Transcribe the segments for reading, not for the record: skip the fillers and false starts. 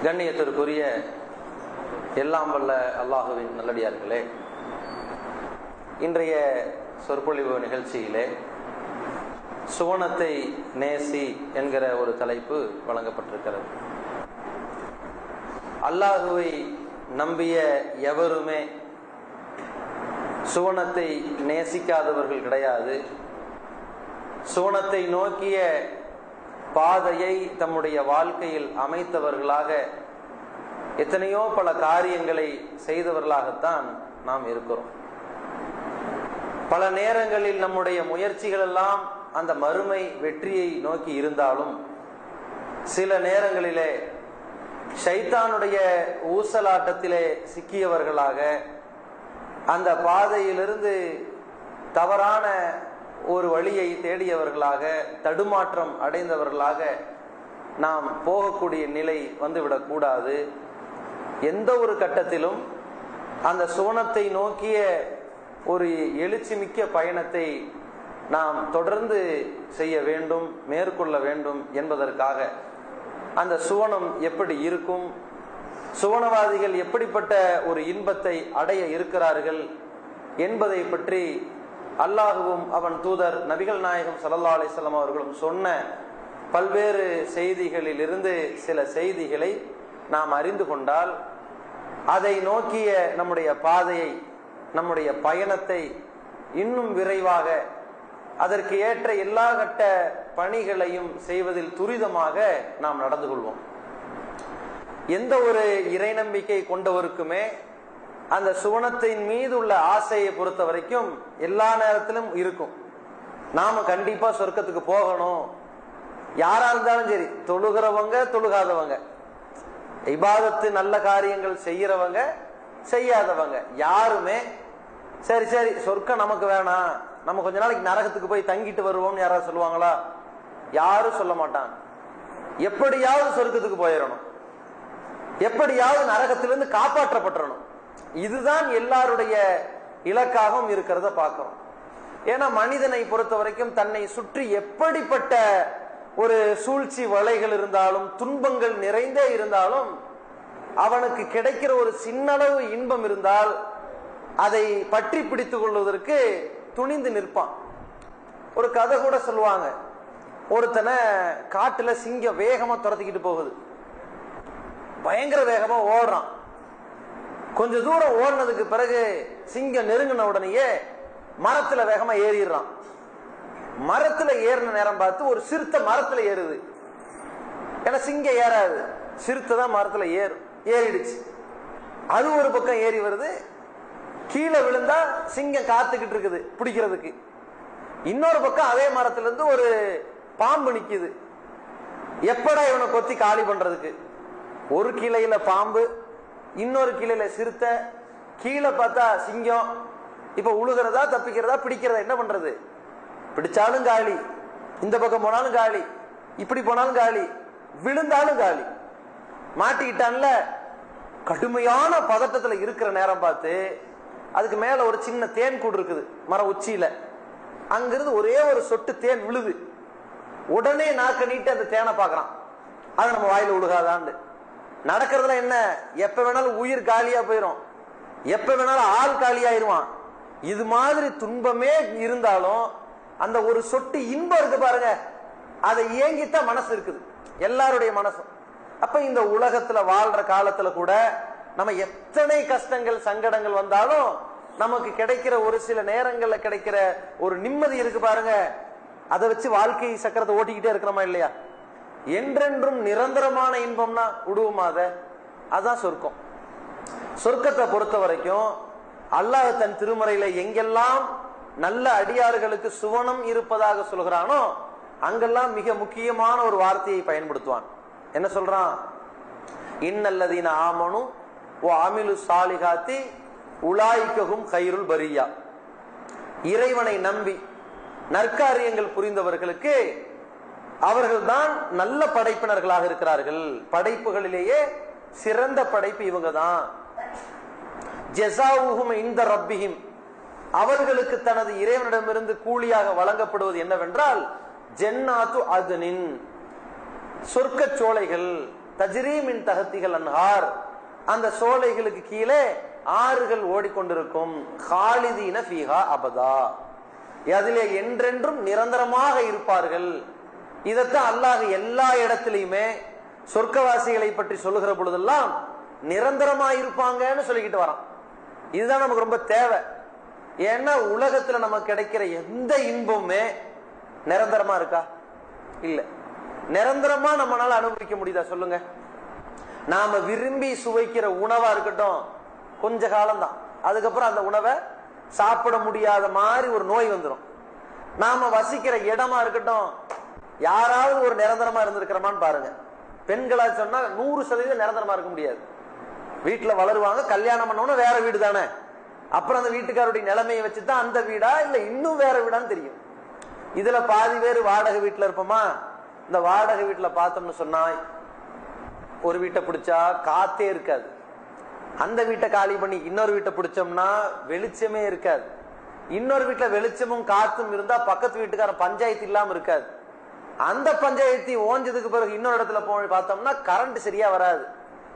கண்ணியத்திற்குரிய எல்லாம் வல்ல அல்லாஹுவின் நல்லடியார்களே, இன்றைய சொற்பொழிவு நிகழ்ச்சியிலே சுவனத்தை நேசி என்கிற ஒரு தலைப்பு வழங்கப்பட்டிருக்கிறது. அல்லாஹுவை நம்பிய எவருமே சுவனத்தை நேசிக்காதவர்கள் கிடையாது. சுவனத்தை நோக்கிய பாதையை தம்முடைய வாழ்க்கையில் அமைத்தவர்களாக எத்தனையோ பல காரியங்களை செய்தவர்களாகத்தான் நாம் இருக்கிறோம். பல நேரங்களில் நம்முடைய முயற்சிகள் எல்லாம் அந்த மறுமை வெற்றியை நோக்கி இருந்தாலும், சில நேரங்களிலே ஷைத்தானுடைய ஊசலாட்டத்திலே சிக்கியவர்களாக, அந்த பாதையிலிருந்து தவறான ஒரு வழியை தேடியவர்களாக, தடுமாற்றம் அடைந்தவர்களாக நாம் போகக்கூடிய நிலை வந்துவிடக் கூடாது. எந்த ஒரு கட்டத்திலும் அந்த சுவனத்தை நோக்கிய ஒரு எழுச்சி மிக்க பயணத்தை நாம் தொடர்ந்து செய்ய வேண்டும், மேற்கொள்ள வேண்டும் என்பதற்காக அந்த சுவனம் எப்படி இருக்கும், சுவனவாதிகள் எப்படிப்பட்ட ஒரு இன்பத்தை அடைய இருக்கிறார்கள் என்பதை பற்றி அல்லாஹுவும் அவன் தூதர் நபிகள் நாயகம் ஸல்லல்லாஹு அலைஹி வஸல்லம் அவர்களும் சொன்ன பல்வேறு செய்திகளில் இருந்து சில செய்திகளை நாம் அறிந்து கொண்டால், அதை நோக்கிய நம்முடைய பாதையை, நம்முடைய பயணத்தை இன்னும் விரைவாக, அதற்கு ஏற்ற எல்லா கட்ட பணிகளையும் செய்வதில் துரிதமாக நாம் நடந்து கொள்வோம். எந்த ஒரு இறை நம்பிக்கை கொண்டவருக்குமே அந்த சுவனத்தின் மீது உள்ள ஆசையை பொறுத்த வரைக்கும் எல்லா நேரத்திலும் இருக்கும். நாம கண்டிப்பா சொர்க்கத்துக்கு போகணும். யாரா இருந்தாலும் சரி, தொழுகிறவங்க தொழுகாதவங்க, இபாதத்து நல்ல காரியங்கள் செய்யறவங்க செய்யாதவங்க, யாருமே சரி சரி சொர்க்கம் நமக்கு வேணாம், நம்ம கொஞ்ச நாளைக்கு நரகத்துக்கு போய் தங்கிட்டு வருவோம்னு யாராவது சொல்லுவாங்களா? யாரும் சொல்ல மாட்டாங்க. எப்படியாவது சொர்க்கத்துக்கு போயிடணும், எப்படியாவது நரகத்திலிருந்து காப்பாற்றப்பட்டுறணும். இதுதான் எல்லாருடைய இலக்காகவும் இருக்கிறத பார்க்கிறோம். ஏன்னா மனிதனை பொறுத்த வரைக்கும் தன்னை சுற்றி எப்படிப்பட்ட ஒரு சூழ்ச்சி வலைகள் இருந்தாலும், துன்பங்கள் நிறைந்தே இருந்தாலும், அவனுக்கு கிடைக்கிற ஒரு சின்னளவு இன்பம் இருந்தால் அதை பற்றி பிடித்துக் கொள்வதற்கு துணிந்து நிற்பான். ஒரு கதை கூட சொல்லுவாங்க. ஒருத்தனை காட்டுல சிங்கம் வேகமா துரத்திக்கிட்டு போகுது, பயங்கர வேகமா ஓடுறான். கொஞ்ச தூரம் ஓடினதுக்கு பிறகு சிங்கம் நெருங்கின உடனேயே மரத்துல வேகமா ஏறிடுறான். மரத்துல ஏறின நேரம் பார்த்து ஒரு சிறுத்தை மரத்துல ஏறுது. ஏன்னா சிங்கம் ஏறாது, சிறுத்தை தான் மரத்துல ஏறிடுச்சு. அது ஒரு பக்கம் ஏறி வருது. கீழே விழுந்தா சிங்கம் காத்துக்கிட்டு இருக்குது பிடிக்கிறதுக்கு. இன்னொரு பக்கம் அதே மரத்துல இருந்து ஒரு பாம்பு நிக்குது. எப்படா இவனை கொத்தி காலி பண்றதுக்கு? ஒரு கிளையில பாம்பு, இன்னொரு கிளையில சிறுத்தை, கீழே பார்த்தா சிங்கம். இப்ப உழுகிறதா தப்பிக்கிறதா பிடிக்கிறதா? என்ன பண்றது? பிடிச்சாலும் காலி, இந்த பக்கம் போனாலும் காலி, இப்படி போனாலும் காலி, விழுந்தாலும் காலி. மாட்டிக்கிட்டான்ல. கடுமையான பதட்டத்துல இருக்கிற நேரம் பார்த்து அதுக்கு மேல ஒரு சின்ன தேன் கூடு இருக்குது மர உச்சியில. அங்கிருந்து ஒரே ஒரு சொட்டு தேன் விழுது. உடனே நாக்க நீட்டு அந்த தேனை பாக்குறான், அது நம்ம வாயில விழுகாதான்னு. நடக்கிறதுல என்ன, எப்ப வேணாலும் உயிர் காலியா போயிரும், எப்ப வேணாலும் ஆள் காலியாயிருவான். இது மாதிரி துன்பமே இருந்தாலும் அந்த ஒரு சொட்டு இன்பம் இருக்கு பாருங்க, அதை ஏங்கித்தான் மனசு இருக்குது, எல்லாருடைய மனசும். அப்ப இந்த உலகத்துல வாழ்ற காலத்துல கூட நம்ம எத்தனை கஷ்டங்கள் சங்கடங்கள் வந்தாலும் நமக்கு கிடைக்கிற ஒரு சில நேரங்கள்ல கிடைக்கிற ஒரு நிம்மதி இருக்கு பாருங்க, அதை வச்சு வாழ்க்கை சக்கரத்தை ஓட்டிக்கிட்டே இருக்கிறோமா இல்லையா? என்றென்றும் நிரந்தரமான இன்பம்னா விடுவோமா? அதான் சொர்க்கம். சொர்க்கத்தை பொறுத்த வரைக்கும் அல்லாஹ் தன் திருமறையில எங்கெல்லாம் நல்ல அடியார்களுக்கு சுவனம் இருப்பதாக சொல்கிறானோ அங்கெல்லாம் மிக முக்கியமான ஒரு வார்த்தையை பயன்படுத்துவான். என்ன சொல்றான்? இன்னல்லதீன ஆமனு வ அமிலு சாலிகாத்தி உலாயிகஹும் கைருல் பரியா. இறைவனை நம்பி நற்காரியங்கள் புரிந்தவர்களுக்கு அவர்கள்தான் நல்ல படைப்பினர்களாக இருக்கிறார்கள். படைப்புகளிலேயே சிறந்த படைப்பு இவங்க தான். ஜஸாவுஹும் இன்த ரப்பிஹிம், அவர்களுக்கு தனது இறைவனிடமிருந்து கூலியாக வழங்கப்படுவது என்னவென்றால் ஜன்னாத்து அத்னின், சொர்க்க சோலைகள். தஜ்ரீ மின் தஹ்திஹல் அன்ஹார், அந்த சோலைகளுக்கு கீழே ஆறுகள் ஓடிக்கொண்டிருக்கும். காலிதீன ஃபீஹா அபதா, அதிலே என்றென்றும் நிரந்தரமாக இருப்பார்கள். இதத்தான் அல்லாஹ் எல்லா இடத்திலையுமே சொர்க்கவாசிகளை பற்றி சொல்லுகிற பொழுதெல்லாம் நிரந்தரமா இருப்பாங்கன்னு சொல்லிக்கிட்டு வரான். இதுதான் நமக்கு ரொம்ப தேவை. ஏன்னா உலகத்துல நமக்கு கிடைக்கிற எந்த இன்பமுமே நிரந்தரமா இருக்கா? இல்ல. நிரந்தரமா நம்மளால அனுபவிக்க முடியுதா சொல்லுங்க? நாம விரும்பி சுவைக்கிற உணவா இருக்கட்டும், கொஞ்ச காலம்தான். அதுக்கப்புறம் அந்த உணவை சாப்பிட முடியாத மாதிரி ஒரு நோய் வந்துடும். நாம வசிக்கிற இடமா இருக்கட்டும், யாராவது ஒரு நிரந்தரமா இருந்திருக்கிறோமான்னு பாருங்க. பெண்களா சொன்னா 100% நிரந்தரமா இருக்க முடியாது. வீட்டுல வளருவாங்க, கல்யாணம் பண்ணவன வேற வீடு தானே. அப்புறம் அந்த வீட்டுக்காருடைய நிலைமையை வச்சுதான் அந்த வீடா இல்ல இன்னும் வேற வீடான்னு தெரியும். இதுல பாதி பேர் வாடகை வீட்டுல இருப்போமா. இந்த வாடகை வீட்டுல பார்த்தோம்னு சொன்னா ஒரு வீட்டை பிடிச்சா காத்தே இருக்காது. அந்த வீட்டை காலி பண்ணி இன்னொரு வீட்டை பிடிச்சோம்னா வெளிச்சமே இருக்காது. இன்னொரு வீட்டுல வெளிச்சமும் காத்தும் இருந்தா பக்கத்து வீட்டுக்காரன் பஞ்சாயத்து இல்லாம இருக்காது. அந்த பஞ்சாயத்து ஓஞ்சதுக்கு பிறகு இன்னொரு இடத்துல போய் பார்த்தோம்னா கரண்ட் சரியா வராது.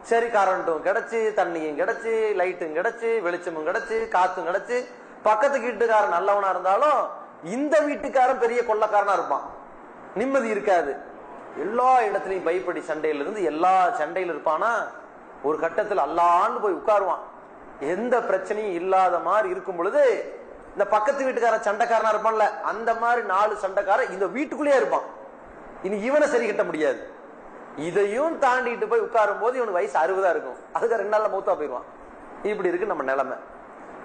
சரி, கரண்ட்டும் கிடைச்சு, தண்ணியும் கிடைச்சு, லைட்டும் கிடைச்சு, வெளிச்சமும் கிடைச்சு, காத்தும் கிடைச்சு, பக்கத்து வீட்டுக்காரன் நல்லவனா இருந்தாலும் இந்த வீட்டுக்காரன் பெரிய கொள்ளக்காரனா இருப்பான், நிம்மதி இருக்காது. எல்லா இடத்துலயும் பயப்படி சண்டையில இருந்து எல்லா சண்டையில இருப்பானா. ஒரு கட்டத்தில் அல்லாண்டு போய் உட்காருவான். எந்த பிரச்சனையும் இல்லாத மாதிரி இருக்கும் பொழுது இந்த பக்கத்து வீட்டுக்காரன் சண்டைக்காரனா இருப்பான்ல, அந்த மாதிரி 4 சண்டைக்காரன் இந்த வீட்டுக்குள்ளேயே இருப்பான். இனி இவனை சரி கட்ட முடியாது. இதையும் தாண்டிட்டு போய் உட்காரும் போது இவனுக்கு வயசு 60 இருக்கும். அதுக்கு 2 நாள்ல மூத்தா போயிடுவான். இப்படி இருக்கு நம்ம நிலைமை.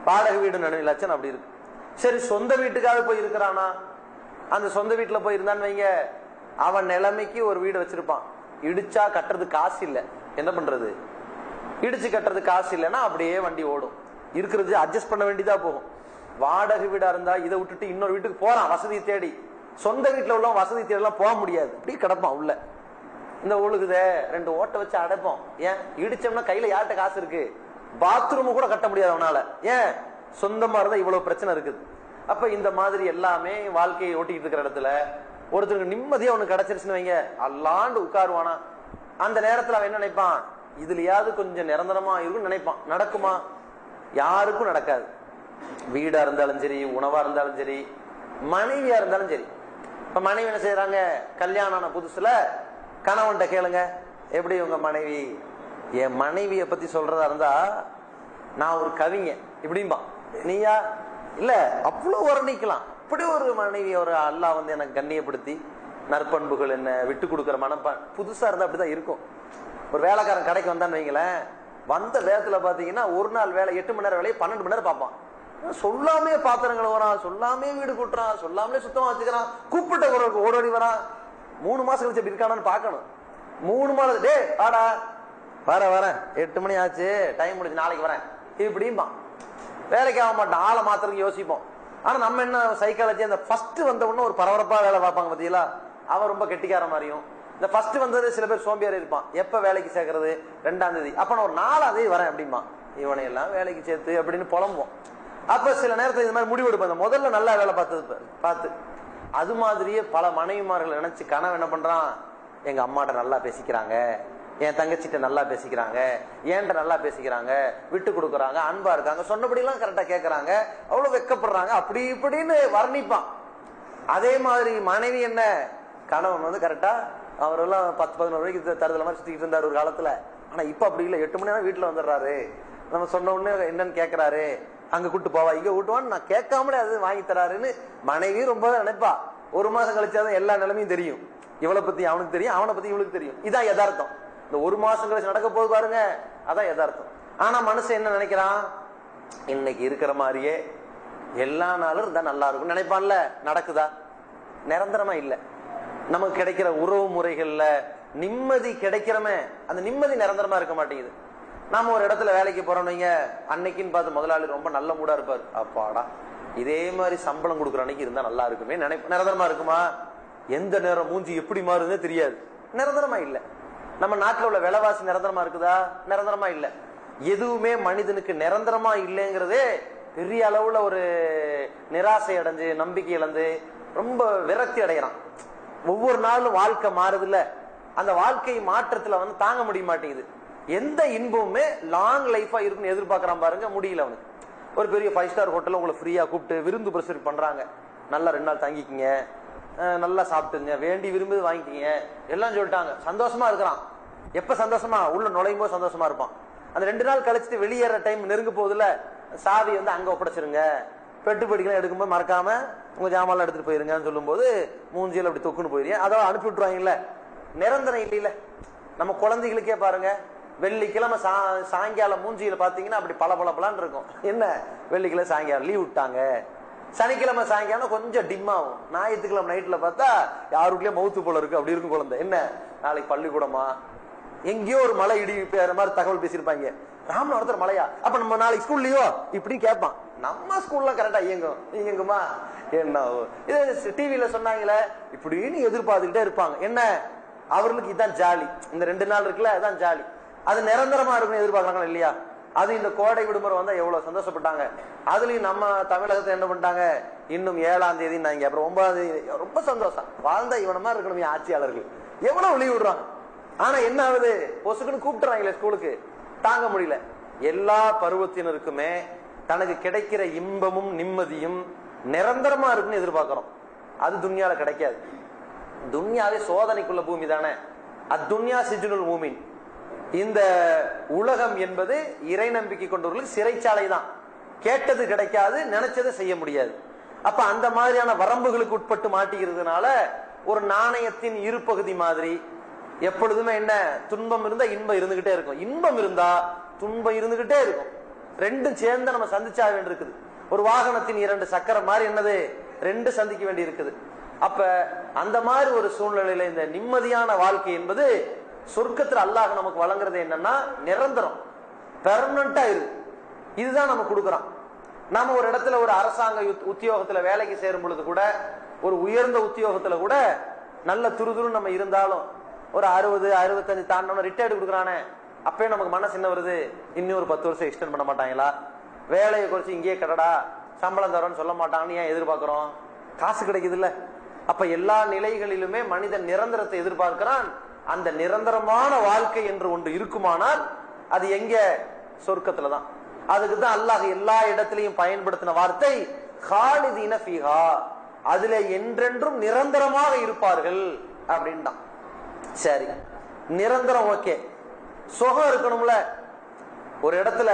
வாடகை வீடு நடுநிலச்சன் அப்படி இருக்கு. சரி, சொந்த வீட்டுக்காக போய் இருக்கிறானா? அந்த சொந்த வீட்டுல போய் இருந்தான்னு வைங்க, அவன் நிலைமைக்கு ஒரு வீடு வச்சிருப்பான். இடிச்சா கட்டுறது காசு இல்ல, என்ன பண்றது? இடிச்சு கட்டுறது காசு இல்லைன்னா அப்படியே வண்டி ஓடும். இருக்கிறது அட்ஜஸ்ட் பண்ண வேண்டியதா போகும். வாடகை வீடா இருந்தா இதை விட்டுட்டு இன்னொரு வீட்டுக்கு போறான் வசதி தேடி. சொந்த வீட்டுல உள்ள வசதி தேடி எல்லாம் போக முடியாது, அப்படி கிடப்பான் உள்ள. இந்த ஒழுகுத 2 ஓட்டை வச்சு அடைப்போம். ஏன்? இடிச்சோம்னா கையில யார்கிட்ட காசு இருக்கு? பாத்ரூம் கூட கட்ட முடியாது அவனால. ஏன்? சொந்தமா இருந்தா இவ்வளவு பிரச்சனை இருக்குது. அப்ப இந்த மாதிரி எல்லாமே வாழ்க்கையை ஓட்டிட்டு இருக்கிற இடத்துல ஒருத்தருக்கு நிம்மதியா அவனுக்கு கிடைச்சிருச்சுன்னு வைங்க, அல்லாண்டு உட்காருவானா. அந்த நேரத்துல அவன் என்ன நினைப்பான்? இதுலயாவது கொஞ்சம் நிரந்தரமா இருக்குன்னு நினைப்பான். நடக்குமா? யாருக்கும் நடக்காது. வீடா இருந்தாலும் சரி, உணவா இருந்தாலும் சரி, மனைவியா இருந்தாலும் சரி. இப்ப மனைவி என்ன செய்யறாங்க? கல்யாணம் ஆன புதுசுல கணவன்கிட்ட கேளுங்க, எப்படி உங்க மனைவி? என் மனைவிய பத்தி சொல்றதா இருந்தா நான் ஒரு கவிங்க இப்படிம்பா. நீயா? இல்ல, அவ்வளவு வர்ணிக்கலாம். இப்படி ஒரு மனைவி, ஒரு அல்லாஹ் வந்து எனக்கு கண்ணியப்படுத்தி நற்பண்புகள் என்ன, விட்டு கொடுக்குற மனப்பான். புதுசா இருந்தா அப்படிதான் இருக்கும். ஒரு வேலைக்காரன் கடைக்கு வந்தான்னு வைங்களேன், வந்த வேகத்துல பாத்தீங்கன்னா ஒரு நாள் வேலை 8 மணி நேரம் வேலையை 12 மணி நேரம் பார்ப்பான். சொல்லாமே பாத்திரங்களை வரான், சொல்லாமே வீடு கூட்டுறான், சொல்லாமலே சுத்தமா வச்சுக்கிறான். கூப்பிட்ட குரலுக்கு ஓடோடி வரான். 3 மாசம் கழிச்சு எப்படி இருக்கானு பாக்கணும். 3 மாதம் டே வாடா, வரேன் 8 மணி ஆச்சு, டைம் முடிச்சு நாளைக்கு வரேன் இப்படிம்பா. வேலைக்கு ஆக மாட்டான், ஆளை மாத்திரக்கு யோசிப்போம். ஆனா நம்ம என்ன சைக்காலஜி, அந்த ஃபர்ஸ்ட் வந்த உடனே ஒரு பரபரப்பா வேலை பார்ப்பாங்க பாத்தீங்களா, அவன் ரொம்ப கெட்டிக்கார மாதிரியும். இந்த ஃபர்ஸ்ட் வந்தது சில பேர் சோம்பியாரி இருப்பான். எப்ப வேலைக்கு சேர்க்கறது? 2ஆம் தேதி. அப்ப நான் ஒரு 4ஆம் தேதி வரேன் அப்படிமா. இவனை எல்லாம் வேலைக்கு சேர்த்து அப்படின்னு புலம்புவோம். அப்ப சில நேரத்தில் இது மாதிரி முடிவெடுப்பாங்க. முதல்ல நல்லா வேலை பார்த்து அது மாதிரியே பல மனைவிமார்கள் நினைச்சு கனவு என்ன பண்றான்? எங்க அம்மாட்ட நல்லா பேசிக்கிறாங்க, என் தங்கச்சிட்ட நல்லா பேசிக்கிறாங்க, ஏன்ட்ட நல்லா பேசிக்கிறாங்க, விட்டு கொடுக்குறாங்க, அன்பா இருக்காங்க, சொன்னபடி எல்லாம் கரெக்டா கேட்கறாங்க, அவ்வளவு வெக்கப்படுறாங்க, அப்படி இப்படின்னு வர்ணிப்பான். அதே மாதிரி மனைவி என்ன, கணவன் வந்து கரெக்டா அவரெல்லாம் 10-11 வரைக்கும் தருதல மாதிரி சுத்திக்கிட்டு இருந்தாரு ஒரு காலத்துல. ஆனா இப்ப அப்படி இல்லை. 8 மணி நேரம் வீட்டுல வந்துடுறாரு. நம்ம சொன்ன உடனே என்னன்னு கேட்கிறாரு, அங்க கூட்டு போவா, இங்க கூட்டுவான்னு நான் கேட்காமலே அது வாங்கி தராருன்னு மனைவி ரொம்ப நினைப்பா. 1 மாசம் கழிச்சாதான் எல்லா நிலைமையும் தெரியும். இவளை பத்தி அவனுக்கு தெரியும், அவனை பத்தி இவளுக்கு தெரியும். இதான் யதார்த்தம். இந்த 1 மாசம் கழிச்சு நடக்க போது பாருங்க, அதான் யதார்த்தம். ஆனா மனுஷன் என்ன நினைக்கிறான்? இன்னைக்கு இருக்கிற மாதிரியே எல்லா நாளும் இருந்தா நல்லா இருக்கும் நினைப்பான்ல. நடக்குதா? நிரந்தரமா இல்ல. நமக்கு கிடைக்கிற உறவு முறைகள்ல நிம்மதி கிடைக்கிறமே, அந்த நிம்மதி நிரந்தரமா இருக்க மாட்டேங்குது. நாம ஒரு இடத்துல வேலைக்கு போறோம் வைங்க, அன்னைக்குன்னு பார்த்து முதலாளி ரொம்ப நல்ல மூடா இருப்பாரு. அப்பாடா, இதே மாதிரி சம்பளம் கொடுக்குற அன்னைக்கு இருந்தா நல்லா இருக்குமே நிரந்தரமா இருக்குமா? எந்த நேரம் மூஞ்சி எப்படி மாறுதுன்னே தெரியாது. நிரந்தரமா இல்ல. நம்ம நாட்டுல உள்ள விலைவாசி நிரந்தரமா இருக்குதா? நிரந்தரமா இல்ல. எதுவுமே மனிதனுக்கு நிரந்தரமா இல்லைங்கிறதே பெரிய அளவுல ஒரு நிராசை அடைஞ்சு, நம்பிக்கை இழந்து ரொம்ப விரக்தி அடைகிறான். ஒவ்வொரு நாளும் வாழ்க்கை மாறுது இல்ல. அந்த வாழ்க்கை மாற்றத்துல வந்து தாங்க முடிய மாட்டேங்குது. எந்த இன்பமுமே லாங் லைஃபா இருக்குன்னு எதிர்பார்க்கறான் பாருங்க, முடியல அவனுக்கு. ஒரு பெரிய 5 ஸ்டார் ஹோட்டல்ல உங்களை ஃப்ரீயா கூப்பிட்டு விருந்து பிரசரி பண்றாங்க, நல்லா 2 நாள் தங்கிக்கிங்க, நல்லா சாப்பிட்டுங்க, வேண்டி விரும்பி வாங்கிக்கிங்க எல்லாம் சொல்லிட்டாங்க, சந்தோஷமா இருக்கிறான். எப்ப சந்தோஷமா? உள்ள நுழையும் போது சந்தோஷமா இருப்பான். அந்த 2 நாள் கழிச்சுட்டு வெளியேற டைம் நெருங்க போகுதுல, சாவி வந்து அங்க ஒப்படைச்சிருங்க, பெட்டு படிக்கலாம் எடுக்கும்போது மறக்காம உங்க ஜாமான் எடுத்துட்டு போயிருங்கன்னு சொல்லும் போது மூஞ்சியில அப்படி தொக்குன்னு போயிருங்க. அதெல்லாம் அனுப்பி விட்டுருவாங்கல்ல. நிரந்தரம் இல்லையில. நம்ம குழந்தைகளுக்கே பாருங்க, வெள்ளிக்கிழமை சாயங்காலம் மூஞ்சியில பாத்தீங்கன்னா அப்படி பல இருக்கும். என்ன வெள்ளிக்கிழமை சாயங்காலம் லீவ் விட்டாங்க, சனிக்கிழமை சாயங்காலம் கொஞ்சம் டிம் ஆகும், ஞாயிற்றுக்கிழமை நைட்ல பார்த்தா யாருக்குள்ளே மவுத்து போல இருக்கு அப்படி இருக்கும் குழந்தை. என்ன நாளைக்கு பள்ளிக்கூடமா, எங்கேயோ ஒரு மலை இடி பேர மாதிரி தகவல் பேசியிருப்பாங்க, ராமநாதத்துல மலையா, அப்ப நம்ம நாளைக்கு ஸ்கூல்லையோ இப்படின்னு கேட்பான். நம்ம ஸ்கூல்ல கரெக்டா இயங்குமா என்ன? இது டிவியில சொன்னாங்களே இப்படின்னு எதிர்பார்த்துக்கிட்டே இருப்பாங்க. என்ன அவர்களுக்கு இதுதான் ஜாலி, இந்த 2 நாள் இருக்குல்ல அதுதான் ஜாலி. அது நிரந்தரமா இருக்குன்னு எதிர்பார்க்கறாங்க இல்லையா? அது இந்த கோடை விடுமுறை வந்தா எவ்வளவு சந்தோஷப்பட்டாங்க. அதுலயும் நம்ம தமிழகத்தை என்ன பண்ணிட்டாங்க, இன்னும் 7ஆம் தேதி அப்புறம் 9ஆம் தேதி ரொம்ப சந்தோஷம், வாழ்ந்த இவன மாதிரி இருக்கணும் ஆட்சியாளர்கள், எவ்வளவு லீவ் விடுறாங்க. ஆனா என்ன ஆகுது, பொசுக்குன்னு கூப்பிட்டுறாங்களே ஸ்கூலுக்கு, தாங்க முடியல. எல்லா பருவத்தினருக்குமே தனக்கு கிடைக்கிற இன்பமும் நிம்மதியும் நிரந்தரமா இருக்குன்னு எதிர்பார்க்கிறோம். அது துன்யால கிடைக்காது. துன்யாவே சோதனைக்குள்ள பூமி தானே. அத்துன்யா சிஜ்னுல் மூமின். இந்த உலகம் என்பது இறை நம்பிக்கை கொண்டவர்களுக்கு சிறைச்சாலை தான். கேட்டது கிடைக்காது, நினைச்சதை செய்ய முடியாது. அப்ப அந்த மாதிரியான வரம்புகளுக்கு உட்பட்டு மாட்டிக்கிறதுனால ஒரு நாணயத்தின் இரு பகுதி மாதிரி எப்பொழுதுமே என்ன, துன்பம் இருந்தா இன்பம் இருந்துகிட்டே இருக்கும், இன்பம் இருந்தா துன்பம் இருந்துகிட்டே இருக்கும். ரெண்டும் சேர்ந்து நம்ம சந்திச்சா வேண்டி இருக்குது. ஒரு வாகனத்தின் 2 சக்கரம் மாதிரி என்னது, 2 சந்திக்க வேண்டி இருக்குது. அப்ப அந்த மாதிரி ஒரு சூழ்நிலையில இந்த நிம்மதியான வாழ்க்கை என்பது சொர்க்கத்துல அல்லாஹ் நமக்கு வழங்குறது என்னன்னா நிரந்தரம், பெர்மனண்டா இருக்கு. இதுதான் நம்ம கொடுக்கறோம். நாம ஒரு இடத்துல ஒரு அரசாங்க உத்தியோகத்துல வேலைக்கு சேரும் பொழுது கூட, ஒரு உயர்ந்த உத்தியோகத்துல கூட நல்ல துருதுரு நம்ம இருந்தாலும் ஒரு 60, 65 தாண்டோம் ரிட்டையர்டு கொடுக்குறானே, அப்பயே நமக்கு மனசு என்ன வருது, இன்னும் ஒரு 10 வருஷம் எக்ஸ்டெண்ட் பண்ண மாட்டாங்களா, வேலையை குறைச்சு இங்கேயே கடடா சம்பளம் தரோன்னு சொல்ல மாட்டாங்கன்னு ஏன் எதிர்பார்க்கிறோம்? காசு கிடைக்குது இல்ல. அப்ப எல்லா நிலைகளிலுமே மனிதன் நிரந்தரத்தை எதிர்பார்க்கிறான். அந்த நிரந்தரமான வாழ்க்கை என்று ஒன்று இருக்குமானால் அது எங்க, சொர்க்கத்துலதான். அதுக்குதான் அல்லாஹ் எல்லா இடத்திலையும் பயன்படுத்தின வார்த்தை காலிதீன ஃபீஹா, அதுல என்றென்றும் நிரந்தரமாக இருப்பார்கள் அப்படின்ட்டான். சரி, நிரந்தரம் ஓகே, சுகம் இருக்கணும்ல. ஒரு இடத்துல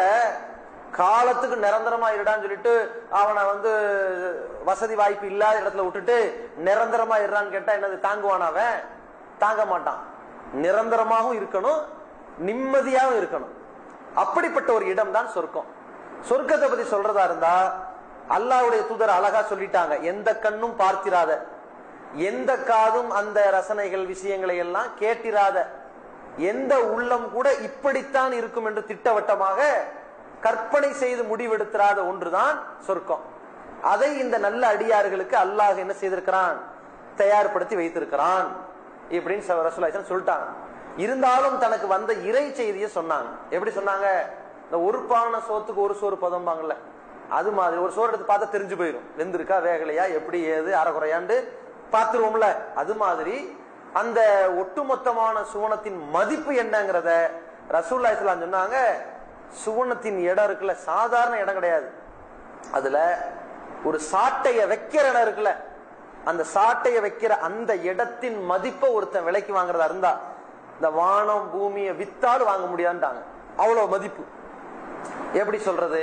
காலத்துக்கு நிரந்தரமா இருடான்னு சொல்லிட்டு அவனை வந்து வசதி வாய்ப்பு இல்லாத இடத்துல விட்டுட்டு நிரந்தரமா இருறான்னு கேட்டா என்னது, தாங்குவான்? அவன் தாங்க மாட்டான். நிரந்தரமாகவும் இருக்கணும், நிம்மதியாகவும் இருக்கணும். அப்படிப்பட்ட ஒரு இடம் தான் சொர்க்கம். சொர்க்கத்தை பத்தி சொல்றதா இருந்தா அல்லாஹ்வுடைய தூதர் அழகா சொல்லிட்டாங்க, எந்த கண்ணும் பார்த்திராத, எந்த காதும் அந்த ரசனைகள் விஷயங்களை எல்லாம் கேட்டிராத, எந்த உள்ளம் கூட இப்படித்தான் இருக்கும் என்று திட்டவட்டமாக கற்பனை செய்து முடிவெடுத்திராத ஒன்றுதான் சொர்க்கம். அதை இந்த நல்ல அடியார்களுக்கு அல்லாஹ் என்ன செய்திருக்கிறான், தயார்படுத்தி வைத்திருக்கிறான் இப்படின்னு ரசூலுல்லாஹி சொல்லிட்டாங்க. இருந்தாலும் தனக்கு வந்த இறை செய்தியை சொன்னாங்க. எப்படி சொன்னாங்க, இந்த ஒரு பானை சோத்துக்கு ஒரு சோறு பதம்பாங்கல்ல, அது மாதிரி ஒரு சோறு எடுத்து பார்த்தா தெரிஞ்சு போயிடும், வெந்திருக்கா வேகலையா எப்படி ஏது அறகுறையாண்டு பார்த்துருவோம்ல. அது மாதிரி அந்த ஒட்டுமொத்தமான சுவனத்தின் மதிப்பு என்னங்கிறத ரசூலுல்லாஹி ஸல்லல்லாஹு அலைஹி வஸல்லம் சொன்னாங்க. சுவனத்தின் இடம் இருக்குல்ல, சாதாரண இடம் கிடையாது. அதுல ஒரு சாட்டைய வைக்கிற இடம் இருக்குல்ல, அந்த சாட்டைய வைக்கிற அந்த இடத்தின் மதிப்பை ஒருத்தன் விலைக்கு வாங்குறதா இருந்தா இந்த வானம் பூமியை வித்தாலும் வாங்க முடியாதுட்டாங்க, அவ்வளவு மதிப்பு. எப்படி சொல்றது,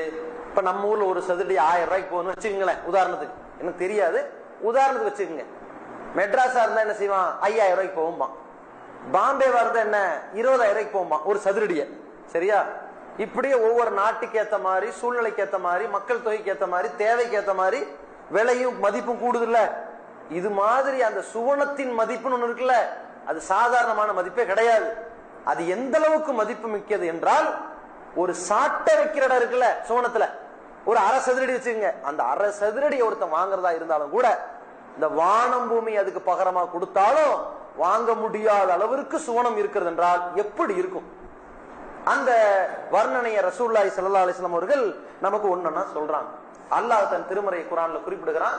இப்ப நம்ம ஊர்ல ஒரு சதுரடி 1000 ரூபாய்க்கு போகணும்னு வச்சுக்கோங்களேன், உதாரணத்துக்கு, எனக்கு தெரியாது, உதாரணத்துக்கு வச்சுக்கோங்க. மெட்ராஸா இருந்தா என்ன செய்வான், 5000 ரூபாய்க்கு போகும்பான். பாம்பேவா இருந்தா என்ன 20000 ரூபாய்க்கு போகும்பான் ஒரு சதுரடிய. சரியா? இப்படியே ஒவ்வொரு நாட்டுக்கு ஏத்த மாதிரி, சூழ்நிலைக்கு ஏத்த மாதிரி, மக்கள் தொகைக்கு ஏத்த மாதிரி, தேவைக்கு ஏத்த மாதிரி விலையும் மதிப்பும் கூடுதுல்ல. இது மாதிரி அந்த சுவனத்தின் மதிப்புன்னு ஒண்ணு இருக்குல்ல, அது சாதாரணமான மதிப்பே கிடையாது. அது எந்த அளவுக்கு மதிப்பு மிக்கது என்றால், ஒரு சாட்டை வைக்கிற இடம் இருக்குல்ல சுவனத்துல, ஒரு அரை சதுரடி வச்சுக்கோங்க, அந்த அரை சதுரடி ஒருத்தன் வாங்குறதா இருந்தாலும் கூட இந்த வானம் பூமி அதுக்கு பகரமா கொடுத்தாலும் வாங்க முடியாத அளவிற்கு சுவனம் இருக்கிறது என்றால் எப்படி இருக்கும்? அந்த வர்ணனைய ரசூலுல்லாஹி ஸல்லல்லாஹு அலைஹி வஸல்லம் அவர்கள் நமக்கு ஒண்ணா சொல்றாங்க. அல்லாஹ் தன் திருமறை குர்ஆன்ல குறிப்பிடுகிறான்,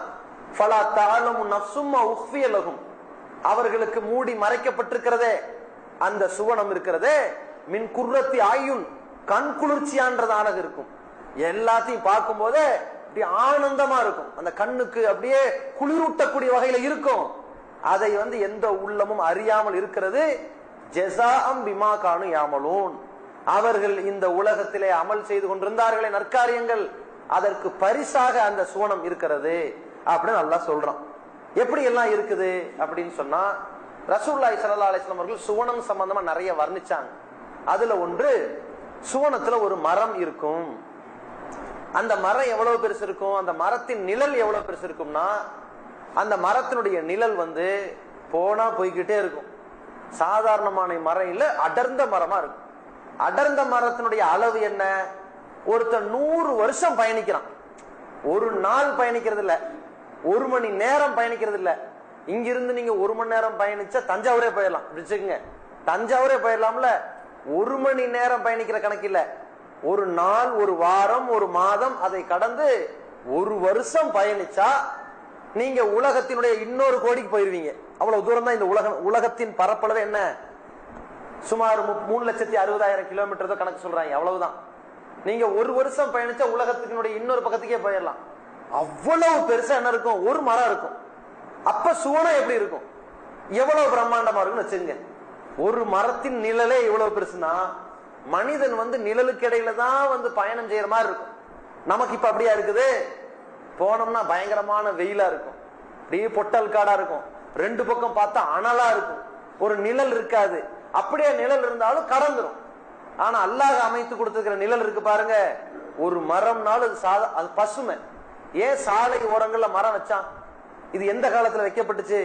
ஃபலா தஅலமு நஃப்ஸும் மா உஃபிய லஹும், அவர்களுக்கு மூடி மறைக்கப்பட்டிருக்கிறதே அந்த சுவனம் இருக்கிறதே மின் குர்ரத்தி ஆயுன், கண் குளிர்ச்சியான்றதாக இருக்கும். எல்லாத்தையும் பார்க்கும் போதே அப்படி ஆனந்தமா இருக்கும், அந்த கண்ணுக்கு அப்படியே குளிரூட்டக்கூடிய வகையில இருக்கும். அதை எந்த உள்ளமும் அறியாமல் இருக்கிறது. ஜஸாஅம் பிமா கானு யாமலூன், அவர்கள் இந்த உலகத்திலே அமல் செய்து கொண்டிருந்தார்களே நற்காரியங்கள், அதற்கு பரிசாக அந்த சுவனம் இருக்கிறது அப்படின்னு அல்லாஹ் சொல்றான். எப்படி எல்லாம் இருக்குது அப்படின்னு சொன்னா, ரசூலுல்லாஹி ஸல்லல்லாஹு அலைஹி வஸல்லம் அவர்கள் சுவனம் சம்பந்தமா நிறைய வர்ணிச்சாங்க. அதுல ஒன்று, சுவனத்துல ஒரு மரம் இருக்கும். அந்த மரம் எவ்வளவு பெருசு இருக்கும், அந்த மரத்தின் நிழல் எவ்வளவு பெருசு இருக்கும்னா, அந்த மரத்தினுடைய நிழல் போனா போய்கிட்டே இருக்கும். சாதாரணமான மரம் இல்ல, அடர்ந்த மரமா இருக்கும். அடர்ந்த மரத்தினுடைய அளவு என்ன, ஒருத்தன் 100 வருஷம் பயணிக்கிறான். ஒரு நாள் பயணிக்கிறது இல்ல, 1 மணி நேரம் பயணிக்கிறது இல்ல. இங்கிருந்து நீங்க 1 மணி நேரம் பயணிச்சா தஞ்சாவூரே போயிடலாம் வச்சுக்கோங்க, தஞ்சாவூரே போயிடலாம்ல. 1 மணி நேரம் பயணிக்கிற கணக்கு இல்ல, ஒரு நாள், ஒரு வாரம், ஒரு மாதம், அதை கடந்து 1 வருஷம் பயணிச்சா நீங்க உலகத்தினுடைய இன்னொரு கோடிக்கு போயிருவீங்க. அவ்வளவு தூரம் தான் இந்த உலகத்தின் பரப்பளவு. என்ன, சுமார் 3,60,000 கிலோமீட்டர் தான் கணக்கு சொல்றாங்க, அவ்வளவுதான். நீங்க 1 வருஷம் பயணிச்சா உலகத்தினுடைய இன்னொரு பக்கத்துக்கே போயிடலாம். அவ்வளவு பெருசா என்ன இருக்கும், ஒரு மரம் இருக்கும். அப்ப சுவனம் எப்படி இருக்கும், எவ்வளவு பிரம்மாண்டமா இருக்குன்னு வச்சுங்க. ஒரு மரத்தின் நிழலே இவ்வளவு பெருசுனா, மனிதன் நிழலுக்கு இடையில தான் பயணம் செய்யற மாதிரி இருக்கும். நமக்கு இப்ப அப்படியா இருக்குது, போனோம்னா பயங்கரமான வெயிலா இருக்கும், அப்படியே பொட்டல் காடா இருக்கும், 2 பக்கம் பார்த்தா அனலா இருக்கும், ஒரு நிழல் இருக்காது. அப்படியே நிழல் இருந்தாலும் கடந்துரும். ஆனா அல்லாஹ் அமைத்து கொடுத்திருக்கிற நிழல் இருக்கு பாருங்க, ஒரு மரம்னாலும் அது பசுமை. ஏன் சாலை ஓரங்கள்ல மரம் வச்சான்? இது எந்த காலத்துல வைக்கப்பட்டுச்சு?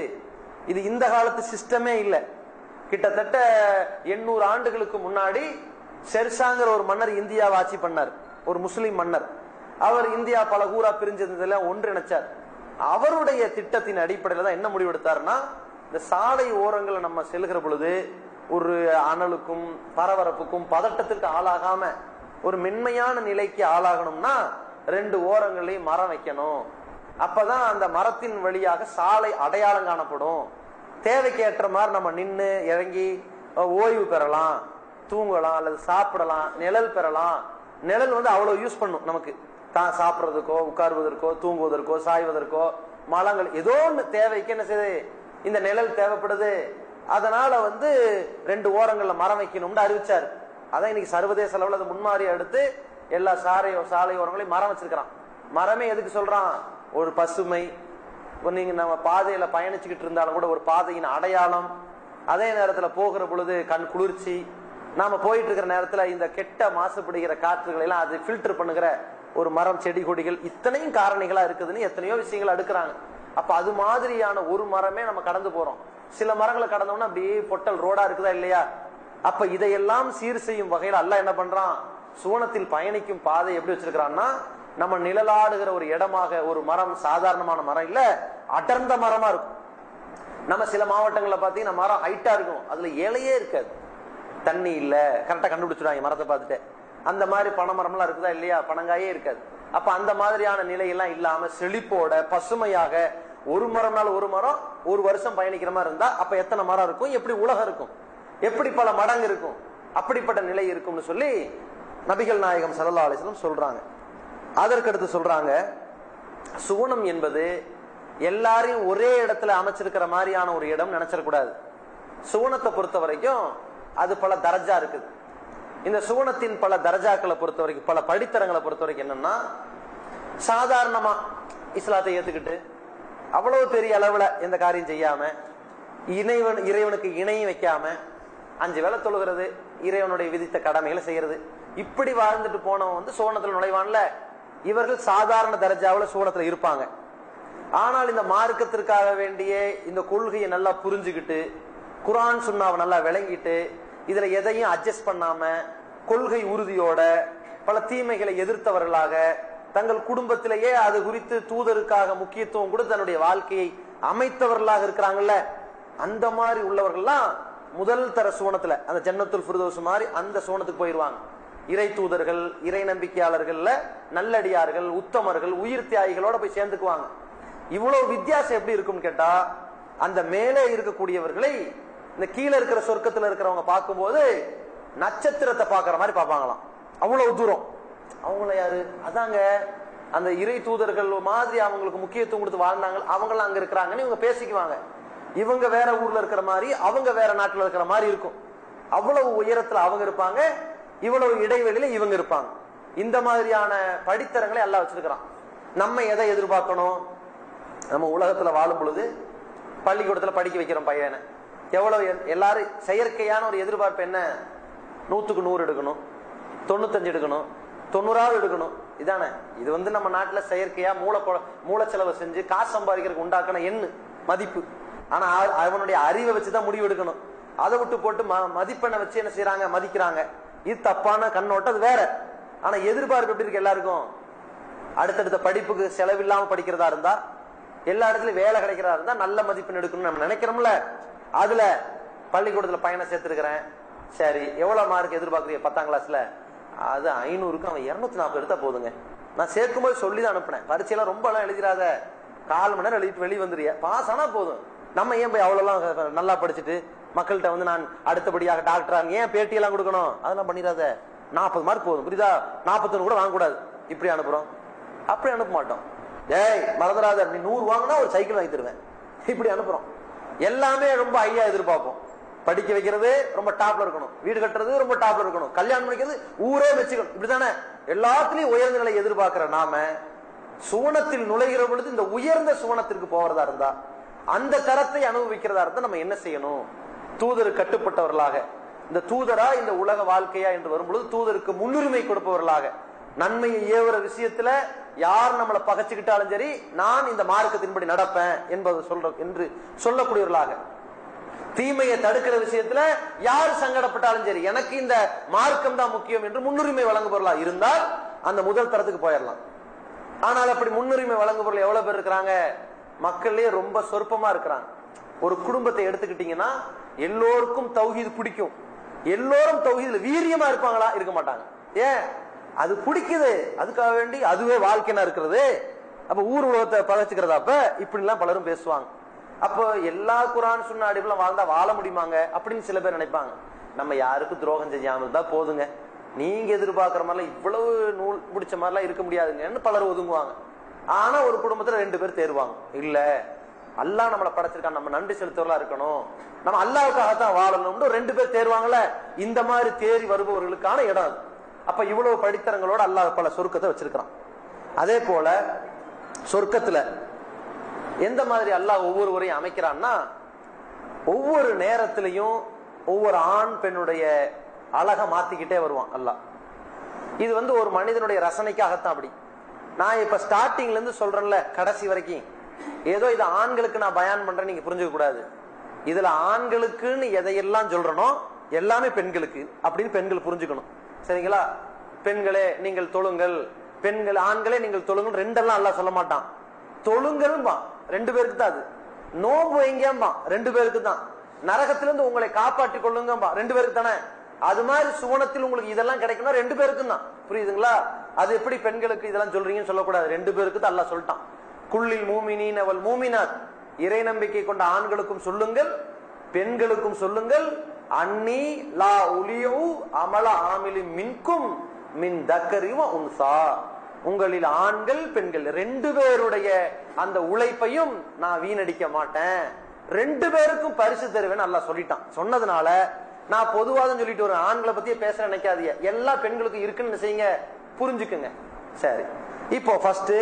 இது இந்த காலத்து சிஸ்டமே இல்ல. கிட்டத்தட்ட 800 ஆண்டுகளுக்கு முன்னாடி ஷெர்ஷாங்கிற ஒரு மன்னர் இந்தியாவை ஆட்சி பண்ணார், ஒரு முஸ்லிம் மன்னர். அவர் இந்தியா பல ஊரா பிரிஞ்சதுல ஒன்றிணைச்சார். அவருடைய திட்டத்தின் அடிப்படையில தான் என்ன முடிவெடுத்தாருன்னா, இந்த சாலை ஓரங்களை நம்ம செல்கிற பொழுது ஒரு அனலுக்கும் பரபரப்புக்கும் பதட்டத்திற்கு ஆளாகாம ஒரு மென்மையான நிலைக்கு ஆளாகணும்னா 2 ஓரங்களையும் மரம் வைக்கணும். அப்பதான் அந்த மரத்தின் வழியாக சாலை அடையாளம் காணப்படும். தேவைக்கு ஏற்ற மாதிரி நம்ம நின்று இறங்கி ஓய்வு பெறலாம், தூங்கலாம், அல்லது சாப்பிடலாம், நிழல் பெறலாம். நிழல் அவ்வளவு யூஸ் பண்ணும் நமக்கு, தான் சாப்பிட்றதுக்கோ, உட்காருவதற்கோ, தூங்குவதற்கோ, சாய்வதற்கோ, மலங்கள் ஏதோ ஒன்று தேவைக்கு என்ன செய்யுது, இந்த நிழல் தேவைப்படுது. அதனால 2 ஓரங்கள்ல மரம் வைக்கணும்னு அறிவிச்சாரு. அதான் இன்னைக்கு சர்வதேச அளவில் அதை முன்மாறி எடுத்து எல்லா சாலை ஓரங்களையும் மரம் வச்சிருக்கிறான். மரமே எதுக்கு சொல்றான், ஒரு பசுமை. நீங்க நம்ம பாதையில பயணிச்சுக்கிட்டு இருந்தாலும் கூட ஒரு பாதையின் அடையாளம். அதே நேரத்துல போகிற பொழுது கண் குளிர்ச்சி. நாம போயிட்டு இருக்கிற நேரத்துல இந்த கெட்ட மாசுபடுகிற காற்றுகளை எல்லாம் அது ஃபில்டர் பண்ணுகிற ஒரு மரம், செடி கொடிகள், இத்தனையும் காரணிகளா இருக்குதுன்னு எத்தனையோ விஷயங்கள் அடுக்குறாங்க. அப்ப அது மாதிரியான ஒரு மரமே நம்ம கடந்து போறோம். சில மரங்களை கடந்தோம்னா அப்படியே பொட்டல் ரோடா இருக்குதா இல்லையா? அப்ப இதையெல்லாம் சீர் செய்யும் வகையில் அல்லாஹ் என்ன பண்றான், சுவனத்தில் பயணிக்கும் பாதை எப்படி வச்சிருக்கிறான்னா, நம்ம நிழலாடுகிற ஒரு இடமாக ஒரு மரம், சாதாரணமான மரம் இல்ல, அடர்ந்த மரமா இருக்கும். நம்ம சில மாவட்டங்கள்ல பாத்தீங்கன்னா மரம் ஹைட்டா இருக்கும், அதுல இலையே இருக்காது, தண்ணி இல்ல, கரெக்டா கண்டுபிடிச்சிடுவாங்க மரத்தை பார்த்துட்டு. அந்த மாதிரி பனைமரம் எல்லாம் இருக்குதா இல்லையா, பனங்காயே இருக்காது. அப்ப அந்த மாதிரியான நிலையெல்லாம் இல்லாம செழிப்போட பசுமையாக ஒரு மரம்னால ஒரு மரம் 1 வருஷம் பயணிக்கிற மாதிரி இருந்தா அப்ப எத்தனை மரம் இருக்கும், எப்படி உலகம் இருக்கும், எப்படி பல மடங்கு இருக்கும், அப்படிப்பட்ட நிலை இருக்கும்னு சொல்லி நபிகள் நாயகம் ஸல்லல்லாஹு அலைஹி வஸல்லம் சொல்றாங்க. அதற்கடுத்து சொல்றாங்க, சுவனம் என்பது எல்லாரையும் ஒரே இடத்துல அமைச்சிருக்கிற மாதிரியான ஒரு இடம் நினைச்சிடக்கூடாது. சுவனத்தை பொறுத்த வரைக்கும் அது பல தரஜா இருக்குது. இந்த சுவனத்தின் பல தரஜாக்களை பொறுத்த வரைக்கும், பல படித்தரங்களை பொறுத்த வரைக்கும் என்னன்னா, சாதாரணமா இஸ்லாத்தை ஏத்துக்கிட்டு அவ்வளவு பெரிய அளவுல எந்த காரியம் செய்யாம, இறைவனுக்கு இணையும் வைக்காம 5 வேளை தொழுகிறது, இறைவனுடைய விதித்த கடமைகளை செய்யறது, இப்படி வாழ்ந்துட்டு போனவன் சுவனத்துல நுழைவான்ல, இவர்கள் சாதாரண தரஜாவில சுவனத்துல இருப்பாங்க. ஆனால் இந்த மார்க்கத்திற்காக வேண்டிய இந்த கொள்கையை நல்லா புரிஞ்சுக்கிட்டு, குர்ஆன் சுன்னாவை நல்லா விளங்கிட்டு, இதுல எதையும் அட்ஜஸ்ட் பண்ணாம கொள்கை உறுதியோட பல தீமைகளை எதிர்த்தவர்களாக, தங்கள் குடும்பத்திலேயே அது குறித்து தூதருக்காக முக்கியத்துவம் கூட தன்னுடைய வாழ்க்கையை அமைத்தவர்களாக இருக்கிறாங்கல்ல, அந்த மாதிரி உள்ளவர்கள்லாம் முதல் தர சுவனத்துல, அந்த ஜன்னத்துல் ஃபிர்தௌஸ் மாதிரி அந்த சுவனத்துக்கு போயிருவாங்க. இறை தூதர்கள், இறை நம்பிக்கையாளர்கள்ல நல்லடியார்கள், உத்தமர்கள், உயிர் தியாகிகளோட போய் சேர்ந்துக்குவாங்க. இவ்வளவு வித்தியாசம் எப்படி இருக்கும்னு கேட்டா, அந்த மேலே இருக்கக்கூடியவர்களை இந்த கீழே இருக்கிற சொர்க்கத்துல இருக்கிறவங்க பார்க்கும்போது நட்சத்திரத்தை பாக்குற மாதிரி பார்ப்பாங்களாம், அவ்வளவு தூரம். அவங்கள யாரு? அதாங்க அந்த இறை தூதர்கள் மாதிரி அவங்களுக்கு முக்கியத்துவம் கொடுத்து வாழ்ந்தாங்க, அவங்களாம் அங்க இருக்கிறாங்கன்னு இவங்க பேசிக்குவாங்க. இவங்க வேற ஊர்ல இருக்கிற மாதிரி, அவங்க வேற நாட்டுல இருக்கிற மாதிரி இருக்கும். அவ்வளவு உயரத்துல அவங்க இருப்பாங்க, இவ்வளவு இடைவெளியில இவங்க இருப்பாங்க. இந்த மாதிரியான படித்தரங்களை எல்லாம் வச்சிருக்கிறான். நம்ம எதை எதிர்பார்க்கணும்? நம்ம உலகத்துல வாழும் பொழுது பள்ளிக்கூடத்துல படிக்க வைக்கிறோம் பையனை, எவ்வளவு எல்லாரும் செயற்கையான ஒரு எதிர்பார்ப்பு என்ன? 100க்கு 100 எடுக்கணும், 95 எடுக்கணும், 90 எடுக்கணும். இதானே இது நம்ம நாட்டுல செயற்கையா மூலச்செலவை செஞ்சு காசு சம்பாதிக்கிறதுக்கு உண்டாக்கணும் எண்ணு மதிப்பு. ஆனா அவனுடைய அறிவை வச்சுதான் முடிவு எடுக்கணும். அதை விட்டு போட்டு மதிப்பெண்ணை வச்சு என்ன செய்யறாங்க? மதிக்கிறாங்க. இது தப்பான கண்ணோட்டம், அது வேற. ஆனா எதிர்பார்ப்பு எப்படி இருக்கு எல்லாருக்கும்? அடுத்தடுத்த படிப்புக்கு செலவில்லாம படிக்கிறதா இருந்தா, எல்லா இடத்துலயும் வேலை கிடைக்கிறதா இருந்தா நல்ல மதிப்பெண் எடுக்கணும்னு நம்ம நினைக்கிறோம்ல. அதுல பள்ளிக்கூடத்துல பையனை சேர்த்திருக்கிறேன், சரி எவ்வளவு மார்க் எதிர்பார்க்குறீங்க 10ஆம் கிளாஸ்ல? அது 500க்கு அவன் 240 எடுத்தா போதுங்க. நான் சேர்க்கும்போது சொல்லிதான் அனுப்புனேன், பரீட்சையெல்லாம் ரொம்ப எல்லாம் எழுதிடாத, 1/4 மணி நேரம் எழுதிட்டு வெளியே வந்துறிய, பாஸ் ஆனா போதும். நம்ம ஏன் போய் அவ்வளவு நல்லா படிச்சுட்டு மக்கள்கிட்ட நான் அடுத்தபடியாக டாக்டர் ஏன் பேட்டியெல்லாம் கொடுக்கணும்? அதெல்லாம் பண்ணிடாத, 40 மார்க் போதும், புரியுதா? 41 கூட வாங்கக்கூடாது. இப்படி அனுப்புறோம். அப்படி அனுப்ப மாட்டோம். டேய் மறந்துடாத, நீ 100 வாங்கினா ஒரு சைக்கிள் வாங்கி தருவேன், இப்படி அனுப்புறோம். எல்லாமே ரொம்ப ஐயா எதிர்பார்ப்போம். படிக்க வைக்கிறது ரொம்ப டாப்ல இருக்கணும், வீடு கட்டுறது ரொம்ப டாப்ல இருக்கணும், கல்யாணம் பண்ணிக்கிறது ஊரே வச்சுக்கணும், இப்படித்தானே எல்லாத்துலயும் உயர்ந்த நிலை எதிர்பார்க்கிற நாம சுவனத்தில் நுழைகிற பொழுது இந்த உயர்ந்த சுவனத்திற்கு போறதா இருந்தா, அந்த தரத்தை அனுபவிக்கிறதா இருந்தா நம்ம என்ன செய்யணும்? தூதருக்கு கட்டுப்பட்டவர்களாக, இந்த தூதரா இந்த உலக வாழ்க்கையா என்று வரும்பொழுது தூதருக்கு முன்னுரிமை கொடுப்பவர்களாக, நன்மையை ஏவுற விஷயத்துல யார் நம்மளை பகைச்சுக்கிட்டாலும் சரி நான் இந்த மார்க்கத்தின்படி நடப்பேன் என்பது என்று சொல்லக்கூடியவர்களாக, தீமையை தடுக்கிற விஷயத்துல யார் சங்கடப்பட்டாலும் சரி எனக்கு இந்த மார்க்கம் தான் முக்கியம் என்று முன்னுரிமை வழங்குபவர்களா இருந்தால் அந்த முதல் தரத்துக்கு போயிடலாம். ஆனால் அப்படி முன்னுரிமை வழங்குபவர்கள் எவ்வளவு பேர் இருக்கிறாங்க? மக்களே ரொம்ப சொற்பமா இருக்கிறாங்க. ஒரு குடும்பத்தை எடுத்துக்கிட்டீங்கன்னா எல்லோருக்கும் தௌஹீத் பிடிக்கும், எல்லோரும் தௌஹீத்ல வீரியமா இருப்பாங்களா? இருக்க மாட்டாங்க. ஏன்? அது பிடிக்குது, அதுக்காக வேண்டி அதுவே வாழ்க்கையா இருக்கிறது. அப்ப ஊர் உலகத்தை பகைச்சுக்கிறதா? அப்ப இப்படி எல்லாம் பலரும் பேசுவாங்க. அப்போ எல்லா குரான் சுன்னா அடிப்படையில் வாழ்ந்தா வாழ முடியுமாங்க அப்படின்னு சில பேர் நினைப்பாங்க. நம்ம யாருக்கும் துரோகம் செய்யாம இருந்தா போதுங்க, நீங்க எதிர்பார்க்கிற மாதிரிலாம் இவ்வளவு நூல் பிடிச்ச மாதிரிலாம் இருக்க முடியாதுங்கன்னு பலர் ஒதுங்குவாங்க. ஆனா ஒரு குடும்பத்துல 2 பேர் தேர்வாங்க, இல்ல அல்லாஹ் நம்மளை படைச்சிருக்கான், நம்ம நன்றி செலுத்தவர்களா இருக்கணும், நம்ம அல்லாஹ்வுக்காகத்தான் வாழணும், 2 பேர் தேர்வாங்கல்ல. இந்த மாதிரி தேறி வருபவர்களுக்கான இடம் அது. அப்ப இவ்வளவு படித்தரங்களோட அல்லாஹ் பல சொர்க்கத்தை வச்சிருக்கிறான். அதே போல சொர்க்கத்துல எந்த மாதிரி அல்லாஹ் ஒவ்வொருவரையும் அமைக்கிறான்னா, ஒவ்வொரு நேரத்திலையும் ஒவ்வொரு ஆண் பெண்ணுடைய அழகை மாத்திக்கிட்டே வருவான் அல்லாஹ். இது ஒரு மனிதனுடைய ரசனைக்காகத்தான். அப்படி நான் இப்ப ஸ்டார்டிங்ல இருந்து சொல்றேன்ல கடைசி வரைக்கும், ஏதோ இது ஆண்களுக்கு நான் பயான் பண்றேன் நீங்க புரிஞ்சுக்க கூடாது. இதுல ஆண்களுக்குன்னு எதையெல்லாம் சொல்றனோ எல்லாமே பெண்களுக்கு அப்படின்னு பெண்கள் புரிஞ்சுக்கணும். சரிங்களா? பெண்களே நீங்கள் தொழுங்கள், பெண்கள் ஆண்களே நீங்கள் தொழுங்கள், 2 அல்லாஹ் சொல்ல மாட்டான். தொழுங்கள் 2 பேருக்கு தான். அது நோம்பு வைங்கம்பா 2 பேருக்கு தான். நரகத்திலிருந்து உங்களை காப்பாற்றிக் கொள்ளுங்கம்பா 2 பேருக்கு தானே. அது மாதிரி சுவனத்தில் உங்களுக்கு இதெல்லாம் கிடைக்கும்னா 2 பேருக்கும் தான். புரியுதுங்களா? அது எப்படி பெண்களுக்கு இதெல்லாம் சொல்றீங்கன்னு சொல்லக்கூடாது, 2 பேருக்கு தான் அல்லாஹ் சொல்லிட்டான். குல்லில் மூமினீன வல் மூமினாத், இறை நம்பிக்கை கொண்ட ஆண்களுக்கும் சொல்லுங்கள் பெண்களுக்கும் சொல்லுங்கள், அன்னி லா உலியு அமல ஆமிலி மின்கும் மின் தக்கரி வ உன்சா, உங்களில் ஆண்கள் பெண்கள் 2 பேருடைய அந்த உழைப்பையும் நான் வீணடிக்க மாட்டேன், 2 பேருக்கும் பரிசு தருவேன் அல்லாஹ் சொல்லிட்டான். சொன்னதுனால நான் பொதுவாக சொல்லிட்டு ஒரு ஆண்களை பத்தியே பேச நினைக்காதீங்க, எல்லா பெண்களுக்கும் இருக்குன்னு செய்யுங்க, புரிஞ்சுக்குங்க. சரி, இப்போ ஃபர்ஸ்ட்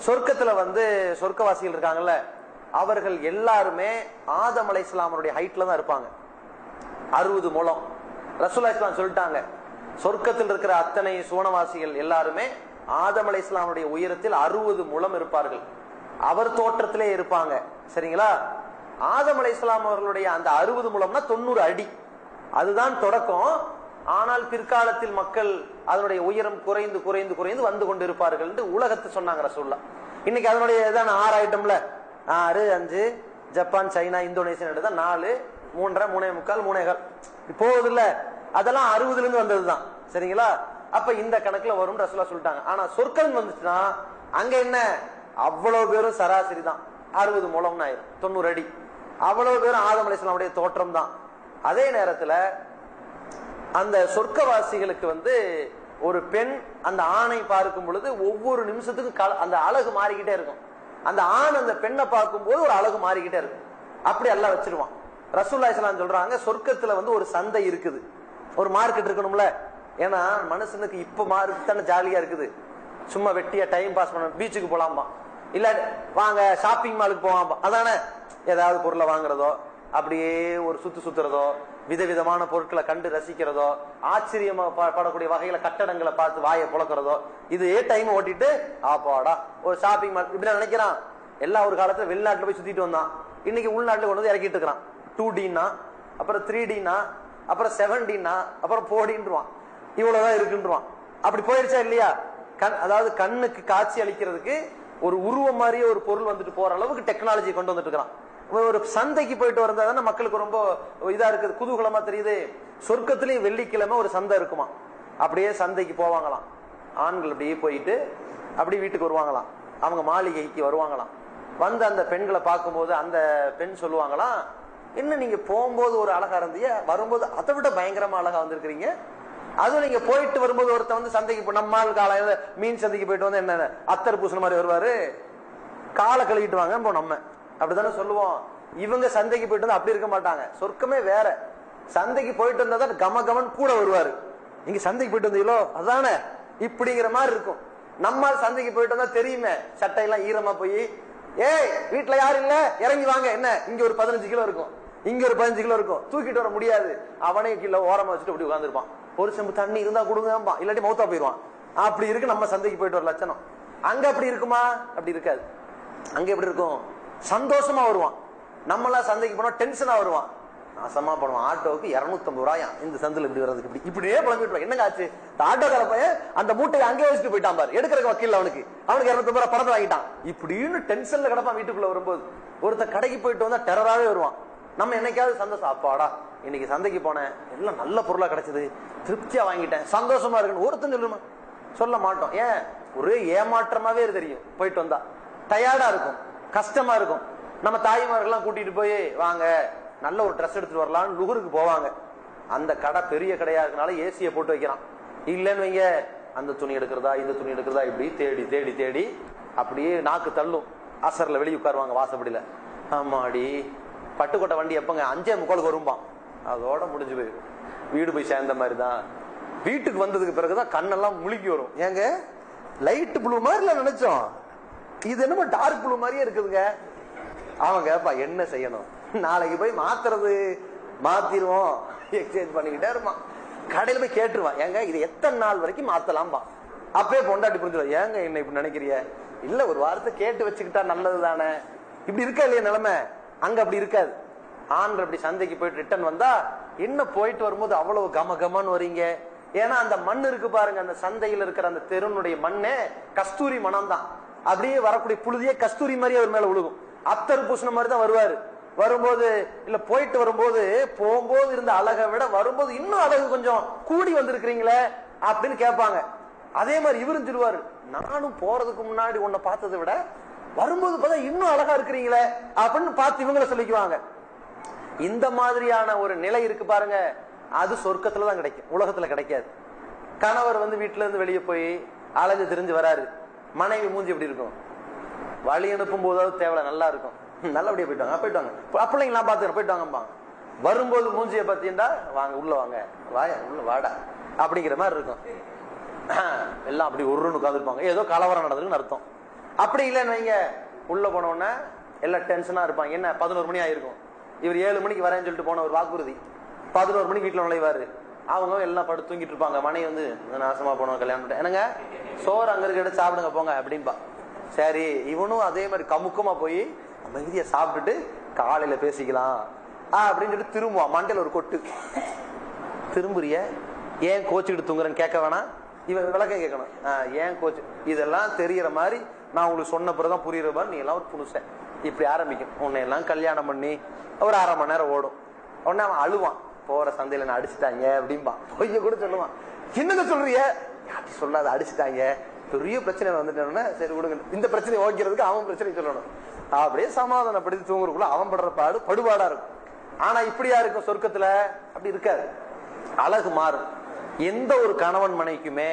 சொர்க்கத்துல சொர்க்கவாசிகள் இருக்காங்கல்ல, அவர்கள் எல்லாருமே ஆதம் அலைஹிஸ்ஸலாமுடைய ஹைட்ல தான் இருப்பாங்க, 60 முழம். ரசூலுல்லாஹி ஸல்லல்லாஹு அலைஹி வஸல்லம் சொல்லிட்டாங்க, சொர்க்கத்தில் இருக்கிற அத்தனை சுவனவாசிகள் எல்லாருமே ஆதம் அலைஹிஸ்ஸலாமுடைய உயரத்தில் 60 முழம் இருப்பார்கள், அவர் தோற்றத்திலே இருப்பாங்க. சரிங்களா? ஆதம் அலைஹிஸ்ஸலாம் அவர்களுடைய அந்த 60 முழம்னா 90 அடி, அதுதான் தொடக்கம். ஆனால் பிற்காலத்தில் மக்கள் அதனுடைய உயரம் குறைந்து குறைந்து குறைந்து வந்து கொண்டு இருப்பார்கள் என்று உலகத்தை சொன்னாங்க ரசூலுல்லாஹ். இன்னைக்கு அதனுடைய 6 ஐட்டம்ல 6, 5, ஜப்பான், சைனா, இந்தோனேசியா 4, 3.5, 3.25, 3.25 போகுது இல்ல, அதெல்லாம் 60ல இருந்து வந்ததுதான். சரிங்களா? அப்ப இந்த கணக்குல வரும் ரசூலுல்லாஹ் சொல்லிட்டாங்க. ஆனா சொர்க்கம் வந்துச்சுன்னா அங்க என்ன, அவ்வளவு பேரும் சராசரி தான், 60 முழம்னு ஆயிரும், 90 அடி. அவ்வளவு பேரும் ஆதம் அலைஹிஸ்ஸலாமுடைய தோற்றம் தான். அதே நேரத்துல அந்த சொர்க்கவாசிகளுக்கு ஒரு பெண் அந்த ஆணை பார்க்கும் பொழுது ஒவ்வொரு நிமிஷத்துக்கும் அந்த அழகு மாறிக்கிட்டே இருக்கும். அந்த ஆண் அந்த பெண்ணை பார்க்கும் போது ஒரு அழகு மாறிக்கிட்டே இருக்கும். அப்படி எல்லாம் வச்சிருவான். ரசூலுல்லாஹி ஸல்லல்லாஹு அலைஹி வஸல்லம் சொல்றாங்க, சொர்க்கத்துல ஒரு சந்தை இருக்குது, ஒரு மார்க்கெட் இருக்கணும்ல. ஏன்னா மனுஷனுக்கு இப்ப மார்க்கெட் தானே ஜாலியா இருக்குது. சும்மா வெட்டியா டைம் பாஸ் பண்ண பீச்சுக்கு போலாமா, இல்ல வாங்க ஷாப்பிங் மாலுக்கு போவாம்பா, அதானே. ஏதாவது பொருளை வாங்குறதோ, அப்படியே ஒரு சுத்துறதோ, விதவிதமான பொருட்களை கண்டு ரசிக்கிறதோ, ஆச்சரியமா படக்கூடிய வகையில கட்டடங்களை பார்த்து வாயை புழக்கிறதோ, இது டைம் ஓட்டிட்டு ஆப்பாடா ஒரு ஷாப்பிங் மால் இப்படி நினைக்கிறான். எல்லா ஒரு காலத்துல வெளிநாட்டுல போய் சுத்திட்டு வந்தான். இன்னைக்கு உள்நாட்டுல கொண்டு வந்து இறக்கிட்டு இருக்கிறான். 2Dனா, அப்புறம் 3Dனா, அப்புறம் 7Dனா, அப்புறம் 4Dன்றான். இவ்வளவுதான் இருக்குன்றான். அப்படி போயிருச்சா இல்லையா? அதாவது கண்ணுக்கு காட்சி அளிக்கிறதுக்கு ஒரு உருவம் மாதிரியே ஒரு பொருள் வந்துட்டு போற அளவுக்கு டெக்னாலஜி கொண்டு வந்துட்டு இருக்கிறான். ஒரு சந்தைக்கு போயிட்டு வரதா தானே மக்களுக்கு ரொம்ப இதா இருக்குது, குதூகலமா தெரியுது. சொர்க்கத்திலயும் வெள்ளிக்கிழமை ஒரு சந்தை இருக்குமா. அப்படியே சந்தைக்கு போவாங்களாம் ஆண்கள். அப்படியே போயிட்டு அப்படி வீட்டுக்கு வருவாங்களாம். அவங்க மாளிகைக்கு வருவாங்களாம். வந்து அந்த பெண்களை பார்க்கும்போது அந்த பெண் சொல்லுவாங்களாம், என்ன நீங்க போகும்போது ஒரு அழகா இருந்தீங்க, வரும்போது அதை விட பயங்கரமா அழகா வந்திருக்கிறீங்க. அதுவும் நீங்க போயிட்டு வரும்போது ஒருத்தன் சந்தைக்கு நம்மால் காலையில மீன் சந்தைக்கு போயிட்டு வந்து என்ன அத்தர் பூசண மாதிரி வருவாரு, காலை கழுவிட்டு வாங்க நம்ம அப்படித்தானே சொல்லுவோம். இவங்க சந்தைக்கு போயிட்டு வந்து அப்படி இருக்க மாட்டாங்க. சொர்க்கமே வேற. சந்தைக்கு போயிட்டு வந்தா கமன் கூட வருவாரு. நீங்க சந்தைக்கு போயிட்டு வந்தீங்களோ அதானே இப்படிங்கிற மாதிரி இருக்கும். நம்மால் சந்தைக்கு போயிட்டு வந்தா தெரியுமே, சட்டையெல்லாம் ஈரமா போய், ஏய் வீட்டுல யாரும் இல்ல இறங்கி வாங்க, என்ன இங்க ஒரு 15 கிலோ இருக்கும், இங்க ஒரு 15 கிலோ இருக்கும், தூக்கிட்டு வர முடியாது. அவனே கீழே ஓரமா வச்சுட்டு அப்படி உட்காந்துருப்பான். ஒரு செம்பு தண்ணி இருந்தா கொடுங்க, இல்லாட்டி மௌத்தா போயிருவான். அப்படி இருக்கு நம்ம சந்தைக்கு போயிட்டு வர லட்சணம். அங்க அப்படி இருக்குமா? அப்படி இருக்காது. அங்க எப்படி இருக்கும்? சந்தோஷமா வருவான். நம்மளாம் சந்தைக்கு போனா டென்ஷனா வருவான், நாசமா பண்ணுவான். ஆட்டோவுக்கு 250 ரூபாயா இந்த சந்தையில் இப்படி வர்றதுக்கு இப்படியே புலம்பிட்டு என்னங்க ஆச்சு? ஆட்டோக்கார பையன் அந்த மூட்டையை அங்கே வச்சுட்டு போயிட்டான் பாரு, எடுக்கிறக்கு வக்கீல் அவனுக்கு 250 ரூபாய் பணத்தை வாங்கிட்டான். இப்படின்னு டென்ஷன்ல கிடப்பான். வீட்டுக்குள்ள வரும்போது ஒருத்தர் கடைக்கு போயிட்டு வந்தா டெரராவே வருவான். நம்ம என்னைக்காவது சந்தோஷம், அப்பாடா இன்னைக்கு சந்தைக்கு போனேன், எல்லாம் நல்ல பொருளா கிடைச்சது, திருப்தியா வாங்கிட்டேன், சந்தோஷமா இருக்குன்னு ஒருத்தன் சொல்லுமா? சொல்ல மாட்டோம். ஏன்? ஒரே ஏமாற்றமாவே தெரியும். போயிட்டு வந்தா டயர்டா இருக்கும், கஷ்டமா இருக்கும். நம்ம தாய்மார்கள்லாம் கூட்டிட்டு போய் வாங்க நல்ல ஒரு ட்ரெஸ் எடுத்துட்டு வரலாம்னு லுகருக்கு போவாங்க. அந்த கடை பெரிய கடையா இருக்கனால ஏசியை போட்டு வைக்கிறான். இல்லன்னு வைங்க, அந்த துணி எடுக்கிறதா இந்த துணி எடுக்கிறதா இப்படி தேடி தேடி தேடி அப்படியே நாக்கு தள்ளும். அசர்ல வெளியே உட்காருவாங்க வாசப்படியில. ஆமாடி பட்டுக்கோட்டை வண்டி எப்பங்க 5:45 வரும்பான். அதோட முடிஞ்சு போயிடும். வீடு போய் சேர்ந்த மாதிரிதான். வீட்டுக்கு வந்ததுக்கு பிறகுதான் கண்ணெல்லாம் முழுக்கி வரும். ஏங்க லைட் ப்ளூ மாதிரி நினைச்சோம், இது என்னமோ டார்க் ப்ளூ மாதிரியே இருக்குதுங்க. அவங்க என்ன செய்யணும், நாளைக்கு போய் மாத்துறது மாத்திருவோம், எக்ஸ்சேஞ்ச் பண்ணிக்கிட்டே இருப்பான். கடையில போய் கேட்டுருவான், ஏங்க இது எத்தனை நாள் வரைக்கும் மாத்தலாம்பா. அப்பவே பொண்டாட்டி புரிஞ்சுடும், ஏங்க என்ன இப்படி நினைக்கிறிய? இல்ல ஒரு வாரத்தை கேட்டு வச்சுக்கிட்டா நல்லது தானே. இப்படி இருக்கா இல்லையா நிலைமை? அங்க அப்படி இருக்காது. ஆண்கள் அப்படி சந்தைக்கு போயிட்டு ரிட்டர்ன் வந்தா என்ன போயிட்டு வரும்போது அவ்வளவு கமன்னு வரீங்க. ஏன்னா அந்த மண் இருக்கு பாருங்க, அந்த சந்தையில் இருக்கிற அந்த தெருனுடைய மண்ணே கஸ்தூரி மனம் தான். அப்படியே வரக்கூடிய புழுதியே கஸ்தூரி மாதிரியே அவர் மேல விழுகும். அத்தர் பூசின மாதிரி தான் வருவாரு. வரும்போது இல்ல போயிட்டு வரும்போது போகும்போது இருந்த அழகை விட வரும்போது இன்னும் அழகு கொஞ்சம் கூடி வந்திருக்கிறீங்களே அப்படின்னு கேட்பாங்க. அதே மாதிரி இவரும் சொல்லுவாரு, நானும் போறதுக்கு முன்னாடி உன்னை பார்த்ததை விட வரும்போது பார்த்தா இன்னும் அழகா இருக்கிறீங்களே அப்படின்னு பார்த்து இவங்களை சொல்லிக்குவாங்க. இந்த மாதிரியான ஒரு நிலை இருக்கு பாருங்க, அது சொர்க்கத்துலதான் கிடைக்கும், உலகத்துல கிடைக்காது. கணவர் வீட்டுல இருந்து வெளியே போய் அலைஞ்சு திரிஞ்சு வராரு, மனைவி மூஞ்சி எப்படி இருக்கும்? வழி அனுப்பும் போதாவது தேவை நல்லா இருக்கும், நல்லபடியா போயிட்டு வாங்க பிள்ளைங்களாம் பாத்துக்கிறேன் போயிட்டு வாங்கம்பாங்க. வரும்போது மூஞ்சிய பாத்தீங்கன்னா வாங்க உள்ள வாங்க, வாயா உள்ள வாடா அப்படிங்கிற மாதிரி இருக்கும். எல்லாம் அப்படி ஒருன்னு உட்காந்துருப்பாங்க, ஏதோ கலவரம் நடந்ததுன்னு அர்த்தம். அப்படி இல்லைன்னு வைங்க, உள்ள போன உடனே எல்லாம் டென்ஷனா இருப்பாங்க. என்ன 11 மணி ஆயிருக்கும், இவர் 7 மணிக்கு வரேன்னு சொல்லிட்டு போன ஒரு வாக்குறுதி, 11 மணிக்கு வீட்டுல நுழைவாரு. அவங்க எல்லாம் படுத்து தூங்கிட்டு இருப்பாங்க. மனைவி நாசமா போனோம் கல்யாணம், என்னங்க சோறு அங்க இருக்க எடுத்து சாப்பிடுங்க போங்க அப்படின்பா. சரி இவனும் அதே மாதிரி கமுக்கமா போய் அமைதியா சாப்பிட்டுட்டு காலையில பேசிக்கலாம் அப்படின்னு சொல்லிட்டு திரும்புவான். மண்டையில ஒரு கொட்டு, திரும்புறிய ஏன் கோச்சுக்கிட்டு தூங்குறேன்னு கேட்க வேணாம், இவன் விளக்கம் கேட்கணும். ஏன் கோச்சு, இதெல்லாம் தெரியற மாதிரி நான் உங்களுக்கு சொன்ன பிறகுதான் புரியுற மாதிரி நீ எல்லாம் ஒரு புதுசன் இப்படி ஆரம்பிக்கும். உன்னை எல்லாம் கல்யாணம் பண்ணி ஒரு 1/2 மணி நேரம் ஓடும். உடனே அவன் அழுவான், போற சந்தையில நான் அடிச்சுட்டாங்க அப்படின்பா. பொய்ய கூட சொல்லுவான், என்னங்க சொல்றிய? அப்படி சொல்லாத, அடிச்சுட்டாங்க, பெரிய பிரச்சனை வந்துட்டேன்னா சரி விடுங்க, இந்த பிரச்சனை ஓக்கிறதுக்கு அவன் பிரச்சனை சொல்லணும். அப்படியே சமாதானப்படுத்தி தூங்குறதுக்குள்ள அவன் படுற படுபாடா இருக்கும். ஆனா இப்படியா இருக்கும் சொர்க்கத்துல? அப்படி இருக்காது. அழகு மாறும். எந்த ஒரு கணவன் மனைவிக்குமே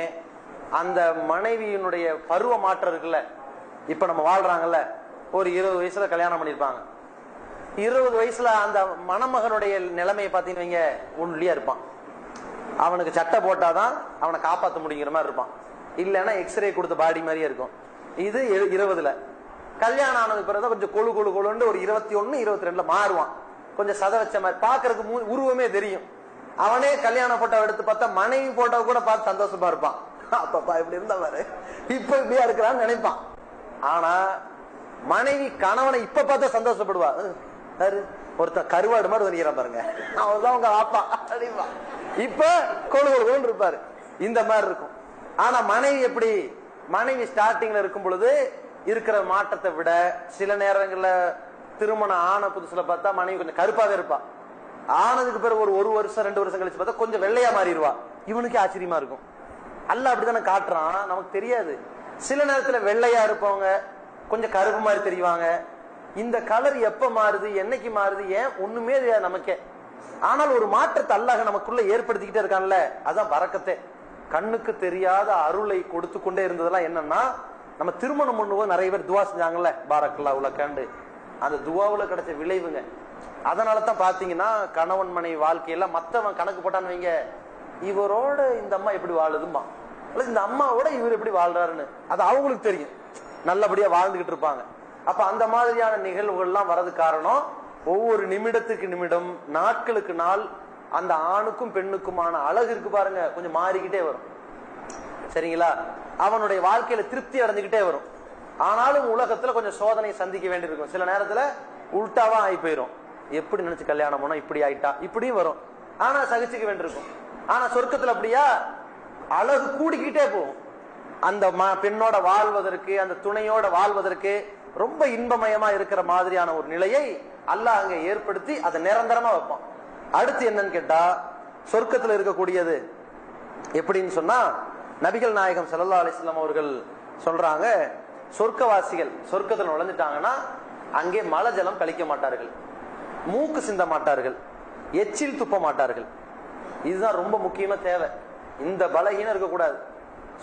அந்த மனைவியினுடைய பருவ மாற்றம் இருக்குல்ல. இப்ப நம்ம வாழ்றாங்கல்ல, ஒரு 20 வயசுல கல்யாணம் பண்ணிருப்பாங்க. 20 வயசுல அந்த மணமகனுடைய நிலைமையை பார்த்தீங்கன்னா ஒன்லியா இருப்பான். அவனுக்கு சட்டை போட்டாதான் அவனை காப்பாற்ற முடியுங்கிற மாதிரி இருப்பான். இல்லைன்னா எக்ஸ்ரே கொடுத்த பாடி மாதிரியே இருக்கும். இது 20ல. கல்யாணம் ஆனதுக்கு பிறகு கொஞ்சம் கொழு கொழு கொழுன்னு ஒரு 21, 22ல மாறுவான். கொஞ்சம் சத வச்ச மாதிரி பாக்குறதுக்கு உருவமே தெரியும். அவனே கல்யாண போட்டோ எடுத்து பார்த்தா மனைவி போட்டோ கூட பார்த்து சந்தோஷமா இருப்பான். அப்பப்பா இப்படி இருந்தா பாரு, இப்ப இப்படியா இருக்கிறான்னு நினைப்பான். ஆனா மனைவி கணவனை இப்ப பார்த்தா சந்தோஷப்படுவா. ஒருத்தன் கருவாடு மாதிரி வந்துக்கிறான் பாருங்க, அவர்தான் உங்க ஆப்பா அப்படின்பா. இப்ப கொழு கொழுன்னு இருப்பாரு. இந்த மாதிரி இருக்கும். ஆனா மனைவி எப்படி? மனைவி ஸ்டார்டிங்ல இருக்கும் பொழுது இருக்கிற மாற்றத்தை விட சில நேரங்கள்ல திருமணம் ஆன புதுசுல பார்த்தா மனைவி கொஞ்சம் கருப்பாக இருப்பா. ஆனதுக்கு பிறகு ஒரு வருஷம் 2 வருஷம் கழிச்சு பார்த்தா கொஞ்சம் வெள்ளையா மாறிடுவா. இவனுக்கே ஆச்சரியமா இருக்கும். அல்ல அப்படித்தானே காட்டுறான், நமக்கு தெரியாது. சில நேரத்துல வெள்ளையா இருப்பவங்க கொஞ்சம் கருப்பு மாதிரி தெரிவாங்க. இந்த கலர் எப்ப மாறுது, என்னைக்கு மாறுது, ஏன் ஒண்ணுமே தெரியாது நமக்கே. ஆனால் ஒரு மாற்றத்தை அல்லாஹ் நமக்குள்ள ஏற்படுத்திக்கிட்டே இருக்கான்ல, அதான் பரக்கத்தே. கண்ணுக்கு தெரியாத அருளை கொடுத்து கொண்டே இருந்ததெல்லாம் என்னன்னா, நம்ம திருமணம் பண்ணும்போது நிறைய பேர் துவா செஞ்சாங்கல்ல, பாரக்கல்லா உலகண்டு, அந்த துவாவுல கிடைச்ச விளைவுங்க. அதனாலதான் பாத்தீங்கன்னா கணவன் மனைவி வாழ்க்கையெல்லாம் மத்தவன் கணக்கு போட்டான்னு வைங்க, இவரோட இந்த அம்மா எப்படி வாழுதுமா, இந்த அம்மாவோட இவர் எப்படி வாழ்றாருன்னு அது அவங்களுக்கு தெரியும். நல்லபடியா வாழ்ந்துகிட்டு இருப்பாங்க. அப்ப அந்த மாதிரியான நிகழ்வுகள் எல்லாம் வரது காரணம், ஒவ்வொரு நிமிடத்துக்கு நிமிடம், நாட்களுக்கு நாள் அந்த ஆணுக்கும் பெண்ணுக்குமான அழகு இருக்கு பாருங்க, கொஞ்சம் மாறிக்கிட்டே வரும். சரிங்களா? அவனுடைய வாழ்க்கையில திருப்தி அடைஞ்சுக்கிட்டே வரும். ஆனாலும் உலகத்துல கொஞ்சம் சோதனை சந்திக்க வேண்டியிருக்கும். சில நேரத்துல உல்டாவா ஆகி போயிரும். எப்படி நினைச்சு கல்யாணம் பண்ணா இப்படி ஆயிட்டா, இப்படியும் வரும். ஆனா சகிச்சுக்க வேண்டியிருக்கும். ஆனா சொர்க்கத்துல அப்படியா? அழகு கூடிக்கிட்டே போகும். அந்த பெண்ணோட வாழ்வதற்கு, அந்த துணையோட வாழ்வதற்கு ரொம்ப இன்பமயமா இருக்கிற மாதிரியான ஒரு நிலையை அல்லாஹ் அங்க ஏற்படுத்தி அதை நிரந்தரமா வைப்பான். அடுத்து என்னன்னு கேட்டா, சொர்க்கத்துல இருக்கக்கூடியது எப்படின்னு சொன்னா, நபிகள் நாயகம் ஸல்லல்லாஹு அலைஹி வஸல்லம் அவர்கள் சொல்றாங்க, சொர்க்கவாசிகள் சொர்க்கத்துல நுழைஞ்சிட்டாங்கன்னா அங்கே மழை ஜலம் கழிக்க மாட்டார்கள், மூக்கு சிந்த மாட்டார்கள், எச்சில் துப்ப மாட்டார்கள். இதுதான் ரொம்ப முக்கியமா தேவை. இந்த பலகீனம் இருக்கக்கூடாது.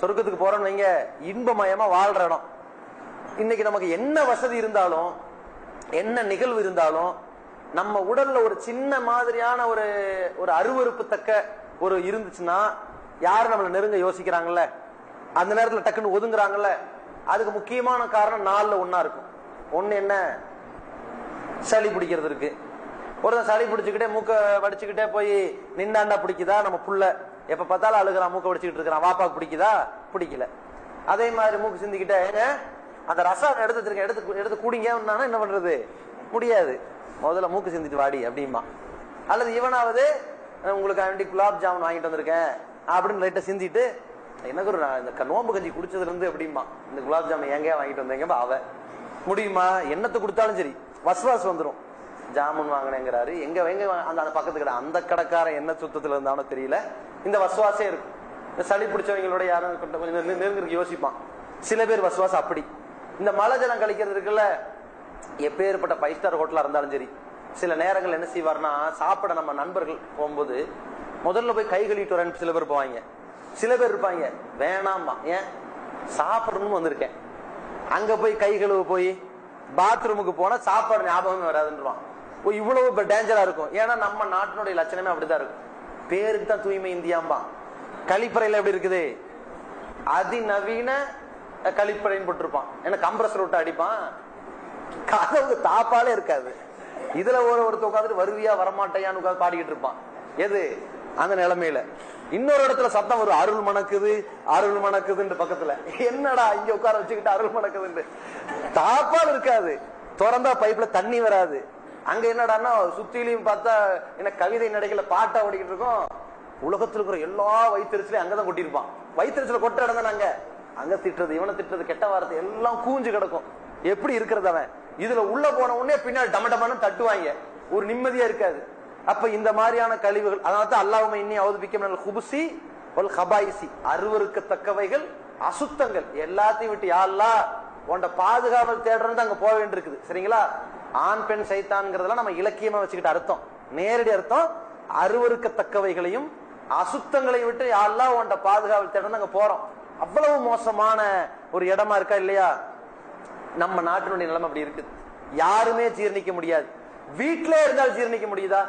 சொர்க்கத்துக்கு போறோம்னு வைங்க, இன்பமயமா வாழ்ற இடம். இன்னைக்கு நமக்கு என்ன வசதி இருந்தாலும், என்ன நிகழ்வு இருந்தாலும், நம்ம உடல்ல ஒரு சின்ன மாதிரியான ஒரு அருவருப்பு தக்க ஒரு இருந்துச்சுன்னா யாரும் நம்மளை நெருங்க யோசிக்கிறாங்கல்ல, அந்த நேரத்துல டக்குன்னு ஒதுங்குறாங்கல்ல. அதுக்கு முக்கியமான காரணம் 4ல 1 இருக்கும். ஒண்ணு என்ன? சளி பிடிக்கிறது இருக்கு. ஒருத்தன் சளி பிடிச்சுக்கிட்டே மூக்க வடிச்சுக்கிட்டே போய் நின்னாண்டா பிடிக்குதா? நம்ம புள்ள எப்ப பார்த்தாலும் அழுகிறான், மூக்க வடிச்சுக்கிட்டு இருக்கிறான். வாப்பாக்கு பிடிக்குதா? பிடிக்கல. அதே மாதிரி மூக்கு சிந்திக்கிட்டே அந்த ரசம் எடுத்து எடுத்து கூடிங்க என்ன பண்றது? முடியாது. முதல்ல மூக்கு சிந்திட்டு வாடி அப்படிமா. அல்லது இவனாவது உங்களுக்கு வேண்டி குலாப் ஜாமுன் வாங்கிட்டு வந்திருக்கேன் அப்படின்னு லைட்டா சிந்திட்டு, எனக்கு ஒரு இந்த நோம்பு கஞ்சி குடிச்சதுல இருந்து எப்படிமா இந்த குலாப் ஜாமுன் எங்கேயா வாங்கிட்டு வந்தீங்க அவ முடியுமா? என்னத்தை கொடுத்தாலும் சரி வசுவாசம் வந்துடும். ஜாமுன் வாங்கினேங்கிறாரு, எங்க எங்க அந்த பக்கத்து கடை, அந்த கடைக்காரன் என்ன சுத்தத்துல இருந்தானோ தெரியல, இந்த வசுவாசே இருக்கும். இந்த சளி பிடிச்சவங்களோட யாரும் கொஞ்சம் நெருங்கிற்கு யோசிப்பான். சில பேர் வசுவாசம் அப்படி. இந்த மழை ஜலம் கழிக்கிறது இருக்குல்ல, எப்பேற்பட்ட 5 ஸ்டார் ஹோட்டலா இருந்தாலும் சரி, சில நேரங்கள் என்ன செய்வார்னா, சாப்பிட நம்ம நண்பர்கள் போகும்போது முதல்ல போய் கை கழுவிட்டு வரேன்னு சில பேர் போவாங்க. சில பேர் இருப்பாங்க, வேணாமா, ஏன் சாப்பிடணும்னு வந்திருக்கேன், அங்க போய் கை கழுவு போய் பாத்ரூமுக்கு போனா சாப்பாடு ஞாபகமே வராதுன்றான். இவ்வளவு டேஞ்சரா இருக்கும். ஏன்னா நம்ம நாட்டினுடைய லட்சணமே அப்படிதான் இருக்கும். பேருக்கு தான் தூய்மை இந்தியாம்பா. கழிப்பறையில எப்படி இருக்குது? அதிநவீன கழிப்பறைன்னு போட்டிருப்பான். ஏன்னா கம்ப்ரஸர் விட்டு அடிப்பான், கதவுக்கு தாப்பாலே இருக்காது. இதுல ஒருத்தர் உட்காந்துட்டு வருவியா வரமாட்டையான்னு உட்காந்து பாடிக்கிட்டு இருப்பான். எது? அந்த நிலைமையில இன்னொரு இடத்துல சத்தம் வரும், அருள் மணக்குது அருள் மணக்குதுன்னு பக்கத்துல. என்னடா இங்க உட்கார வச்சுக்கிட்டு அருள் மணக்குதுன்னு? தாப்பால் இருக்காது, திறந்தா பைப்ல தண்ணி வராது. அங்க என்னடான்னா சுத்திலையும் பார்த்தா என்ன கவிதை நடைகளை பாட்டா ஓடிக்கிட்டு இருக்கோம். உலகத்துல இருக்கிற எல்லா வயிற்றுச்சலையும் அங்கதான் கொட்டிருப்பான். வயிற்றுச்சல கொட்ட இடம் தானே அங்க திட்டுறது, இவனை திட்டுறது, கெட்ட வார்த்தை எல்லாம் கூஞ்சு கிடக்கும். எப்படி இருக்கிறது அவன்? இதுல உள்ள போன உடனே பின்னாடி டமடமான தட்டுவாங்க, ஒரு நிம்மதியா இருக்காது. அப்ப இந்த மாதிரியான கழிவுகள், அதனால அல்லாஹும்ம இன்னி அஊது பிக்க மினல் குபுஸி வல் கபாயிஸி, அருவருக்கத்தக்கவைகள் அசுத்தங்கள் எல்லாத்தையும் விட்டு யா அல்லாஹ் உன்ட பாதுகாவல் தேடுறது அங்க போக வேண்டியிருக்குது. சரிங்களா? ஆண் பெண் சைத்தான்ங்கிறதெல்லாம் நம்ம இலக்கியமா வச்சுக்கிட்டு அர்த்தம். நேரடி அர்த்தம் அருவருக்கத்தக்கவைகளையும் அசுத்தங்களையும் விட்டு யாரெல்லாம் உன்ட பாதுகாவல் தேட அங்க போறோம். அவ்வளவு மோசமான ஒரு இடமா இருக்கா இல்லையா? நம்ம நாட்டினுடைய நிலைமை அப்படி இருக்குது. யாருமே ஜீர்ணிக்க முடியாது. வீட்டிலே இருந்தாலும் ஜீர்ணிக்க முடியுதா?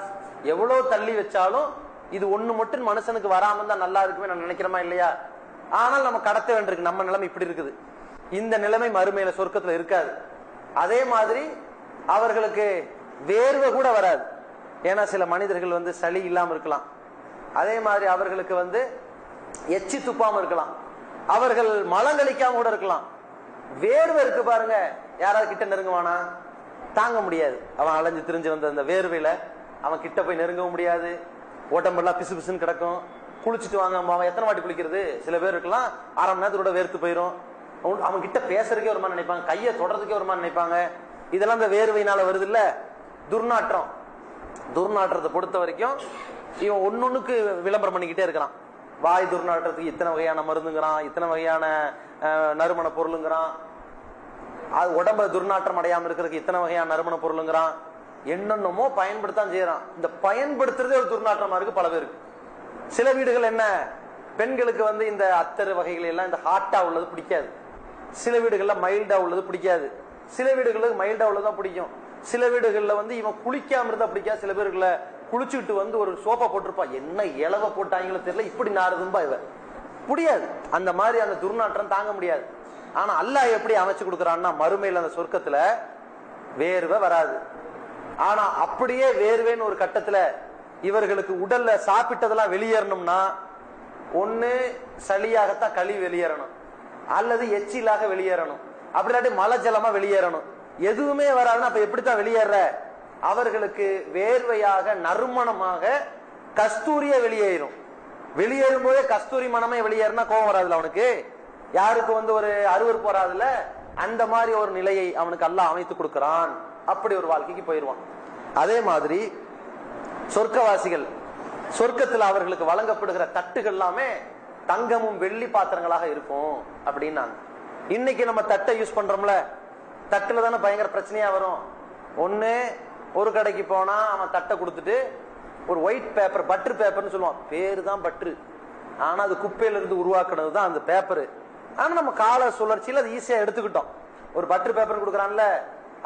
எவ்வளவு தள்ளி வச்சாலும் இது ஒண்ணு மட்டும் மனுஷனுக்கு வராம தான் நல்லா இருக்குமே நான் நினைக்கிறோமா இல்லையா? ஆனால் நம்ம கடத்த வேண்டியிருக்கு. நம்ம நிலைமை இப்படி இருக்குது. இந்த நிலைமை மறுமையில சொர்க்கத்துல இருக்காது. அதே மாதிரி அவர்களுக்கு வேர்வை கூட வராது. ஏன்னா சில மனிதர்கள் சளி இல்லாம இருக்கலாம். அதே மாதிரி அவர்களுக்கு எச்சி துப்பாம இருக்கலாம். அவர்கள் மலங்கழிக்காம கூட இருக்கலாம். வேர்வை இருக்கு பாருங்க, யாராவது கிட்ட நெருங்குவானா? தாங்க முடியாது. அவன் அலைஞ்சு திரிஞ்சு வந்த அந்த வேர்வையில அவன் கிட்ட போய் நெருங்கவும் முடியாது. உடம்பெல்லாம் பிசு பிசுன்னு கிடக்கும். குளிச்சுட்டு வாங்க அவன் எத்தனை வாட்டி குளிக்கிறது? சில பேர் இருக்கலாம் 1/2 மணி நேரத்தோட வேர்த்து போயிரும். அவன் கிட்ட பேசுறதுக்கே ஒரு மாதிரி நினைப்பாங்க, கையை தொடறதுக்கே ஒரு மாதிரி நினைப்பாங்க. இதெல்லாம் இந்த வேர்வையினால வருது இல்ல, துர்நாற்றம். துர்நாற்றத்தை பொறுத்த வரைக்கும் இவன் ஒன்னொன்னுக்கு விளம்பரம் பண்ணிக்கிட்டே இருக்கிறான். வாய் துர்நாற்றத்துக்கு இத்தனை வகையான மருந்துங்கிறான், இத்தனை வகையான நறுமண பொருளுங்கிறான். அது உடம்ப துர்நாற்றம் அடையாம இருக்கிறதுக்கு இத்தனை வகையான நறுமண பொருளுங்கிறான். என்னென்னமோ பயன்படுத்தான் செய்யறான். இந்த பயன்படுத்துறதே ஒரு துர்நாற்றமா இருக்கு பல பேருக்கு. சில வீடுகள் என்ன, பெண்களுக்கு இந்த அத்தர் வகைகள் எல்லாம் இந்த ஹாட்டா உள்ளது பிடிக்காது. சில வீடுகள்ல மைல்டா உள்ளது பிடிக்காது. சில வீடுகளுக்கு மைல்டா உள்ளதான் பிடிக்கும். சில வீடுகள்ல இவன் குளிக்காம இருந்தா பிடிக்காது. சில பேருக்குள்ள குளிச்சுட்டு ஒரு சோப்பா போட்டிருப்பா, என்ன இலவ போட்டாங்களோ தெரியல, இப்படி நாறுதும்பா இவ முடியாது. அந்த மாதிரி அந்த துர்நாற்றம் தாங்க முடியாது. ஆனா அல்லாஹ் எப்படி அமைச்சு கொடுக்கறான்னா, மறுமையில அந்த சொர்க்கத்துல வேர்வை வராது. ஆனா அப்படியே வேர்வேன்னு ஒரு கட்டத்துல இவர்களுக்கு உடல்ல சாப்பிட்டதெல்லாம் வெளியேறணும்னா ஒண்ணு சளியாகத்தான் கழிவு வெளியேறணும், அல்லது எச்சிலாக வெளியேறணும், அப்படி இல்லாட்டி மலை ஜலமா வெளியேறணும். எதுவுமே வராதுன்னா அப்ப எப்படித்தான் வெளியேற? அவர்களுக்கு வேர்வையாக நறுமணமாக கஸ்தூரிய வெளியேறும். வெளியேறும் போதே கஸ்தூரி மனமே வெளியேறினா கோபம் வராதுல அவனுக்கு? யாருக்கு ஒரு அருவருப்பு வராதுல? அந்த மாதிரி ஒரு நிலையை அவனுக்கு அல்லாஹ் அமைத்து கொடுக்கிறான். அப்படி ஒரு வாழ்க்கைக்கு போயிடுவான். அதே மாதிரி சொர்க்கவாசிகள் சொர்க்கத்தில் அவர்களுக்கு வழங்கப்படுகிற தட்டுகள் எல்லாமே தங்கமும் வெள்ளி பாத்திரங்களாக இருக்கும் அப்படின்னாங்க. இன்னைக்கு நம்ம தட்டை யூஸ் பண்றோம்ல, தட்டுல தானே பயங்கர பிரச்சனையா வரும். ஒண்ணு, ஒரு கடைக்கு போனா அவன் தட்டை கொடுத்துட்டு ஒரு ஒயிட் பேப்பர், பட்டர் பேப்பர்னு சொல்லுவான். பேரு தான் பட்டரு, ஆனா அது குப்பையில இருந்து உருவாக்குனது தான் அந்த பேப்பரு. ஆனா நம்ம கால சுழற்சியில அது ஈஸியா எடுத்துக்கிட்டோம். ஒரு பட்டர் பேப்பர் கொடுக்குறான்ல,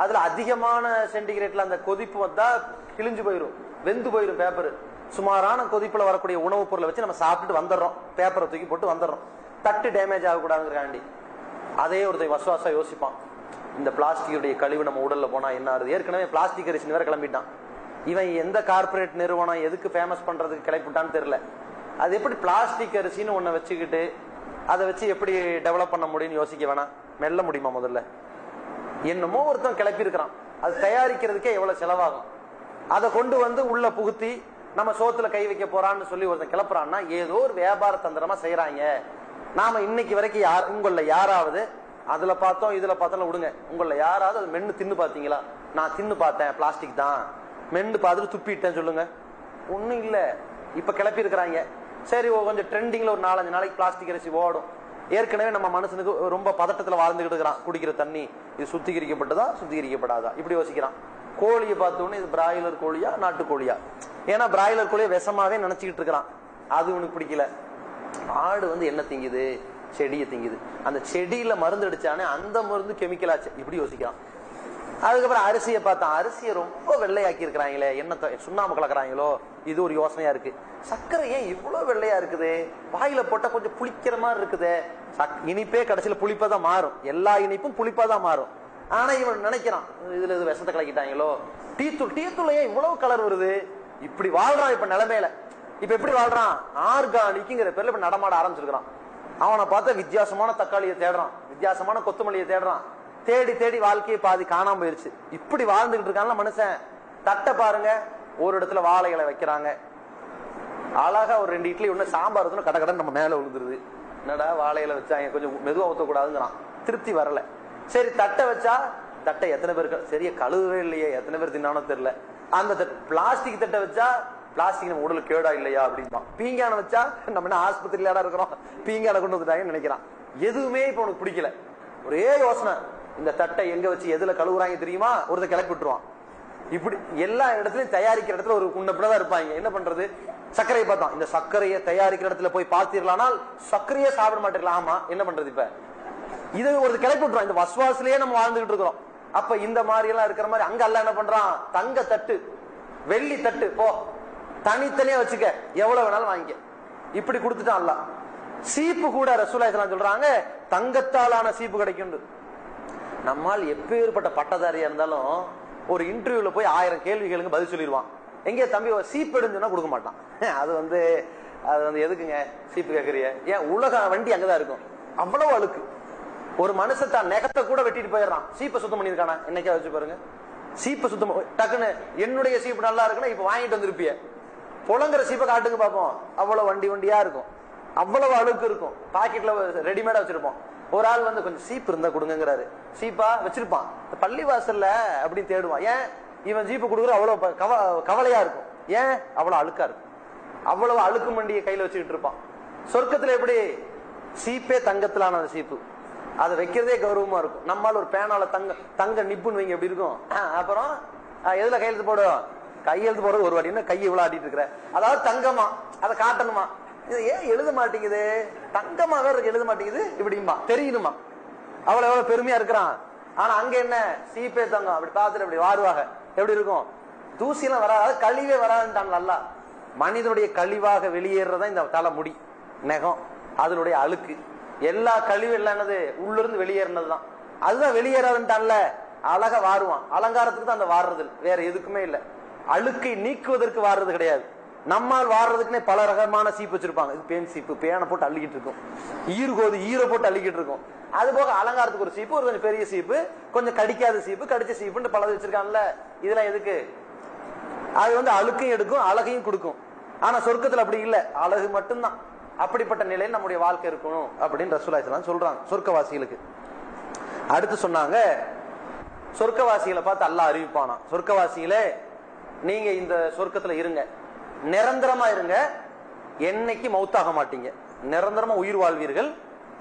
அதுல அதிகமான சென்டிகிரேட்ல அந்த கொதிப்பு வந்தா கிழிஞ்சு போயிரும், வெந்து போயிரும் பேப்பர். சுமாரான கொதிப்புல வரக்கூடிய உணவுப் பொருளை வச்சு நம்ம சாப்பிட்டுட்டு வந்துடுறோம், பேப்பரை தூக்கி போட்டு வந்துடுறோம். தட்டு டேமேஜ் ஆகக்கூடாதுங்கிறக்காண்டி. அதே ஒருத்தர் வசுவாசா யோசிப்பான், இந்த பிளாஸ்டிக்குடைய கழிவு நம்ம உடல்ல போனா என்ன ஆகுது? ஏற்கனவே பிளாஸ்டிக் அரிசி வேற கிளம்பிட்டான். இவன் எந்த கார்பரேட் நிறுவனம் எதுக்கு ஃபேமஸ் பண்றதுக்கு கிளப்பிட்டான்னு தெரியல. அது எப்படி பிளாஸ்டிக் அரிசின்னு ஒன்ன வச்சுக்கிட்டு அதை வச்சு எப்படி டெவலப் பண்ண முடியும்னு யோசிக்க வேணாம்? மெல்ல முடியுமா? முதல்ல என்னமோ ஒருத்தன் கிளப்பி இருக்கிறான், அது தயாரிக்கிறதுக்கே எவ்வளவு செலவாகும். அதை கொண்டு உள்ள புகுத்தி நம்ம சோத்துல கை வைக்க போறான்னு சொல்லி ஒருத்தன் கிளப்புறான்னா ஏதோ ஒரு வியாபார தந்திரமா செய்யறாங்க. நாம இன்னைக்கு வரைக்கும் உங்கள யாராவது அதுல பார்த்தோம் இதுல பார்த்தோம் விடுங்க, உங்கள யாராவது அது மென்னு தின்னு பாத்தீங்களா? நான் தின்னு பார்த்தேன், பிளாஸ்டிக் தான், மென்னு பார்த்துட்டு துப்பிட்டேன்னு சொல்லுங்க. ஒண்ணும் இல்ல. இப்ப கிளப்பி இருக்கிறாங்க. சரி, கொஞ்சம் ட்ரெண்டிங்ல ஒரு 4-5 நாளைக்கு பிளாஸ்டிக் அரிசி ஓடும். ஏற்கனவே நம்ம மனுஷனுக்கு ரொம்ப பதட்டத்துல வாழ்ந்துகிட்டு இருக்கிறான். குடிக்கிற தண்ணி இது சுத்திகரிக்கப்பட்டதா சுத்திகரிக்கப்படாதா இப்படி யோசிக்கிறான். கோழியை பார்த்தோன்னு இது பிராய்லர் கோழியா நாட்டுக்கோழியா? ஏன்னா பிராய்லர் கோழியை விஷமாவே நினைச்சுக்கிட்டு இருக்கிறான். அது உனக்கு பிடிக்கல. ஆடு என்ன திங்குது? செடியை திங்குது. அந்த செடியில மருந்து அடிச்சானே அந்த மருந்து கெமிக்கல் ஆச்சு, இப்படி யோசிக்கிறான். அதுக்கப்புறம் அரிசியை பார்த்தான், அரிசியை ரொம்ப வெள்ளையாக்கி இருக்கிறாங்களே, என்ன சுண்ணாம்பு கலக்குறாங்களோ, இது ஒரு யோசனையா இருக்கு. சர்க்கரை ஏன் இவ்வளவு வெள்ளையா இருக்குது? வாயில போட்டா கொஞ்சம் புளிக்கிற மாதிரி இருக்குது. இனிப்பே கடைசியில புளிப்பாதான் மாறும். எல்லா இனிப்பும் புளிப்பாதான் மாறும். ஆனா இவன் நினைக்கிறான், இதுல இது விஷத்தை கலக்கிட்டாங்களோ. டீத்தூள் ஏன் இவ்வளவு கலர் வருது? இப்படி வாழ்றான் இப்ப நிலைமையில. இப்ப எப்படி வாழ்றான்? ஆர்கானிக்ங்கிற பேர்ல இப்ப நடமாட ஆரம்பிச்சிருக்கான். அவனை பார்த்தா வித்தியாசமான தக்காளியை தேடுறான், வித்தியாசமான கொத்தமல்லியை தேடுறான். தேடி தேடி வாழ்க்கையை பாதி காணாம போயிருச்சு. இப்படி வாழ்ந்துகிட்டு இருக்கான்ல மனுஷன். தட்டை பாருங்க, ஒரு இடத்துல வாழை இலை வைக்கிறாங்க, அழகா ஒரு 2 இட்லி ஒண்ணு சாம்பார் கட கடன் நம்ம மேல விழுந்துருது. என்னடா வாழை இலை வச்சாங்க, கொஞ்சம் மெதுவா ஊத்தக்கூடாதுங்கிறான். திருப்தி வரல. சரி, தட்டை வச்சா தட்டை எத்தனை பேருக்கு சரியா கழுவவே இல்லையே, எத்தனை பேர் தின்னானோ தெரியல. அந்த பிளாஸ்டிக் தட்டை வச்சா பிளாஸ்டிக் நம்ம உடலுக்கு கேடா இல்லையா அப்படின்னா. பீங்கான வச்சா நம்ம என்ன ஆஸ்பத்திரியில இருக்கிறோம், பீங்கான கொண்டு வந்துட்டாங்கன்னு நினைக்கிறான். எதுவுமே இப்ப உனக்கு பிடிக்கல. ஒரே யோசனை, இந்த தட்டை எங்க வச்சு எதுல கழுவுறாங்க தெரியுமா? ஒருத்தர் கிளப்பி விட்டுருவான். இப்படி எல்லா இடத்துலயும் தயாரிக்கிற இடத்துல ஒரு முன்னதான் இருப்பாங்க. என்ன பண்றது, சர்க்கரையை பார்த்தோம், இந்த சர்க்கரையை தயாரிக்கிற இடத்துல போய் பார்த்தீர்களானால் சர்க்கரையே சாப்பிட மாட்டேங்களா. ஆமா, என்ன பண்றது, இப்ப இது ஒரு கிளப்பி விட்டுறோம். இந்த வசுவாசிலேயே நம்ம வாழ்ந்துகிட்டு இருக்கிறோம். அப்ப இந்த மாதிரி எல்லாம் இருக்கிற மாதிரி அங்க எல்லாம் என்ன பண்றான், தங்க தட்டு வெள்ளி தட்டு போ தனித்தனியா வச்சுக்க, எவ்வளவு வேணாலும் வாங்கிக்க, இப்படி கொடுத்துட்டான் அல்ல. சீப்பு கூட ரசூலுல்லாஹி சொல்றாங்க தங்கத்தாலான சீப்பு கிடைக்கும். நம்மால் எப்பேற்பட்ட பட்டதாரியா இருந்தாலும் ஒரு இன்டர்வியூல போய் 1000 கேள்விகளுக்கு பதில் சொல்லிடுவான். எங்கே தம்பி சீப்பு எடுன்னு கொடுக்க மாட்டான். அது வந்து எதுக்குங்க சீப்பு கேட்கறிய, ஏன் உலக வண்டி அங்கதான் இருக்கும், அவ்வளவு அழுக்கு. ஒரு மனுஷன் தான் நெகத்தை கூட வெட்டிட்டு போயிடுறான், சீப்பை சுத்தம் பண்ணிருக்கானா என்னைக்கா வச்சு பாருங்க. சீப்பை சுத்தம் டக்குன்னு என்னுடைய சீப்பு நல்லா இருக்குன்னா இப்ப வாங்கிட்டு வந்திருப்பிய, புலங்குற சீப்பை காட்டுங்க பாப்போம், அவ்வளவு வண்டி வண்டியா இருக்கும், அவ்வளவு அழுக்கு இருக்கும், பாக்கெட்ல ரெடிமேடா வச்சிருப்போம். ஒரு ஆள் வந்து கொஞ்சம் சீப்பு இருந்தா கொடுங்கிறாரு, சீப்பா வச்சிருப்பான் பள்ளி வாசல்ல அப்படின்னு தேடுவான். ஏன் இவன் சீப்பு கொடுக்குற அவ்வளவு கவலையா இருக்கும், ஏன் அவ்வளவு அழுக்கா இருக்கும், அவ்வளவு அழுக்கு மண்டியை கையில வச்சுக்கிட்டு இருப்பான். சொர்க்கத்துல எப்படி சீப்பே தங்கத்திலான சீப்பு, அதை வைக்கிறதே கௌரவமா இருக்கும். நம்மால் ஒரு பேனால தங்க நிப்புன்னு வைங்க எப்படி இருக்கும். அப்புறம் எதுல கையெழுத்து போடும், கையெழுத்து போடுறது ஒரு வாட்டி, என்ன கையை இவ்வளவு ஆட்டிட்டு இருக்கிற, அதாவது தங்கமா அதை காட்டணுமா, இது ஏன் எழுத மாட்டேங்குது, தங்கமா வேற எழுத மாட்டேங்குது இப்படிமா தெரியணுமா, அவ்வளவு எவ்வளவு பெருமையா இருக்கிறான். ஆனா அங்க என்ன சீப்பே தங்கம், அப்படி பார்த்துட்டு அப்படி வாருவாங்க, எப்படி இருக்கும், தூசி எல்லாம் வராது, கழிவே வராதுட்டாங்க. நல்லா மனிதனுடைய கழிவாக வெளியேறதான் இந்த தலை முடி நெகம், அதனுடைய அழுக்கு, எல்லா கழிவு எல்லாம் என்னது உள்ளிருந்து வெளியேறினதுதான், அதுதான் வெளியேறாதுட்டான்ல. அழகா வாருவான், அலங்காரத்துக்கு தான் அந்த வாடுறது, வேற எதுக்குமே இல்ல. அழுக்கை நீக்குவதற்கு வாடுறது கிடையாது. நம்மால் வாடுறதுக்குன்னே பல ரகமான சீப்பு வச்சிருப்பாங்க. இது பேன் சீப்பு, பேனை போட்டு அள்ளிக்கிட்டு இருக்கும், ஈர்கோது ஈரை போட்டு அள்ளிக்கிட்டு இருக்கும். அது போக அலங்காரத்துக்கு ஒரு சீப்பு, ஒரு கொஞ்சம் பெரிய சீப்பு, கொஞ்சம் கடிக்காத சீப்பு, கடிச்ச சீப்புன்னு பலது வச்சிருக்காங்கல்ல. இதெல்லாம் எதுக்கு, அது வந்து அழுக்கையும் எடுக்கும் அழகையும் கொடுக்கும். ஆனா சொர்க்கத்துல அப்படி இல்ல, அழகு மட்டும்தான். அப்படிப்பட்ட நிலையில் நம்முடைய வாழ்க்கை இருக்கணும் அப்படின்னு ரசூலுல்லாஹி சொல்றாங்க சொர்க்கவாசிகளுக்கு. அடுத்து சொன்னாங்க, சொர்க்கவாசிகளை பார்த்து அல்லாஹ் அறிவிப்பானா, சொர்க்கவாசிகளே நீங்க இந்த சொர்க்கத்துல இருங்க, நிரந்தரமா இருங்க, என்னைக்கு மௌத்தாக மாட்டீங்க, நிரந்தரமா உயிர் வாழ்வீர்கள்,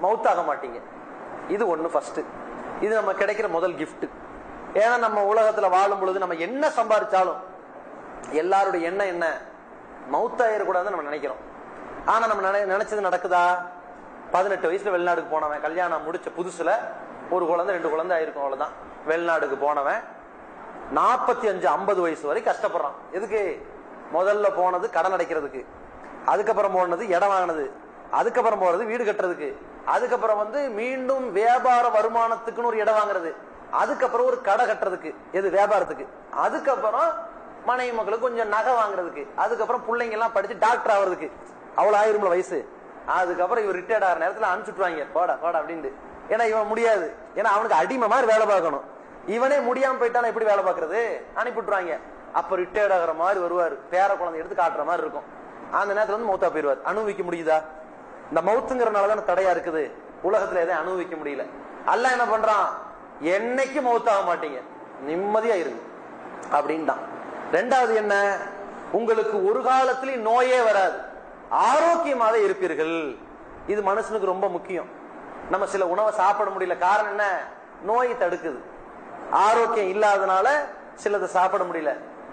மௌத்தாக மாட்டீங்க. இது ஒண்ணு ஃபர்ஸ்ட். இது நம்ம கிடைக்கிற முதல் கிஃப்ட். ஏன்னா நம்ம உலகத்துல வாழும் பொழுது நம்ம என்ன சம்பாதிச்சாலும் எல்லாருடைய எண்ணம் என்ன, மௌத்தாயிரக்கூடாதுன்னு நம்ம நினைக்கிறோம். ஆனா நம்ம நினைச்சது நடக்குதா? 18 வயசுல வெளிநாடுக்கு போனவன், கல்யாணம் முடிச்ச புதுசுல ஒரு குழந்தை 2 குழந்தை ஆயிருக்கும், அவ்வளவுதான். வெளிநாடுக்கு போனவன் 45-50 வயசு வரை கஷ்டப்படுறான். எதுக்கு? முதல்ல போனது கடன் அடைக்கிறதுக்கு, அதுக்கப்புறம் போனது இடம் வாங்கினது, அதுக்கப்புறம் போறது வீடு கட்டுறதுக்கு, அதுக்கப்புறம் வந்து மீண்டும் வியாபார வருமானத்துக்குன்னு ஒரு இடம் வாங்குறது, அதுக்கப்புறம் ஒரு கடை கட்டுறதுக்கு, எது வியாபாரத்துக்கு, அதுக்கப்புறம் மனைவி மக்களுக்கு கொஞ்சம் நகை வாங்குறதுக்கு, அதுக்கப்புறம் பிள்ளைங்க எல்லாம் படிச்சு டாக்டர் ஆகிறதுக்கு, அவ்வளவு ஆயிரும்ல வயசு. அதுக்கப்புறம் இவர் ரிட்டையர்ட் ஆகிற நேரத்தில் அனுப்பிச்சுட்டுவாங்க, போடா போடா அப்படின்ட்டு. ஏன்னா இவன் முடியாது, ஏன்னா அவனுக்கு அடிமை மாதிரி வேலை பார்க்கணும். இவனே முடியாம போயிட்டான எப்படி வேலை பார்க்கறது, அனுப்பிட்டுருவாங்க. அப்ப ரிட்டையர்ட் ஆகிற மாதிரி வருவாரு, பேர குழந்தை எடுத்து காட்டுற மாதிரி இருக்கும். அந்த நேரத்துல வந்து மௌத்தா போயிருவார். அனுபவிக்க முடியுதா? இந்த மௌத்துங்கிறனாலதான் தடையா இருக்குது, உலகத்துல எதையும் அனுபவிக்க முடியல. அல்லாஹ் என்ன பண்றான், என்னைக்கு மௌத்தாக மாட்டீங்க, நிம்மதியா இருங்க அப்படின்னு தான். ரெண்டாவது என்ன, உங்களுக்கு ஒரு காலத்திலயும் நோயே வராது, ஆரோக்கியமாக இருப்பீர்கள். இது மனுஷனுக்கு ரொம்ப முக்கியம். நம்ம சில உணவை சாப்பிட முடியல, காரணம் என்ன, நோய் தடுக்குது. ஆரோக்கியம் இல்லாதனால சிலதை சாப்பிட முடியல,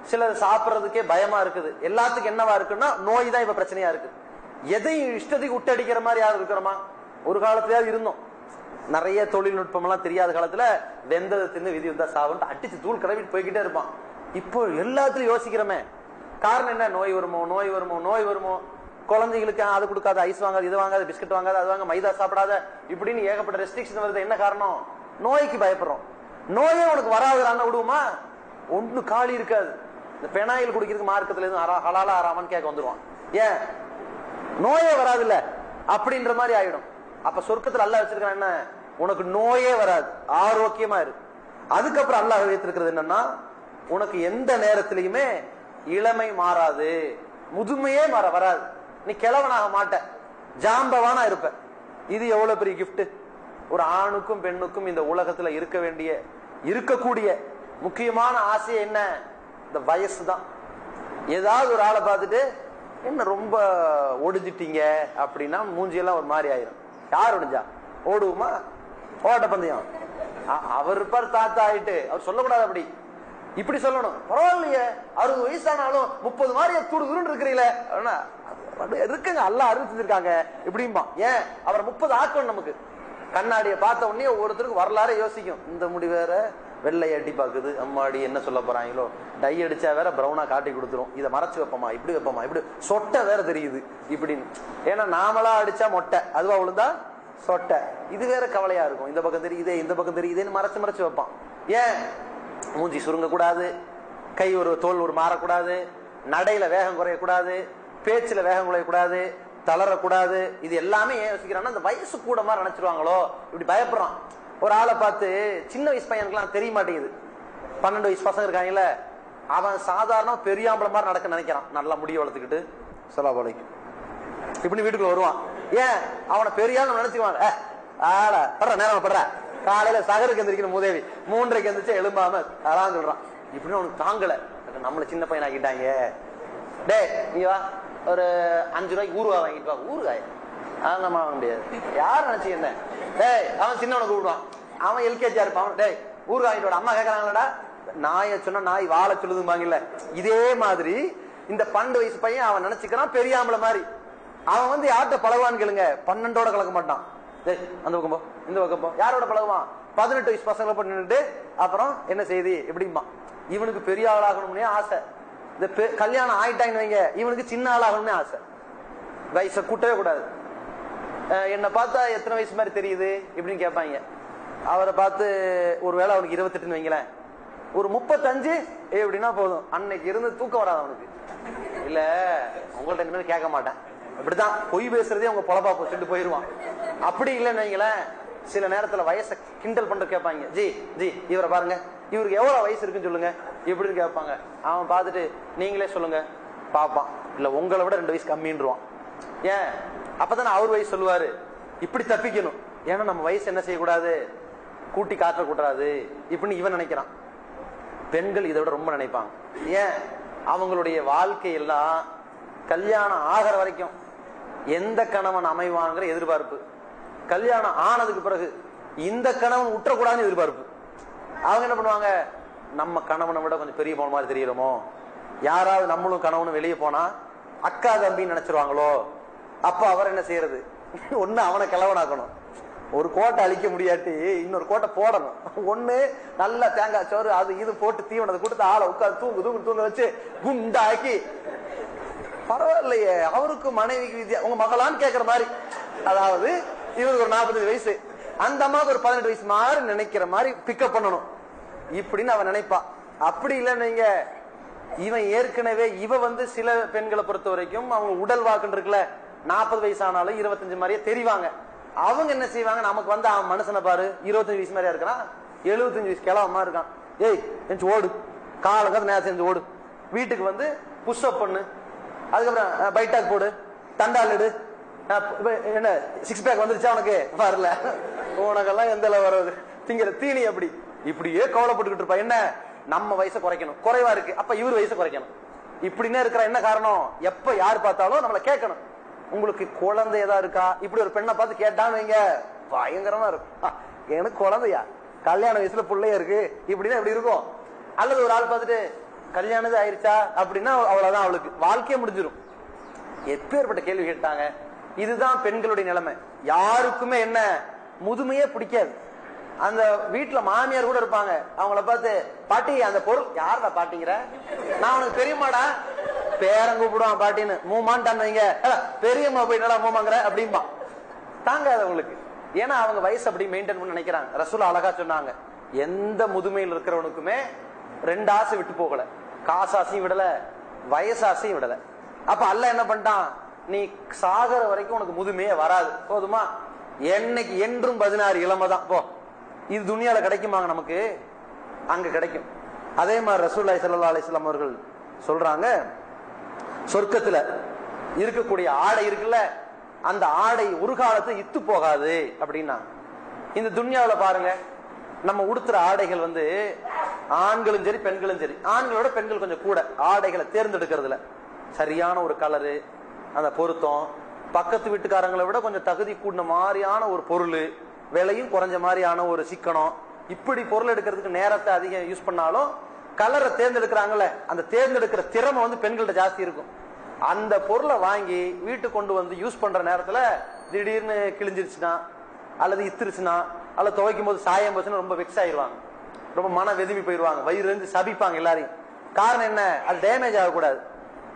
சிலது சாப்பிடறதுக்கே பயமா இருக்குது. எல்லாத்துக்கும் என்னவா இருக்குன்னா நோய் தான் இப்ப பிரச்சனையா இருக்கு. எதையும் இஷ்டத்துக்கு விட்டடிக்கிற மாதிரி யாரும் இருக்கிறோமா? ஒரு காலத்திலேயாவது இருந்தோம். நிறைய தொழில்நுட்பம் எல்லாம் தெரியாத காலத்துல வெந்ததை தின்னு விதி வந்தா சாவுன்னு அடிச்சு தூள் கிளவிட்டு போய்கிட்டே இருப்பான். இப்போ எல்லாத்துலயும் யோசிக்கிறோமே, காரணம் என்ன, நோய் வருமோ நோய் வருமோ நோய் வருமோ, குழந்தைகளுக்கு அது கொடுக்காத, ஐஸ் வாங்காது, இது வாங்காது, பிஸ்கட் வாங்காது, அது வாங்க, மைதா சாப்பிடாத, இப்படின்னு ஏகப்பட்ட ரெஸ்ட்ரிக்ஷன் வருது. என்ன காரணம்? நோய்க்கு பயப்படுறோம். நோயே உனக்கு வராதுறான்னு விடுவோமா? ஒண்ணு காலி இருக்காது. இந்த பெனாயில் குடிக்கிறதுக்கு மார்க்கத்துல எதுவும் ஹலாலா ஆறாமான்னு கேட்க வந்துருவான். ஏன்? நோயே வராது இல்ல அப்படின்ற மாதிரி ஆயிடும். அப்ப சொர்க்கத்துல அல்லாஹ் வச்சிருக்கான் என்ன, உனக்கு நோயே வராது, ஆரோக்கியமா இருக்கு. அதுக்கப்புறம் அல்லாஹ் வைத்திருக்கிறது என்னன்னா, உனக்கு எந்த நேரத்திலயுமே இளமை மாறாது, முதுமையே வராது, நீ கிழவனாக மாட்ட, ஜாம்பவானா இருப்ப. இது எவ்வளவு பெரிய கிஃப்ட். ஒரு ஆணுக்கும் பெண்ணுக்கும் இந்த உலகத்துல இருக்கக்கூடிய முக்கியமான ஆசை என்ன, இந்த வயசு தான். ஏதாவது ஒரு ஆளை பார்த்துட்டு என்ன ரொம்ப ஒடிஞ்சிட்டீங்க அப்படின்னா மூஞ்சியெல்லாம் ஒரு மாதிரி ஆயிரும். யார் ஒடிஞ்சா? ஓடுவோமா? ஓட்ட பந்தயம். அவர் இருப்பார் தாத்தா ஆயிட்டு, அவர் சொல்லக்கூடாது அப்படி. இப்படி சொல்லணும். பரவாயில்லையே 60 வயசானாலும் 30 மாதிரி துருன்னு இருக்கிறீங்களே இருக்குங்க, அல்ல அறிவிச்சிருக்காங்க இப்படிம்பா. ஏன் அவர் 30 ஆக்கணும். நமக்கு கண்ணாடியை பார்த்த உடனே ஒவ்வொருத்தருக்கு வரலாறு யோசிக்கும். இந்த முடி வேற வெள்ளைய எட்டி பாக்குது, அம்மாடி என்ன சொல்ல போறாங்களோ, டை அடிச்சா வேற பிரவுனா காட்டி கொடுத்துரும், இதை மறைச்சு வைப்போமா, இப்படி வைப்போமா, இப்படி சொட்டை வேற தெரியுது இப்படின்னு. ஏன்னா நாமளா அடிச்சா மொட்டை, அதுவா விழுந்தா சொட்டை, இது வேற கவலையா இருக்கும். இந்த பக்கம் தெரியுதே, இந்த பக்கம் தெரியுதேன்னு மறைச்சு மறைச்சு வைப்பான். ஏன் மூஞ்சி சுருங்க கூடாது, கை ஒரு தோல் ஒரு மாறக்கூடாது, நடையில வேகம் குறையக்கூடாது, பேச்சுல வேகம் குறையக்கூடாது, தளரக்கூடாது. இது எல்லாமே ஏன் யோசிக்கிறான்னா அந்த வயசு கூட மாதிரி நினைச்சிருவாங்களோ இப்படி பயப்படுறான். ஒரு ஆளை பார்த்து சின்ன வயசு பையனுக்குலாம் தெரிய மாட்டேங்குது, 12 வயசு பசங்க இருக்காங்கல்ல, அவன் சாதாரண பெரியாம்பளை மாதிரி நடக்க நினைக்கிறான். நல்லா முடிய வளர்த்துக்கிட்டு சலா போலைக்கு இப்படி வீட்டுக்குள்ள வருவான். ஏன் அவனை பெரியாலும் நினைச்சுக்குவான். படுற நேரம் படுற, காலையில சகருக்கு எந்திரிக்கணும் மூதேவி, 3:30 எந்திரிச்சு எழும்பாம அதான் சொல்றான். இப்படின்னு அவனுக்கு தாங்கல, நம்மள சின்ன பையன் ஆக்கிட்டாங்க. டே நீ வா, ஒரு 5 ரூபாய்க்கு ஊறுகாய் வாங்கிட்டு வா. ஊறுகாய் நம்ம வாங்க முடியாது, யார் நினைச்சு என்ன. டேய் அவன் சின்னவனை கூப்பிடுவான், அவன் எல்கேஜியா இருப்பான். டேய் ஊறுகாய் வாங்கிட்டு வாடா, அம்மா கேட்கறாங்களடா. நாய சொன்னா நாய் வாழை சொல்லுதுமாங்கல்ல, இதே மாதிரி இந்த 12 வயசு பையன் அவன் நினைச்சுக்கிறான் பெரியாம்பளை மாதிரி. அவன் வந்து யார்கிட்ட பழகுவான்னு கேளுங்க, 12ஓட கலக்க மாட்டான். அந்த பக்கம் போ, இந்த பக்கம் போ, யாரோட பழகுவான்? 18 வயசு பசங்களை போட்டு நின்றுட்டு அப்புறம் என்ன செய்தி இப்படிமா. இவனுக்கு பெரிய ஆளாகணும்னே ஆசை. இந்த கல்யாணம் ஆயிட்டாங்கன்னு வைங்க, இவனுக்கு சின்ன ஆளாகணும்னே ஆசை. வயசை கூட்டவே கூடாது. என்ன பார்த்தா எத்தனை வயசு மாதிரி தெரியுது இப்படின்னு கேட்பாங்க. அவரை பார்த்து ஒருவேளை அவனுக்கு 28ன்னு வைங்களேன், ஒரு 35 எப்படின்னா போதும், அன்னைக்கு இருந்து தூக்கம் வராது அவனுக்கு. இல்ல உங்கள்ட்ட இனிமேல் கேட்க மாட்டேன், இப்படிதான் பொய் பேசுறதே அவங்க பொழப்பா போச்சுட்டு போயிருவான். அப்படி இல்லைன்னு வைங்களேன், சில நேரத்துல வயசை கிண்டல் பண்ற கேட்பாங்க. ஜி ஜி இவரை பாருங்க, இவருக்கு எவ்வளவு வயசு இருக்குன்னு சொல்லுங்க இப்படின்னு கேட்பாங்க. அவன் பார்த்துட்டு நீங்களே சொல்லுங்க பாப்பான். இல்ல உங்களை விட 2 வயசு கம்மின்றுவான். ஏன்? அப்பதானே அவர் வயசு சொல்லுவாரு. இப்படி தப்பிக்கணும். ஏன்னா நம்ம வயசு என்ன செய்யக்கூடாது, கூட்டி காற்ற கூட்டாது இப்படின்னு இவன் நினைக்கிறான். பெண்கள் இதை விட ரொம்ப நினைப்பாங்க. ஏன்? அவங்களுடைய வாழ்க்கையெல்லாம் கல்யாணம் ஆகிற வரைக்கும் எந்த கணவன் அமைவான்ங்கிற எதிர்பார்ப்பு, கல்யாணம் ஆனதுக்கு பிறகு இந்த கணவன் உற்றக்கூடாதுன்னு எதிர்பார்ப்பு. அவங்க என்ன பண்ணுவாங்க, நம்ம கணவனை விட கொஞ்சம் பெரிய போன மாதிரி தெரியுறோமோ, யாராவது நம்மளும் கணவனும் வெளியே போனா அக்கா தம்பின்னு நினைச்சிருவாங்களோ, அப்ப அவர் என்ன செய்யறது, ஒண்ணு அவனை கிளவனாக்கணும், ஒரு கோட்டை அழிக்க முடியாட்டி இன்னொரு கோட்டை போடணும். ஒண்ணு நல்ல தேங்காய் சோறு அது இது போட்டு தீவனத்தை கொடுத்து ஆளை உட்காந்து தூங்க வச்சு குண்டாக்கி, பரவாயில்லையே அவருக்கு மனைவிக்கு வித்தியா உங்க மகளான்னு கேட்கற மாதிரி, அதாவது இவருக்கு ஒரு 45 வயசு, அந்த அம்மாவுக்கு ஒரு 18 வயசு மாதிரி நினைக்கிற மாதிரி பிக்கப் பண்ணணும் இப்படின்னு அவன் நினைப்பா. அப்படி இல்லைன்னு நீங்க, இவன் ஏற்கனவே இவ வந்து சில பெண்களை பொறுத்த வரைக்கும் அவங்க உடல் வாக்குன்னு இருக்குல்ல, 40 வயசு ஆனாலும் 25 மாதிரியே தெரிவாங்க. அவங்க என்ன செய்வாங்க, நமக்கு வந்து அவன் மனுஷனை பாரு 25 வயசு மாதிரியா இருக்கிறான், 75 வயசு கிழவமா இருக்கான், ஏய் எஞ்சி ஓடு, காலங்கால நேரம் செஞ்சு ஓடு, வீட்டுக்கு வந்து புஷ் அப் பண்ணு, அதுக்கப்புறம் பைட்டாக் போடு, தண்டால் எடு, என்ன 6 பேக் வந்துருச்சா உனக்கு, வரல உனக்கெல்லாம் எந்த வருது திங்கிற தீனி, அப்படி இப்படியே கவலைப்பட்டுக்கிட்டு இருப்பா. என்ன, நம்ம வயசை குறைக்கணும், குறைவா இருக்கு அப்ப இவர் வயசை குறைக்கணும் இப்படின்னே இருக்கிற. என்ன காரணம், எப்ப யார் பார்த்தாலும் நம்மளை கேட்கணும், உங்களுக்கு குழந்தை ஏதா இருக்கா. இப்படி ஒரு பெண்ணை பார்த்து கேட்டான்னு வைங்க, பயங்கரமா இருக்கும், எனக்கு குழந்தையா, கல்யாண வயசுல பிள்ளையா இருக்கு இப்படின்னா எப்படி இருக்கும். அல்லது ஒரு ஆள் பார்த்துட்டு கல்யாணம் ஆயிருச்சா அப்படின்னா அவ்வளவுதான், அவளுக்கு வாழ்க்கையே முடிஞ்சிடும். எப்பேற்பட்ட கேள்வி கேட்டாங்க. இதுதான் பெண்களுடைய நிலைமை. யாருக்குமே என்ன முதுமையே பிடிக்காது. அந்த வீட்டுல மாமியார் கூட இருப்பாங்க, அவங்கள பார்த்து பாட்டி அந்த பொருள் யாரா பாட்டிங்கிற, நான் உனக்கு பெரியம்மாடா, பேரன் கூப்பிடுவான் பாட்டின்னு, மூமான்னு வைங்க, பெரியம்மா போயிட்டா மூமாங்கிற அப்படின்பா. தாங்காது அவங்களுக்கு. ஏன்னா அவங்க வயசு அப்படி மெயின்டைன் பண்ணி நினைக்கிறாங்க. ரசூல் அழகா சொன்னாங்க, எந்த முதுமையில் இருக்கிறவனுக்குமே 2 ஆசை விட்டு போகல, காசாசையும் விடல, வயசாசையும் விடல. அப்ப அல்லாஹ் என்ன பண்ணிட்டான், நீ சாகர வரைக்கும் உனக்கு முதுமையே வராது, போதுமா, என்னைக்கு என்றும் 16 இளமை தான் போ. இது துனியால கிடைக்குமாங்க நமக்கு, அங்க கிடைக்கும். அதே மாதிரி ரசூலுல்லாஹி ஸல்லல்லாஹு அலைஹி வஸல்லம் அவர்கள் சொல்றாங்க, சொர்க்கத்துல இருக்கக்கூடிய ஆடை இருக்குல்ல, அந்த ஆடை ஒரு காலத்து இத்து போகாது அப்படின்னா. இந்த துன்யாவில பாருங்க, நம்ம உடுத்துற ஆடைகள் வந்து ஆண்களும் சரி பெண்களும் சரி, ஆண்களோட பெண்கள் கொஞ்சம் கூட ஆடைகளை தேர்ந்தெடுக்கிறதுல சரியான ஒரு கலரு, அந்த பொருத்தம், பக்கத்து வீட்டுக்காரங்களை விட கொஞ்சம் தகுதி கூடின மாதிரியான ஒரு பொருள், விலையும் குறைஞ்ச மாதிரியான ஒரு சிக்கனம், இப்படி பொருள் எடுக்கிறதுக்கு நேரத்தை அதிகம் யூஸ் பண்ணாலும் கலரை தேர்ந்தெடுக்கிறாங்கல்ல, அந்த தேர்ந்தெடுக்கிற திறமை வந்து பெண்கள்ட்ட ஜாஸ்தி இருக்கும். அந்த பொருளை வாங்கி வீட்டுக்கு கொண்டு வந்து யூஸ் பண்ற நேரத்துல திடீர்னு கிழிஞ்சிருச்சுன்னா அல்லது இத்துருச்சுன்னா அல்லது துவைக்கும் போது சாயம் போச்சுன்னா ரொம்ப வெக்ஸ் ஆயிடுவாங்க, ரொம்ப மன வெதுமி போயிடுவாங்க, வயிறு இருந்து சபிப்பாங்க எல்லாரையும். காரணம் என்ன? அது டேமேஜ் ஆகக்கூடாது.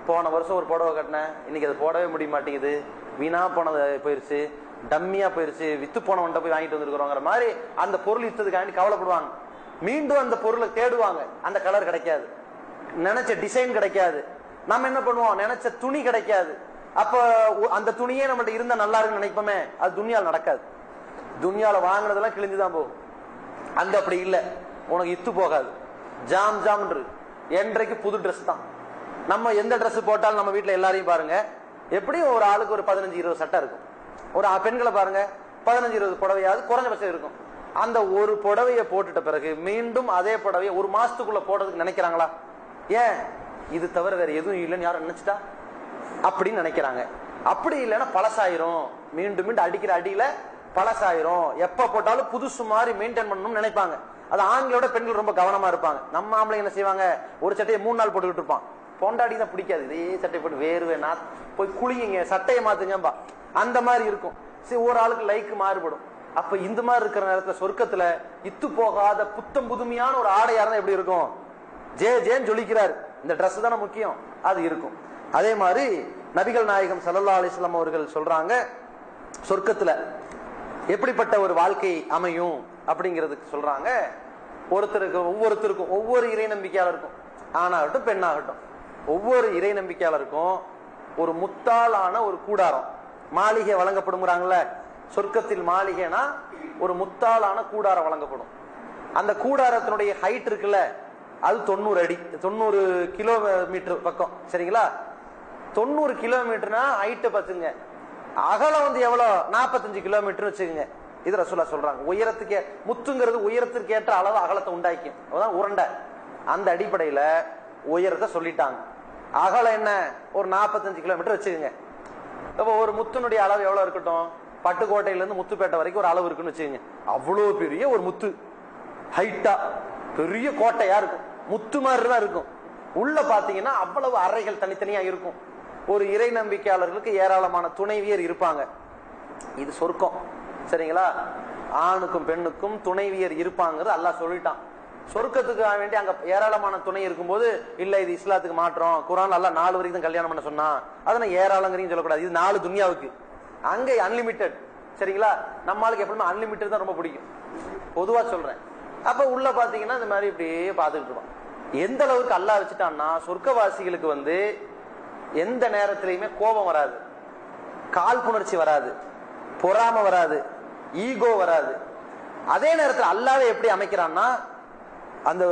போன வருஷம் ஒரு புடவை கட்டினேன், இன்னைக்கு அது போடவே முடிய மாட்டேங்குது, வீணா போனது போயிருச்சு, டம்மியா போயிருச்சு, வித்து போனவன்ட்ட போய் வாங்கிட்டு வந்துருக்கிறோங்கிற மாதிரி அந்த பொருள் இத்ததுக்காண்டி கவலைப்படுவாங்க. மீண்டும் அந்த பொருளை தேடுவாங்க, அந்த கலர் கிடைக்காது, நினைச்ச டிசைன் கிடைக்காது. நம்ம என்ன பண்ணுவோம், நினைச்ச துணி கிடைக்காது. அப்ப அந்த துணியே நம்மகிட்ட இருந்தா நல்லா இருக்குன்னு நினைப்போமே, அது துணியால நடக்காது. துணியால வாங்கினதெல்லாம் கிழிஞ்சுதான் போகும். அங்க அப்படி இல்லை, உனக்கு இத்து போகாது, ஜாம் ஜாம் என்றைக்கு புது ட்ரெஸ் தான். நம்ம எந்த ட்ரெஸ் போட்டாலும் நம்ம வீட்டுல எல்லாரையும் பாருங்க, எப்படியும் ஒரு ஆளுக்கு ஒரு 15-20 சட்டை இருக்கும். ஒரு பெண்களை பாருங்க 15-20 புடவையாவது குறைஞ்சபட்சம் இருக்கும். அந்த ஒரு புடவையை போட்டுட்ட பிறகு மீண்டும் அதே புடவையை ஒரு மாசத்துக்குள்ள போடுறதுக்கு நினைக்கிறாங்களா? ஏன், இது தவிர வேற எதுவும் இல்லைன்னு யாரும் நினைச்சிட்டா அப்படின்னு நினைக்கிறாங்க. அப்படி இல்லைன்னா பழசாயிரும், மீண்டும் மீண்டும் அடிக்கிற அடியில பழசாயிரும், எப்ப போட்டாலும் புதுசு மாதிரி மெயின்டைன் பண்ணணும்னு நினைப்பாங்க. அது ஆண்களோட பெண்கள் ரொம்ப கவனமா இருப்பாங்க. நம்ம ஆம்பளை என்ன செய்வாங்க, ஒரு சட்டையை 3 நாள் போட்டுக்கிட்டு இருப்பான். பொண்டாடி தான் பிடிக்காது, இதே சட்டை போட்டு வேறுவேனா போய் குளிங்க, சட்டையை மாத்துங்கம்பா, அந்த மாதிரி இருக்கும். சரி, ஒரு ஆளுக்கு லைக் மாறுபடும். அப்ப இந்த மாதிரி இருக்கிற நேரத்துல சொர்க்கத்துல இத்து போகாத புத்தம் புதுமையான ஒரு ஆடையா இருந்தா எப்படி இருக்கும்? ஜேன்னு ஜொலிக்கிறாரு, இந்த ட்ரெஸ் தானே முக்கியம், அது இருக்கும். அதே மாதிரி நபிகள் நாயகம் ஸல்லல்லாஹு அலைஹி வஸல்லம் அவர்கள் சொல்றாங்க, சொர்க்கத்துல எப்படிப்பட்ட ஒரு வாழ்க்கை அமையும் அப்படிங்கிறதுக்கு சொல்றாங்க. ஒவ்வொருத்தருக்கும் ஒவ்வொரு இறை நம்பிக்கையாளருக்கும், ஆணாகட்டும் பெண்ணாகட்டும், ஒவ்வொரு இறை நம்பிக்கையாளருக்கும் ஒரு முத்தாலான ஒரு கூடாரம், மாளிகை வழங்கப்படுங்கிறாங்கல்ல. சொர்க்கத்தில் மாளிகைனா ஒரு முத்தாலான கூடாரம் வழங்கப்படும். அந்த கூடாரத்தினுடைய ஹைட் இருக்குல்ல, அது 90 அடி, 90 கிலோமீட்டர் பக்கம். சரிங்களா? 90 கிலோமீட்டர்னா ஹைட்டு பார்த்துங்க. அகலம் வந்து எவ்வளவு, 45 கிலோமீட்டர் வச்சுக்கோங்க. இது ரசூலுல்லாஹ் சொல்றாங்க. உயரத்துக்கு முத்துங்கிறது உயரத்திற்கு ஏற்ற அளவு அகலத்தை உண்டாக்கும், அதான் உருண்டை. அந்த அடிப்படையில உயரத்தை சொல்லிட்டாங்க. அகலம் என்ன, ஒரு 45 கிலோமீட்டர் வச்சுக்கோங்க. அப்ப ஒரு முத்துனுடைய அளவு எவ்வளவு இருக்கட்டும், பட்டுக்கோட்டையில இருந்து முத்துப்பேட்டை வரைக்கும் ஒரு அளவு இருக்குன்னு வச்சுக்கோங்க. அவ்வளவு பெரிய ஒரு முத்து, ஹைட்டா பெரிய கோட்டையா இருக்கும், முத்து மாதிரி தான் இருக்கும். உள்ள பாத்தீங்கன்னா அவ்வளவு அறைகள் தனித்தனியா இருக்கும். ஒரு இறை நம்பிக்கையாளர்களுக்கு ஏராளமான துணைவியர் இருப்பாங்க. இது சொர்க்கம். சரிங்களா? ஆணுக்கும் பெண்ணுக்கும் துணைவியர் இருப்பாங்கிறது அல்லாஹ் சொல்லிட்டான். சொர்க்கத்துக்கு வேண்டி அங்க ஏராளமான துணை இருக்கும்போது இல்ல இது இஸ்லாத்துக்கு மாற்றம், குர்ஆன் அல்லாஹ் 4 வரைக்கும் தான் கல்யாணம் பண்ண சொன்னா, அதனால ஏராளங்கிறீங்க சொல்லக்கூடாது. இது 4 துன்யாவுக்கு, அங்க அன்லிமிட்டெட். சரிங்களா? நம்மளுக்கு எப்பவுமே அன்லிமிட்டட் தான் ரொம்ப பிடிக்கும், பொதுவா சொல்றேன். அப்ப உள்ள பாத்தீங்கன்னா இந்த மாதிரி இப்படியே பாத்துக்கிட்டு இருப்பான். எந்த அளவுக்கு அல்லாஹ் வச்சுட்டான்னா, சொர்க்கவாசிகளுக்கு வந்து எந்த நேரத்திலையுமே கோபம் வராது, காழ்ப்புணர்ச்சி வராது, பொறாம வராது, ஈகோ வராது. அதே நேரத்தில் அல்லாஹ்வே எப்படி அமைக்கிறான்னா, அந்த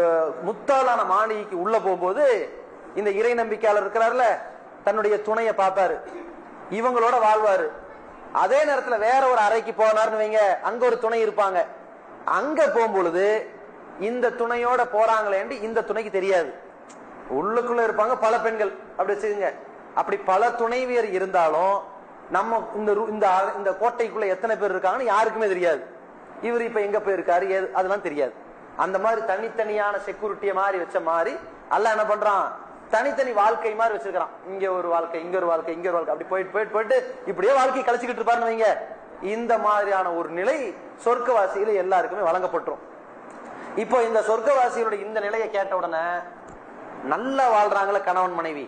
முத்தாலான மாளிகைக்கு உள்ள போகும்போது இந்த இறை நம்பிக்கையாளர் இருக்கிறார்ல, தன்னுடைய துணையை பார்ப்பாரு, இவங்களோட வாழ்வாரு. அதே நேரத்துல வேற ஒரு அறைக்கு போனார்னு வைங்க, அங்க ஒரு துணை இருப்பாங்க. அங்க போகும்பொழுது இந்த துணையோட போறாங்களேன்னு இந்த துணைக்கு தெரியாது. உள்ளுக்குள்ள இருப்பாங்க பல பெண்கள், அப்படி வச்சுக்கோங்க. அப்படி பல துணைவியர் இருந்தாலும் நம்ம இந்த கோட்டைக்குள்ள எத்தனை பேர் இருக்காங்கன்னு யாருக்குமே தெரியாது. இவர் இப்ப எங்க போயிருக்காரு அதெல்லாம் தெரியாது. அந்த மாதிரி தனித்தனியான செக்யூரிட்டிய மாதிரி வச்ச மாதிரி அல்லாஹ் என்ன பண்றான், தனித்தனி வாழ்க்கை மாதிரி வச்சிருக்கான். இங்க ஒரு வாழ்க்கை, இங்க ஒரு வாழ்க்கை, இங்க ஒரு வாழ்க்கை, அப்படி போயிட்டு இப்படியே வாழ்க்கை கழிச்சுக்கிட்டு இருப்பாருன்னு வைங்க. இந்த மாதிரியான ஒரு நிலை சொர்க்கவாசிகள் எல்லாருக்குமே வழங்கப்பட்டுரும். இப்போ இந்த சொர்க்கவாசிகளுடைய இந்த நிலையை கேட்ட உடனே நல்லா வாழ்றாங்கள கணவன் மனைவி,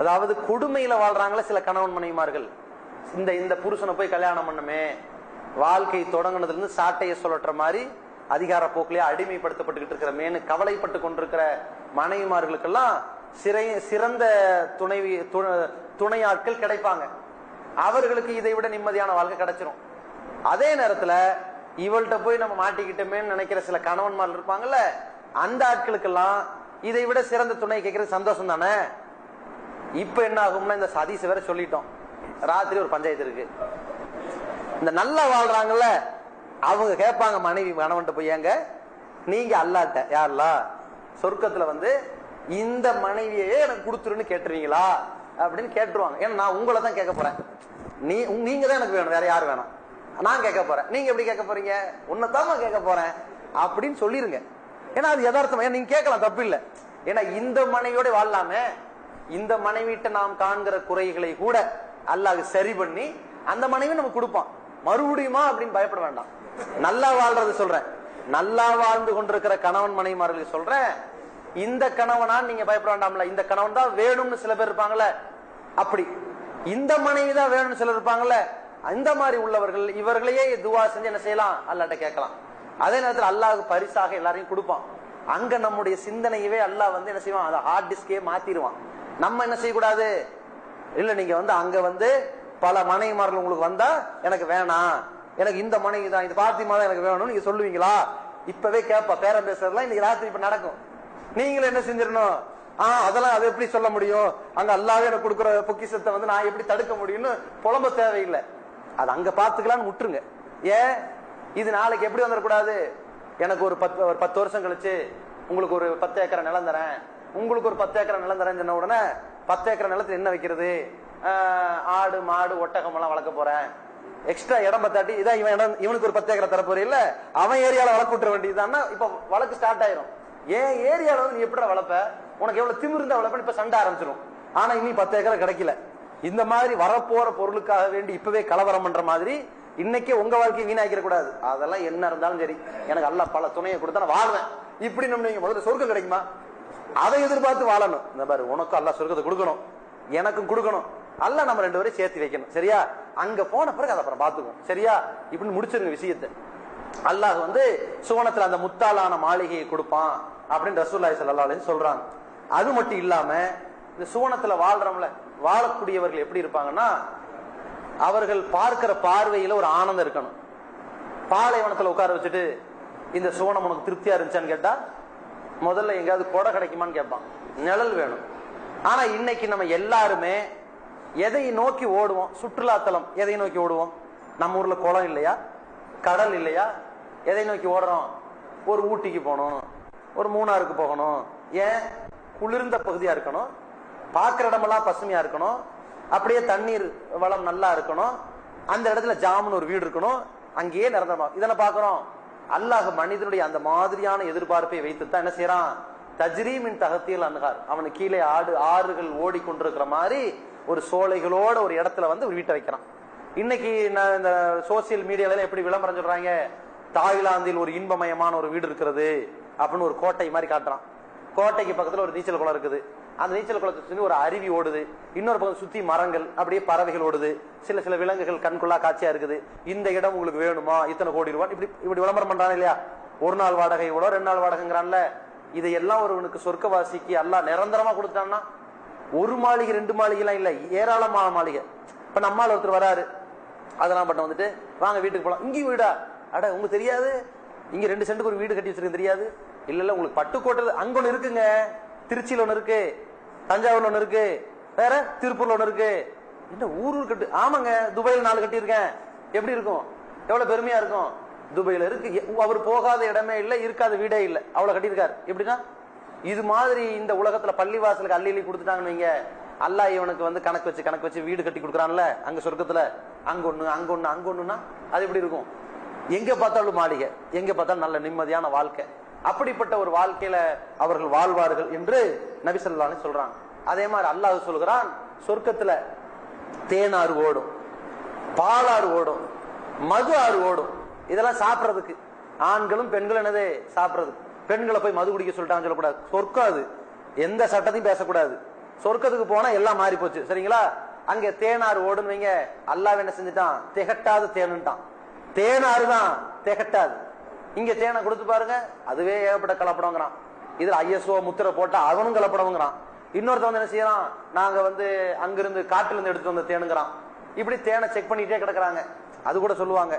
அதாவது கொடுமையில வாழ்றாங்கள சில கணவன் மனைவிமார்கள், இந்த புருஷனை போய் கல்யாணம் பண்ணுமே, வாழ்க்கை தொடங்குனதுல இருந்து சாட்டையை சொல்லற மாதிரி அதிகார போக்கிலே அடிமைப்படுத்தப்பட்டுக்கிட்டு இருக்கிற மேனு கவலைப்பட்டு கொண்டிருக்கிற மனைவிமார்களுக்கெல்லாம் சிறந்த துணையாட்கள் கிடைப்பாங்க. அவர்களுக்கு இதை விட நிம்மதியான வாழ்க்கை கிடைச்சிரும். அதே நேரத்துல இவள்கிட்ட போய் நம்ம மாட்டிக்கிட்டோமேன்னு நினைக்கிற சில கணவன்மார்கள் இருப்பாங்கல்ல, அந்த ஆட்களுக்கெல்லாம் இதை விட சிறந்த துணை கேட்கறது சந்தோஷம் தானே. இப்ப என்ன ஆகும்னா, இந்த சதீஷ் வேற சொல்லிட்டோம், ராத்திரி ஒரு பஞ்சாயத்து இருக்கு. இந்த நல்லா வாழ்றாங்கல்ல அவங்க கேட்பாங்க மனைவி கணவன்ட்ட போய், ஏங்க நீங்க அல்லாட்ட யாருலா சொர்க்கத்துல வந்து இந்த மனைவியே எனக்கு கொடுத்துருன்னு கேட்டுருவீங்களா அப்படின்னு கேட்டுருவாங்க. ஏன்னா நான் உங்களை தான் கேட்க போறேன், நீங்க தான் எனக்கு வேணும், வேற யாரு வேணாம், நான் கேட்க போறேன். நீங்க எப்படி கேட்க போறீங்க, உன்னைத்தான் கேட்க போறேன் அப்படின்னு சொல்லிருங்க. ஏன்னா அது யதார்த்தம். நீங்க கேட்கலாம், தப்பு இல்லை. ஏன்னா இந்த மனைவியோட வாழலாமே, இந்த மனைவிட்ட நாம் காண்கிற குறைகளை கூட அல்லாஹ் சரி பண்ணி அந்த மனைவி நமக்கு கொடுப்பான். மறுபடியுமா அப்படின்னு பயப்பட வேண்டாம். நல்லா வாழ்றது சொல்றேன், நல்லா வாழ்ந்து கொண்டிருக்கிற கணவன் மனைவிமார்களுக்கு சொல்றேன், இந்த கணவனா நீங்க பயப்பட வேண்டாம்ல. இந்த கணவன் தான் வேணும்னு சில பேர் இருப்பாங்கல்ல, அப்படி இந்த மனைவி தான் வேணும்னு சிலர் இருப்பாங்கல்ல, இந்த மாதிரி உள்ளவர்கள் இவர்களையே துவா செஞ்சு என்ன செய்யலாம், அல்லாஹ்ட்ட கேட்கலாம். அதே நேரத்தில் அல்லாஹ் பரிசாக எல்லாரையும் கொடுப்பான். அங்க நம்முடைய சிந்தனையவே அல்லாஹ் வந்து என்ன செய்வான், அதை ஹார்ட் டிஸ்கே மாத்திடுவான். நம்ம என்ன செய்யக்கூடாது, இல்ல நீங்க வந்து அங்க வந்து பல மனைவிமார்கள் உங்களுக்கு வந்தா எனக்கு வேணாம், எனக்கு இந்த மனைவி தான், இது பாத்திமா தான் எனக்கு வேணும்னு நீங்க சொல்லுவீங்களா? இப்பவே கேட்பா, பேரம் பேசுறதுலாம் இன்னைக்கு ராத்திரி இப்ப நடக்கும். நீங்களும் என்ன செஞ்சிடணும், அதெல்லாம் அது எப்படி சொல்ல முடியும், அங்க அல்லாஹ்வே எனக்கு கொடுக்குற பொக்கிஷத்தை வந்து நான் எப்படி தடுக்க முடியும்னு புலம்ப தேவையில்லை. அது அங்க பாத்துக்கலான்னு விட்டுருங்க. ஏன் இது நாளைக்கு எப்படி வந்துடக்கூடாது, எனக்கு ஒரு 10 வருஷம் கழிச்சு உங்களுக்கு ஒரு 10 ஏக்கரை நிலம் தரேன், உங்களுக்கு ஒரு 10 ஏக்கரை நிலம் தரேன்னு சொன்ன உடனே 10 ஏக்கரை நிலத்துல என்ன வைக்கிறது, ஆடு மாடு ஒட்டகம் எல்லாம் வளர்க்க போறேன், எக்ஸ்ட்ரா இடம் பத்தாட்டி இதான் இவனுக்கு ஒரு 10 ஏக்கரை தர போற இல்ல, அவன் ஏரியால வளர்க்க விட்டுற வேண்டியதுதான். இப்ப வழக்கு ஸ்டார்ட் ஆயிரும். ஏன் ஏரியால வந்து நீ எப்படி வளர்ப்ப, உனக்கு எவ்வளவு திமிரு இருந்தா வளர்ப்ப, இப்ப சண்டை ஆரம்பிச்சிடும். ஆனா இனி 10 ஏக்கரை கிடைக்கல. இந்த மாதிரி வரப்போற பொருளுக்காக வேண்டி இப்பவே கலவரம் பண்ற மாதிரி இன்னைக்கே உங்க வாழ்க்கையை வீணாக்கிற கூடாது. அதெல்லாம் என்ன இருந்தாலும் சரி, எனக்கு அல்லாஹ் பல துணையை கொடுத்தா நான் வாழ்வேன் இப்படி நம்ம முதல்ல சொர்க்கம் கிடைக்குமா அதை எதிர்பார்த்து வாழணும். இந்த பாரு, உனக்கும் அல்லாஹ் சொர்க்கத்தை கொடுக்கணும், எனக்கும் கொடுக்கணும், அல்லாஹ் நம்ம 2 பேரையும் சேர்த்து வைக்கணும். சரியா? அங்க போன பிறகு அதை அப்புறம் பாத்துக்கும். சரியா? இப்படின்னு முடிச்சிருங்க விஷயத்தை. அல்லாஹ் வந்து சுவனத்துல அந்த முத்தாலான மாளிகையை கொடுப்பான் அப்படின்னு ரசூலுல்லாஹி ஸல்லல்லாஹு அலைஹி வஸல்லம் சொல்றாங்க. அது மட்டும் இல்லாம இந்த சுவனத்துல வாழ்றவங்கள வாழக்கூடியவர்கள் எப்படி இருப்பாங்கன்னா, அவர்கள் பார்க்கிற பார்வையில ஒரு ஆனந்தம் இருக்கணும். பாலைவனத்துல உட்கார வச்சுட்டு இந்த சுவனம் உனக்கு திருப்தியா இருந்துச்சான்னு கேட்டா முதல்ல எங்கேயாவது கொடை கிடைக்குமான்னு கேட்பான், நிழல் வேணும். ஆனா இன்னைக்கு நம்ம எல்லாருமே எதை நோக்கி ஓடுவோம், சுற்றுலாத்தலம் எதை நோக்கி ஓடுவோம், நம்ம ஊர்ல குளம் இல்லையா, கடல் இல்லையா, எதை நோக்கி ஓடுறோம், ஒரு ஊட்டிக்கு போகணும், ஒரு மூணாருக்கு போகணும். ஏன்? குளிர்ந்த பகுதியா இருக்கணும், பார்க்கிற இடமெல்லாம் பசுமையா இருக்கணும், அப்படியே தண்ணீர் வளம் நல்லா இருக்கணும், அந்த இடத்துல ஜாமுன்னு ஒரு வீடு இருக்கணும், அங்கேயே நிரந்தரமா இதெல்லாம் பாக்குறோம். அல்லாஹ் மனிதனுடைய அந்த மாதிரியான எதிர்பார்ப்பை வைத்துத்தான் என்ன செய்யறான், தஜ்ரீமின் தகத்தியல் அன்ஹார், அவனுக்கு கீழே ஆறுகள் ஓடிக்கொண்டிருக்கிற மாதிரி ஒரு சோலைகளோட ஒரு இடத்துல வந்து ஒரு வீட்டை வைக்கிறான். இன்னைக்கு இந்த சோசியல் மீடியால எப்படி விளம்பரம் சொல்றாங்க, தாய்லாந்தில் ஒரு இன்பமயமான ஒரு வீடு இருக்கிறது அப்படின்னு ஒரு கோட்டை மாதிரி காட்டுறான். கோட்டைக்கு பக்கத்துல ஒரு நீச்சல் குளம் இருக்குது, அந்த நீச்சல் குளத்தை சுற்றி ஒரு அருவி ஓடுது, இன்னொரு பக்கம் சுத்தி மரங்கள், அப்படியே பறவைகள் ஓடுது, சில விலங்குகள் கண்கொள்ளா காட்சியா இருக்குது. இந்த இடம் உங்களுக்கு வேணுமா, இத்தனை கோடி ரூபாய், இப்படி விளம்பரம் பண்றான் இல்லையா. ஒரு நாள் வாடகை இவ்வளோ, 2 நாள் வாடகைங்கிறான்ல. இதையெல்லாம் ஒருவனுக்கு சொர்க்கவாசிக்கு அல்லாஹ் நிரந்தரமா கொடுத்தான்னா, ஒரு மாளிகை 2 மாளிகை எல்லாம் இல்ல, ஏராளமான மாளிகை. இப்ப நம்மால் ஒருத்தர் வராரு, அதெல்லாம் பட்டம் வந்துட்டு வாங்க வீட்டுக்கு போலாம், இங்கேயும் வீடா, அட உங்களுக்கு தெரியாது, இங்க 2 சென்ட்டுக்கு ஒரு வீடு கட்டி வச்சிருக்க தெரியாது, இல்ல உங்களுக்கு பட்டுக்கோட்டை அங்க ஒண்ணு இருக்குங்க, திருச்சியில ஒண்ணு இருக்கு, தஞ்சாவூர்ல ஒண்ணு இருக்கு, வேற திருப்பூர்ல ஒண்ணு இருக்கு, என்ன ஊரு கட்டு, ஆமாங்க துபாயில 4 கட்டி இருக்கேன், எப்படி இருக்கும், எவ்வளவு பெருமையா இருக்கும். துபாயில இருக்கு, அவர் போகாத இடமே இல்ல, இருக்காத வீடே இல்ல, அவ்வளவு கட்டியிருக்காரு. எப்படின்னா இது மாதிரி இந்த உலகத்துல பள்ளிவாசலுக்கு அள்ளி கொடுத்துட்டாங்கன்னு வைங்க, அல்லாஹ் இவனுக்கு வந்து கணக்கு வச்சு வீடு கட்டி கொடுக்குறான்ல அங்க சொர்க்கத்துல, அங்க ஒண்ணுன்னா அது எப்படி இருக்கும், எங்க பார்த்தாலும் மாளிகை, எங்க பார்த்தாலும் நல்ல நிம்மதியான வாழ்க்கை. அப்படிப்பட்ட ஒரு வாழ்க்கையில அவர்கள் வாழ்வார்கள் என்று நபி ஸல்லல்லாஹு அலைஹி வஸல்லம் சொல்றாங்க. அதே மாதிரி அல்லாஹ் சொல்கிறான், சொர்க்கத்துல தேனாறு ஓடும், பாலாறு ஓடும், மது ஆறு ஓடும். இதெல்லாம் சாப்பிடறதுக்கு ஆண்களும் பெண்களும் என்னது சாப்பிடறதுக்கு. பெண்களை போய் மது குடிக்க சொல்லிட்டாங்க சொல்லக்கூடாது, சொர்க்கம் அது, எந்த சட்டத்தையும் பேசக்கூடாது. சொர்க்கத்துக்கு போனா எல்லாம் மாறி போச்சு. சரிங்களா? அங்க தேனாறு ஓடுன்னு வைங்க, அல்லாஹ் என்ன செஞ்சுட்டான், திகட்டாத தேனுட்டான். தேனாறு தான் திகட்டாது. இங்க தேனை கொடுத்து பாருங்க, அதுவே ஏகப்பட்ட கலப்படங்கிறான். இதுல ISO முத்திரை போட்டா அவனும் கலப்படம்ங்கிறான். இன்னொருத்த வந்து என்ன செய்யறான், நாங்க வந்து அங்கிருந்து காட்டுல இருந்து எடுத்து வந்த தேனுங்கிறான். இப்படி தேனை செக் பண்ணிட்டே கிடக்குறாங்க. அது கூட சொல்லுவாங்க.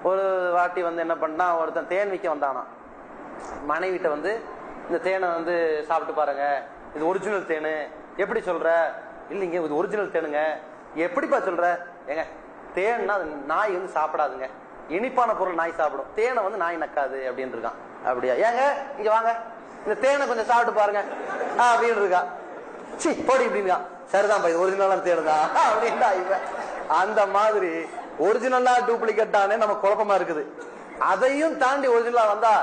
ஒரு வாட்டி வந்து என்ன பண்ணா, ஒருத்தன் தேன் விற்க வந்தானா, மனைவிட்ட வந்து இந்த தேனை வந்து சாப்பிட்டு பாருங்க, இது ஒரிஜினல் தேனு. எப்படி சொல்ற? இல்லைங்க இது ஒரிஜினல் தேனுங்க. எப்படிப்பா சொல்ற? ஏங்க தேன்னா நாய் வந்து சாப்பிடாதுங்க, இனிப்பான பொருள் நாய் சாப்பிடும், தேனை வந்து நாய் நக்காது அப்படின்னு இருக்கான். அப்படியா? ஏங்க இங்க வாங்க, இந்த தேனை கொஞ்சம் சாப்பிட்டு பாருங்க அப்படின்னு இருக்கா. சி போடி இப்படின்னா, சரிதான் இது ஒரிஜினலா தேனுதான் அப்படின்டா இவன். அந்த மாதிரி ஒரிஜினலா டூப்ளிகேட்டானே நம்ம குழப்பமா இருக்குது. அதையும் தாண்டி ஒரிஜினலா வந்தா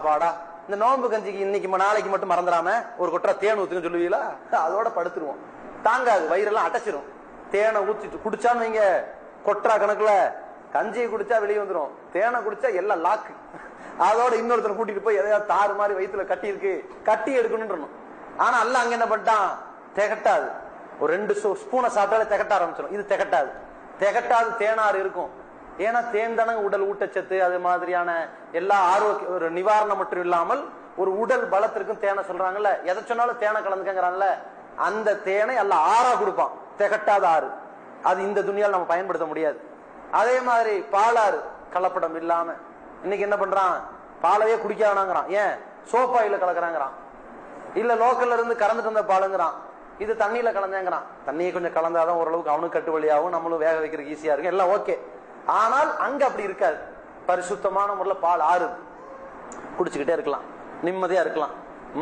பாடா இந்த நோன்பு கஞ்சிக்கு இன்னைக்கு நாளைக்கு மட்டும் மறந்துடாம ஒரு கொட்டை தேன் ஊத்துன்னு சொல்லுவீங்களா? அதோட படுத்துருவோம். தாங்காது, வயிறெல்லாம் அடைச்சிரும். தேனை ஊத்திட்டு குடிச்சான்னு வைங்க, கொட்டா கணக்குல கஞ்சியை குடிச்சா வெளியே வந்துடும், தேனை குடிச்சா எல்லாம் லாக்கு. அதோட இன்னொருத்தனை கூட்டிட்டு போய் எதையாவது தாறு மாதிரி வயிற்றுல கட்டி இருக்கு, கட்டி எடுக்கணும். ஆனா அல்ல அங்க என்ன பண்ணிட்டான், திகட்டாது. ஒரு 2 ஸ்பூனை சாப்பிட்டாலே திகட்ட ஆரம்பிச்சிடும். இது திகட்டாது. திகட்டாது தேனாறு இருக்கும். ஏன்னா தேன் தானே உடல் ஊட்டச்சத்து, அது மாதிரியான எல்லா ஆரோக்கிய ஒரு நிவாரணம் மட்டும் இல்லாமல் ஒரு உடல் பலத்திற்கும் தேனை சொல்றாங்கல்ல. எதை சொன்னாலும் தேனை கலந்துக்கங்கிறான்ல, அந்த தேனை எல்லாம் ஆறா கொடுப்பான். திகட்டாத ஆறு அது இந்த துணியால் நம்ம பயன்படுத்த முடியாது. அதே மாதிரி பாலாறு கலப்படம் இல்லாம இன்னைக்கு என்ன பண்றான், பாலையே குடிக்கானாங்கிறான். ஏன், சோப்பாயில கலக்குறாங்கிறான். இல்ல லோக்கல்ல இருந்து கறந்துட்டு வந்த பாலுங்கிறான். இது தண்ணியில கலந்தேங்கிறான். தண்ணியை கொஞ்சம் கலந்தாதான் ஓரளவுக்கு அவனுக்கு கட்டு வழியாகவும் நம்மளும் வேக வைக்கிறதுக்கு ஈஸியா இருக்கு, எல்லாம் ஓகே. ஆனால் அங்க அப்படி இருக்காது. பரிசுத்தமான முறையில் பால் ஆறு குடிச்சுக்கிட்டே இருக்கலாம், நிம்மதியா இருக்கலாம்.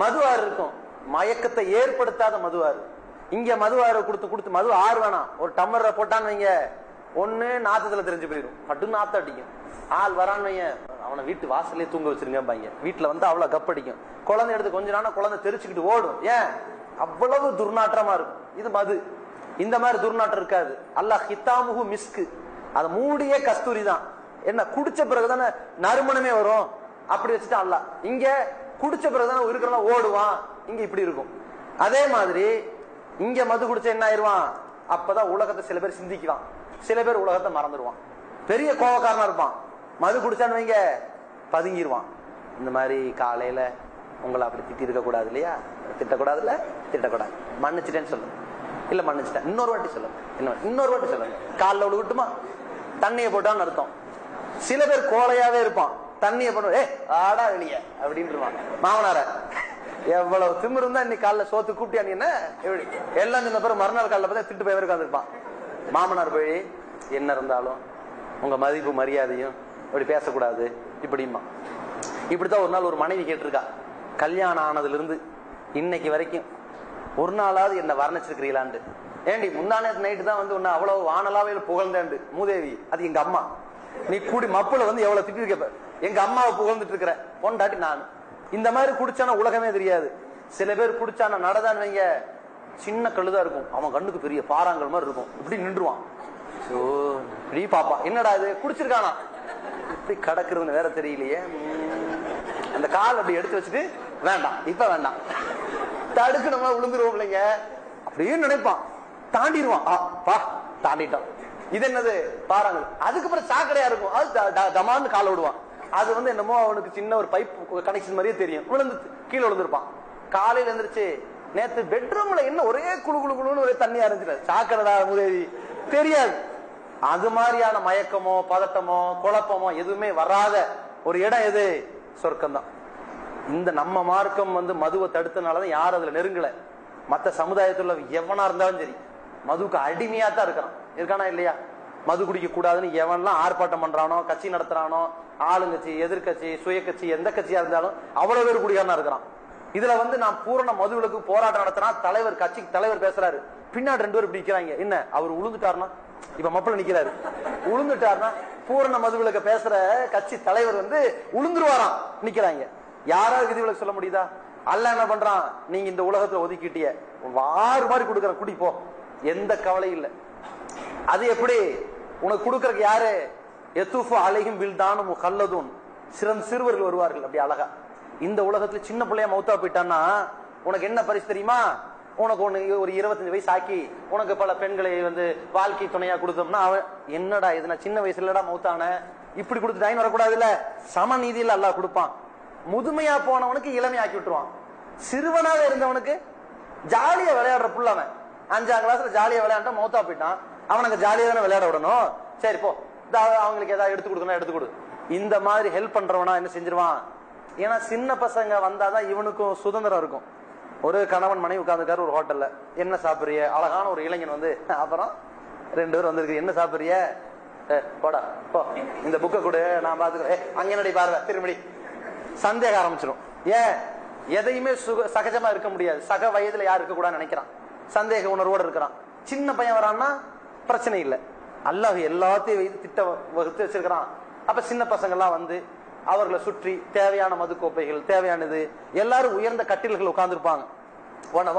மது ஆறு இருக்கும், மயக்கத்தை ஏற்படுத்தாத மது ஆறு. இங்க மது ஆறு கொடுத்து மது ஆறு வேணாம். ஒரு டம்மரை போட்டான்னு வைங்க, ஒண்ணு நாத்தத்துல தெரிஞ்சு போயிடும், கட்டு நாத்தம் அடிக்கும். ஆள் வரான்னு வைங்க, அவனை வீட்டு வாசலே தூங்க வச்சிருங்க பையன். வீட்டுல வந்து அவ்வளவு கப்படிக்கும். குழந்தை எடுத்து கொஞ்ச நாள் குழந்தை தெரிச்சுக்கிட்டு ஓடும். ஏன், அவ்வளவு துர்நாற்றமா இருக்கும். இது மது. இந்த மாதிரி துர்நாற்றம் இருக்காது. அல்லாஹ் ஹிதாமுஹு மிஸ்கு, அது மூடிய கஸ்தூரி தான். என்ன, குடிச்ச பிறகுதானே நறுமணமே வரும். அப்படி வச்சுட்டு அல்ல இங்க குடிச்ச பிறகுதானே இருக்கிறவங்க ஓடுவான். இங்க இப்படி இருக்கும். அதே மாதிரி இங்க மது குடிச்ச என்ன ஆயிடுவான், அப்பதான் உலகத்தை சில பேர் சிந்திக்குவான், சில பேர் உலகத்தை மறந்துடுவான். பெரிய கோபக்காரனா இருப்பான், மது குடிச்சான்னு வைங்க பதுங்கிடுவான். இந்த மாதிரி காலையில உங்களை அப்படி திட்டி இருக்க கூடாது இல்லையா, திட்டக்கூடாதுல்ல, திட்டக்கூடாது, மன்னிச்சிட்டேன்னு சொல்லுங்க. இல்ல மன்னிச்சிட்டேன், இன்னொரு வாட்டி சொல்லுங்க, இன்னொரு வாட்டி சொல்லுங்க. காலில் விழு விட்டுமா, தண்ணியை போட்டான்னு அர்த்தம். சில பேர் கோலையாவே இருப்பான், தண்ணியை போட்டு ஆடா வெளிய அப்படின்னு மாமனார. எவ்வளவு திமிரு இருந்தா இன்னைக்கு காலைல சோத்து கூப்பிட்டியா நீ என்ன எப்படி எல்லாம் சொன்ன பிறகு மறுநாள் காலைல பார்த்தா திட்டு போய் உட்காந்துருப்பான். மாமனார் போய் என்ன இருந்தாலும் உங்க மதிப்பு மரியாதையும் இப்படி பேசக்கூடாது இப்படிமா. இப்படித்தான் ஒரு நாள் ஒரு மனைவி கேட்டிருக்கா, கல்யாணம் ஆனதுல இருந்து இன்னைக்கு வரைக்கும் ஒரு நாளாவது என்ன வர்ணிச்சிருக்கிறீங்களாண்டு. ஏண்டி முந்தானே நைட்டு தான் வந்து உன்ன அவ்வளவு வானலாவே புகழ்ந்தேண்டு. மூதேவி, அது எங்க அம்மா. நீ கூடி மப்புல வந்து எவ்வளவு திட்டி இருக்க, எங்க அம்மாவை புகழ்ந்துட்டு இருக்கிற பொண்டாட்டி நான். இந்த மாதிரி குடிச்சானா உலகமே தெரியாது. சில பேர் குடிச்சானா நடதான் வைங்க, சின்ன கழுதா இருக்கும், அவன் கண்ணுக்கு பெரிய பாறாங்கல் மாதிரி இருக்கும், இப்படி நின்றுவான். இப்படி பாப்பா, என்னடா இது குடிச்சிருக்கானா, இப்படி கடக்குறதுன்னு வேற தெரியலையே. அந்த கால் அப்படி எடுத்து வச்சுட்டு வேண்டாம் இப்ப வேண்டாம், தடுக்கு நம்ம விழுந்துருவோம் இல்லைங்க, அப்படியே நினைப்பான். தாண்டிடுவான், பா தாண்டிட்டான். இது என்னது பாறாங்கல். அதுக்கப்புறம் சாக்கடையா இருக்கும், அது தமான்னு கால விடுவான். அது வந்து என்னமோ அவனுக்கு சின்ன ஒரு பைப் கனெக்ஷன் மாதிரியே தெரியும். விழுந்து கீழே விழுந்திருப்பான். காலையில எழுந்திருச்சு, நேத்து பெட்ரூம்ல என்ன ஒரே குழு குழு குழுன்னு ஒரே தண்ணியா இருந்துச்சு, சாக்கடைடா முதேவி தெரியாது. அது மாதிரியான மயக்கமோ பதட்டமோ குழப்பமோ எதுவுமே வராத ஒரு இடம் எது, சொர்க்கம் தான். இந்த நம்ம மார்க்கம் வந்து மதுவை தடுத்தனாலதான் யாரும் அதுல நெருங்கல. மற்ற சமுதாயத்துல எவனா இருந்தாலும் சரி மதுவுக்கு அடிமையா தான் இருக்கானா இல்லையா. மது குடிக்க கூடாதுன்னு எவன்லாம் ஆர்ப்பாட்டம் பண்றானோ, கட்சி நடத்துறானோ, ஆளுங்கட்சி எதிர்கட்சி சுய கட்சி எந்த கட்சியா இருந்தாலும் அவ்வளவு பேர் குடிக்காரனா இருக்கிறான். இதுல வந்து நான் பூரண மதுவிலக்கு போராட்டம் நடத்தினா தலைவர், கட்சி தலைவர் பேசுறாரு, பின்னாடி 2 பேர் இப்படி நிக்கிறாங்க. என்ன, அவர் உளுந்துட்டாருன்னா, இப்ப மப்பள நிக்கிறாரு, உளுந்துட்டாருன்னா பூரண மதுவிலக்க பேசுற கட்சி தலைவர் வந்து உளுந்துருவாராம் நிக்கிறாங்க. யாராவது விதிவிலக்கு சொல்ல முடியுதா? அல்ல என்ன பண்றான், நீங்க இந்த உலகத்துல ஒதுக்கிட்டிய வாறு மாதிரி கொடுக்கற குடிப்போ, எந்த கவலையும் இல்லை. அது எப்படி உனக்கு கொடுக்கறக்கு யாரு, எத்துஃபு அலைஹிம் வில்தானும் முகல்லதுன், சிறுவர்கள் வருவார்கள் அப்படி அழகா. இந்த உலகத்துல சின்ன பிள்ளைய மௌத்தா போயிட்டான்னா உனக்கு என்ன பரிசு தெரியுமா, உனக்கு ஒரு 25 வயசு ஆக்கி உனக்கு பல பெண்களை வந்து வாழ்க்கை துணையா கொடுத்தோம்னா அவன் என்னடா இது நான் சின்ன வயசுலடா மௌத்தான இப்படி கொடுத்துட்டான்னு வரக்கூடாது இல்ல. சம நீதியில் அல்லாஹ் கொடுப்பான். முதுமையா போனவனுக்கு இளமை ஆக்கி விட்டுருவான். சிறுவனாக இருந்தவனுக்கு ஜாலியா விளையாடுற புள்ள, அவன் 5ஆம் கிளாஸ்ல ஜாலியா விளையாண்டா மௌத்தா போயிட்டான், அவனுக்கு ஜாலியா தானே விளையாட விடணும். சரி போ, அவங்களுக்கு ஏதாவது எடுத்து கொடுக்கணும் எடுத்து கொடு. இந்த மாதிரி ஹெல்ப் பண்றவனா என்ன செஞ்சிருவான். ஏன்னா சின்ன பசங்க வந்தாதான் இவனுக்கும் சுதந்திரம் இருக்கும். ஒரு கணவன் மனைவி உட்கார்ந்துருக்காரு ஒரு ஹோட்டல்ல, என்ன சாப்பிடுறிய, அழகான ஒரு இளைஞன் வந்து, அப்புறம் 2 பேர் வந்திருக்கு, என்ன சாப்பிடுறிய, போடா போ இந்த புக்கை கொடு நான் பாத்துக்கிறேன், அங்க என்னடி பார்வை திரும்பி சந்தேகம் ஆரம்பிச்சிடும். ஏன், எதையுமே சகஜமா இருக்க முடியாது. சக வயதுல யார் இருக்க கூடாதுன்னு நினைக்கிறான், சந்தேக உணர்வோடு இருக்கிறான். சின்ன பையன் வரான்னா பிரச்சனை இல்லை, அல்லாஹ் எல்லாத்தையும் வைத்து திட்ட வகுத்து வச்சிருக்கிறான். அப்ப சின்ன பசங்க எல்லாம் வந்து அவர்களை சுற்றி தேவையான மதுக்கோப்பைகள், தேவையானது, எல்லாரும் உயர்ந்த கட்டில்கள் உட்கார்ந்துருப்பாங்க.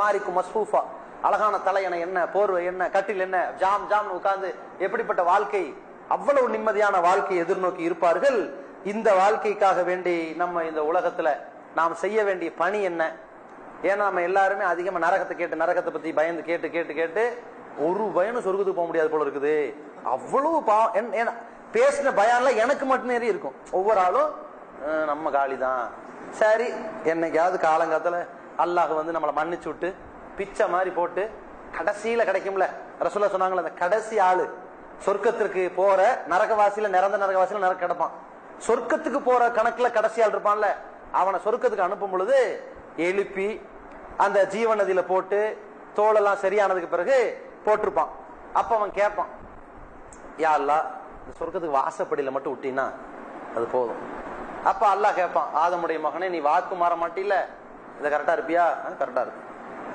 வாரிக்கும் மஸ்பூஃபா, அழகான தலையணை என்ன, போர்வை என்ன, கட்டில் என்ன, ஜாம் ஜாம் உட்கார்ந்து எப்படிப்பட்ட வாழ்க்கை, அவ்வளவு நிம்மதியான வாழ்க்கையை எதிர்நோக்கி இருப்பார்கள். இந்த வாழ்க்கைக்காக வேண்டி நம்ம இந்த உலகத்துல நாம் செய்ய வேண்டிய பணி என்ன? ஏன்னா நம்ம எல்லாருமே அதிகமா நரகத்தை கேட்டு, நரகத்தை பத்தி பயந்து கேட்டு கேட்டு கேட்டு ஒரு பயனும் சொர்க்கத்துக்கு போக முடியாது போல இருக்குது. அவ்வளவு பேசின பயான்ல எனக்கு மட்டுமே இருக்கும். ஒவ்வொரு ஆளும் நம்ம காலிதான். சரி, என்னைக்காவது காலங்காலத்துல அல்லாஹ் நம்மளை மன்னிச்சு விட்டு பிச்சை மாதிரி போட்டு கடைசியில கிடைக்கும்ல, ரசூலுல்லாஹ் சொன்னாங்களே, அந்த கடைசி ஆளு சொர்க்கத்திற்கு போற நரகவாசியில, நிரந்த நரகவாசியில நரக கிடப்பான். சொர்க்கத்துக்கு போற கணக்குல கடைசி ஆள் இருப்பான்ல, அவனை சொர்க்கத்துக்கு அனுப்பும் பொழுது எழுப்பி அந்த ஜீவ நதியில போட்டு தோலெல்லாம் சரியானதுக்கு பிறகு போட்டிருப்பான். அப்ப அவன் கேட்பான், யா அல்லாஹ், இந்த சொர்க்கத்துக்கு வாசப்படியில மட்டும் விட்டீன்னா அது போதும். அப்ப அல்லாஹ் கேட்பான், ஆதமுடைய மகனே, நீ வாக்கு மாற மாட்டில, இதை கரெக்டா இருப்பியா? கரெக்டா இருக்கு.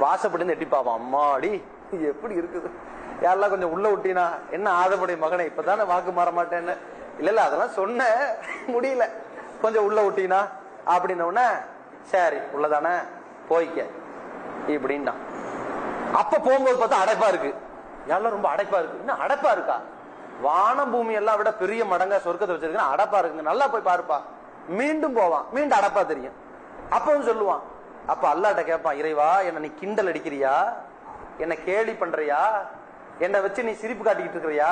வாசப்படின்னு எட்டி பார்ப்பான், அம்மாடி எப்படி இருக்குது, யாரெல்லாம் கொஞ்சம் உள்ள விட்டீனா? என்ன ஆதமுடைய மகனே, இப்பதானே வாக்கு மாற மாட்டேன்னு? இல்ல அதெல்லாம் சொன்ன முடியல, கொஞ்சம் உள்ள விட்டீனா அப்படின்ன உடனே, சரி உள்ளதானே போய்க்க இப்படின்னா. அப்ப போகும்போது பார்த்தா அடைப்பா இருக்கு. யாரெல்லாம் ரொம்ப அடைப்பா இருக்கு. இன்னும் அடைப்பா இருக்கா? வானம் பூமி எல்லாம் விட பெரிய மடங்கா சொர்க்கத்தை வச்சிருக்கேன், அடைப்பா இருக்குங்க, நல்லா போய் பாருப்பா. மீண்டும் போவான், மீண்டும் அடைப்பா தெரியும். அப்பவும் சொல்லுவான். அப்ப அல்லாஹ்ட்ட கேட்பான், இறைவா, என்ன நீ கிண்டல் அடிக்கிறியா? என்ன கேலி பண்றியா? என்னை வச்சு நீ சிரிப்பு காட்டிக்கிட்டு இருக்கிறியா?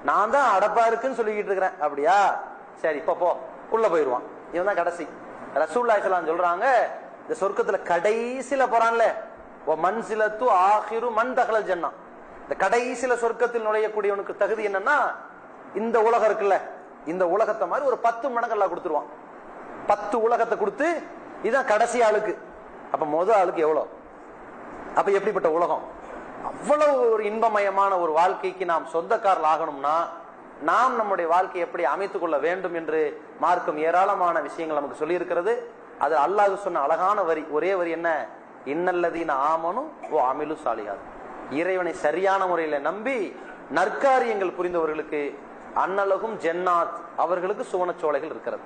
நான் தான் அடப்பா இருக்குன்னு சொல்லிக்கிட்டு இருக்கிறேன். அப்படியா? சரி, இப்ப போ. உள்ள போயிருவான். இவன் தான் கடைசி. ரசூலுல்லாஹி ஸல்லல்லாஹு அலைஹி வஸல்லம் சொல்றாங்க, இந்த சொர்க்கத்துல கடைசியில போறான்ல, மன்சிலத்து ஆகிரு மன் தகலல் ஜன்னா, இந்த கடைசியில சொர்க்கத்தில் நுழையக்கூடியவனுக்கு தகுதி என்னன்னா, இந்த உலகம் இருக்குல்ல, இந்த உலகத்தை மாதிரி ஒரு 10 மடங்கு அல்லாஹ் கொடுத்துருவான். 10 உலகத்தை கொடுத்து, இதான் கடைசி ஆளுக்கு. அப்ப முதல் ஆளுக்கு எவ்வளவு? அப்ப எப்படிப்பட்ட உலகம்? அவ்வளவு ஒரு இன்பமயமான ஒரு வாழ்க்கைக்கு நாம் சொந்தக்காரர்கள் ஆகணும்னா, நாம் நம்முடைய வாழ்க்கையை எப்படி அமைத்துக் கொள்ள வேண்டும் என்று மார்க்கம் ஏராளமான விஷயங்கள் நமக்கு சொல்லி இருக்கிறது. அது அல்லாஹ் சொன்ன அழகான வரி, ஒரே வரி என்ன? இன்னல்லதீன ஆமனு வ அமிலு ஸாலிஹாத், இறைவனை சரியான முறையில நம்பி நற்காரியங்கள் புரிந்தவர்களுக்கு அன்னலகும் ஜன்னாத், அவர்களுக்கு சுவனச்சோலைகள் இருக்கிறது.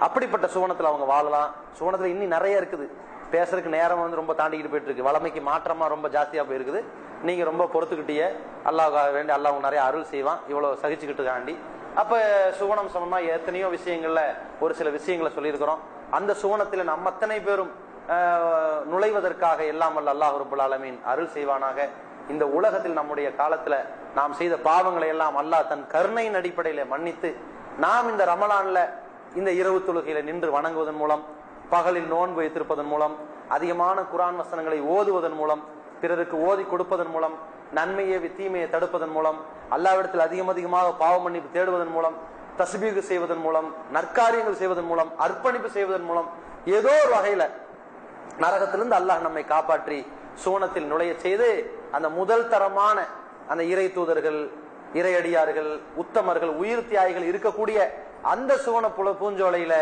அப்படிப்பட்ட சுவனத்துல அவங்க வாழலாம். சுவனத்துல இன்னும் நிறைய இருக்குது. பேசுறதுக்கு நேரம் ரொம்ப தாண்டிக்கிட்டு போயிட்டு இருக்கு. வளமைக்கு மாற்றமா ரொம்ப ஜாஸ்தியா போயிருக்குது. நீங்க ரொம்ப பொறுத்துக்கிட்டே அல்லாஹ்வுக்காக வேண்டி அல்லாஹ் நிறைய அருள் செய்வான், இவ்வளவு சகிச்சுக்கிட்டு காண்டி. அப்ப சுவனம் சமமா எத்தனையோ விஷயங்கள்ல ஒரு சில விஷயங்களை சொல்லியிருக்கிறோம். அந்த சுவனத்துல நம்ம அத்தனை பேரும் நுழைவதற்காக எல்லாம் வல்ல அல்லாஹ் ரப்பல் ஆலமீன் அருள் செய்வானாக. இந்த உலகத்தில் நம்முடைய காலத்துல நாம் செய்த பாவங்களை எல்லாம் அல்லாஹ் தன் கருணையின் அடிப்படையில மன்னித்து, நாம் இந்த ரமலான்ல இந்த இரவு தொழுகையில நின்று வணங்குவதன் மூலம், பகலில் நோன்பு வைத்திருப்பதன் மூலம், அதிகமான குர்ஆன் வசனங்களை ஓதுவதன் மூலம், பிறருக்கு ஓதி கொடுப்பதன் மூலம், நன்மையை தீமையை தடுப்பதன் மூலம், அல்லாஹ்விடத்தில் அதிகமாக பாவ மன்னிப்பு தேடுவதன் மூலம், தஸ்பீஹ் செய்வதன் மூலம், நற்காரியங்கள் செய்வதன் மூலம், அர்ப்பணிப்பு செய்வதன் மூலம், ஏதோ ஒரு வகையில நரகத்திலிருந்து அல்லாஹ் நம்மை காப்பாற்றி சுவனத்தில் நுழைய செய்து, அந்த முதல் தரமான அந்த இறை தூதர்கள், இறையடியார்கள், உத்தமர்கள், உயிர் தியாகிகள் இருக்கக்கூடிய அந்த சுவன பூஞ்சோலையில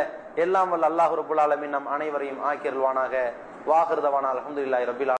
எல்லாம் வல்ல அல்லாஹ் ரப்பல் ஆலமீன் நம் அனைவரையும் ஆக்கியருள்வானாக. வாஹிர் தவானா அல்ஹம்துலில்லாஹி ரப்பில் ஆலமீன்.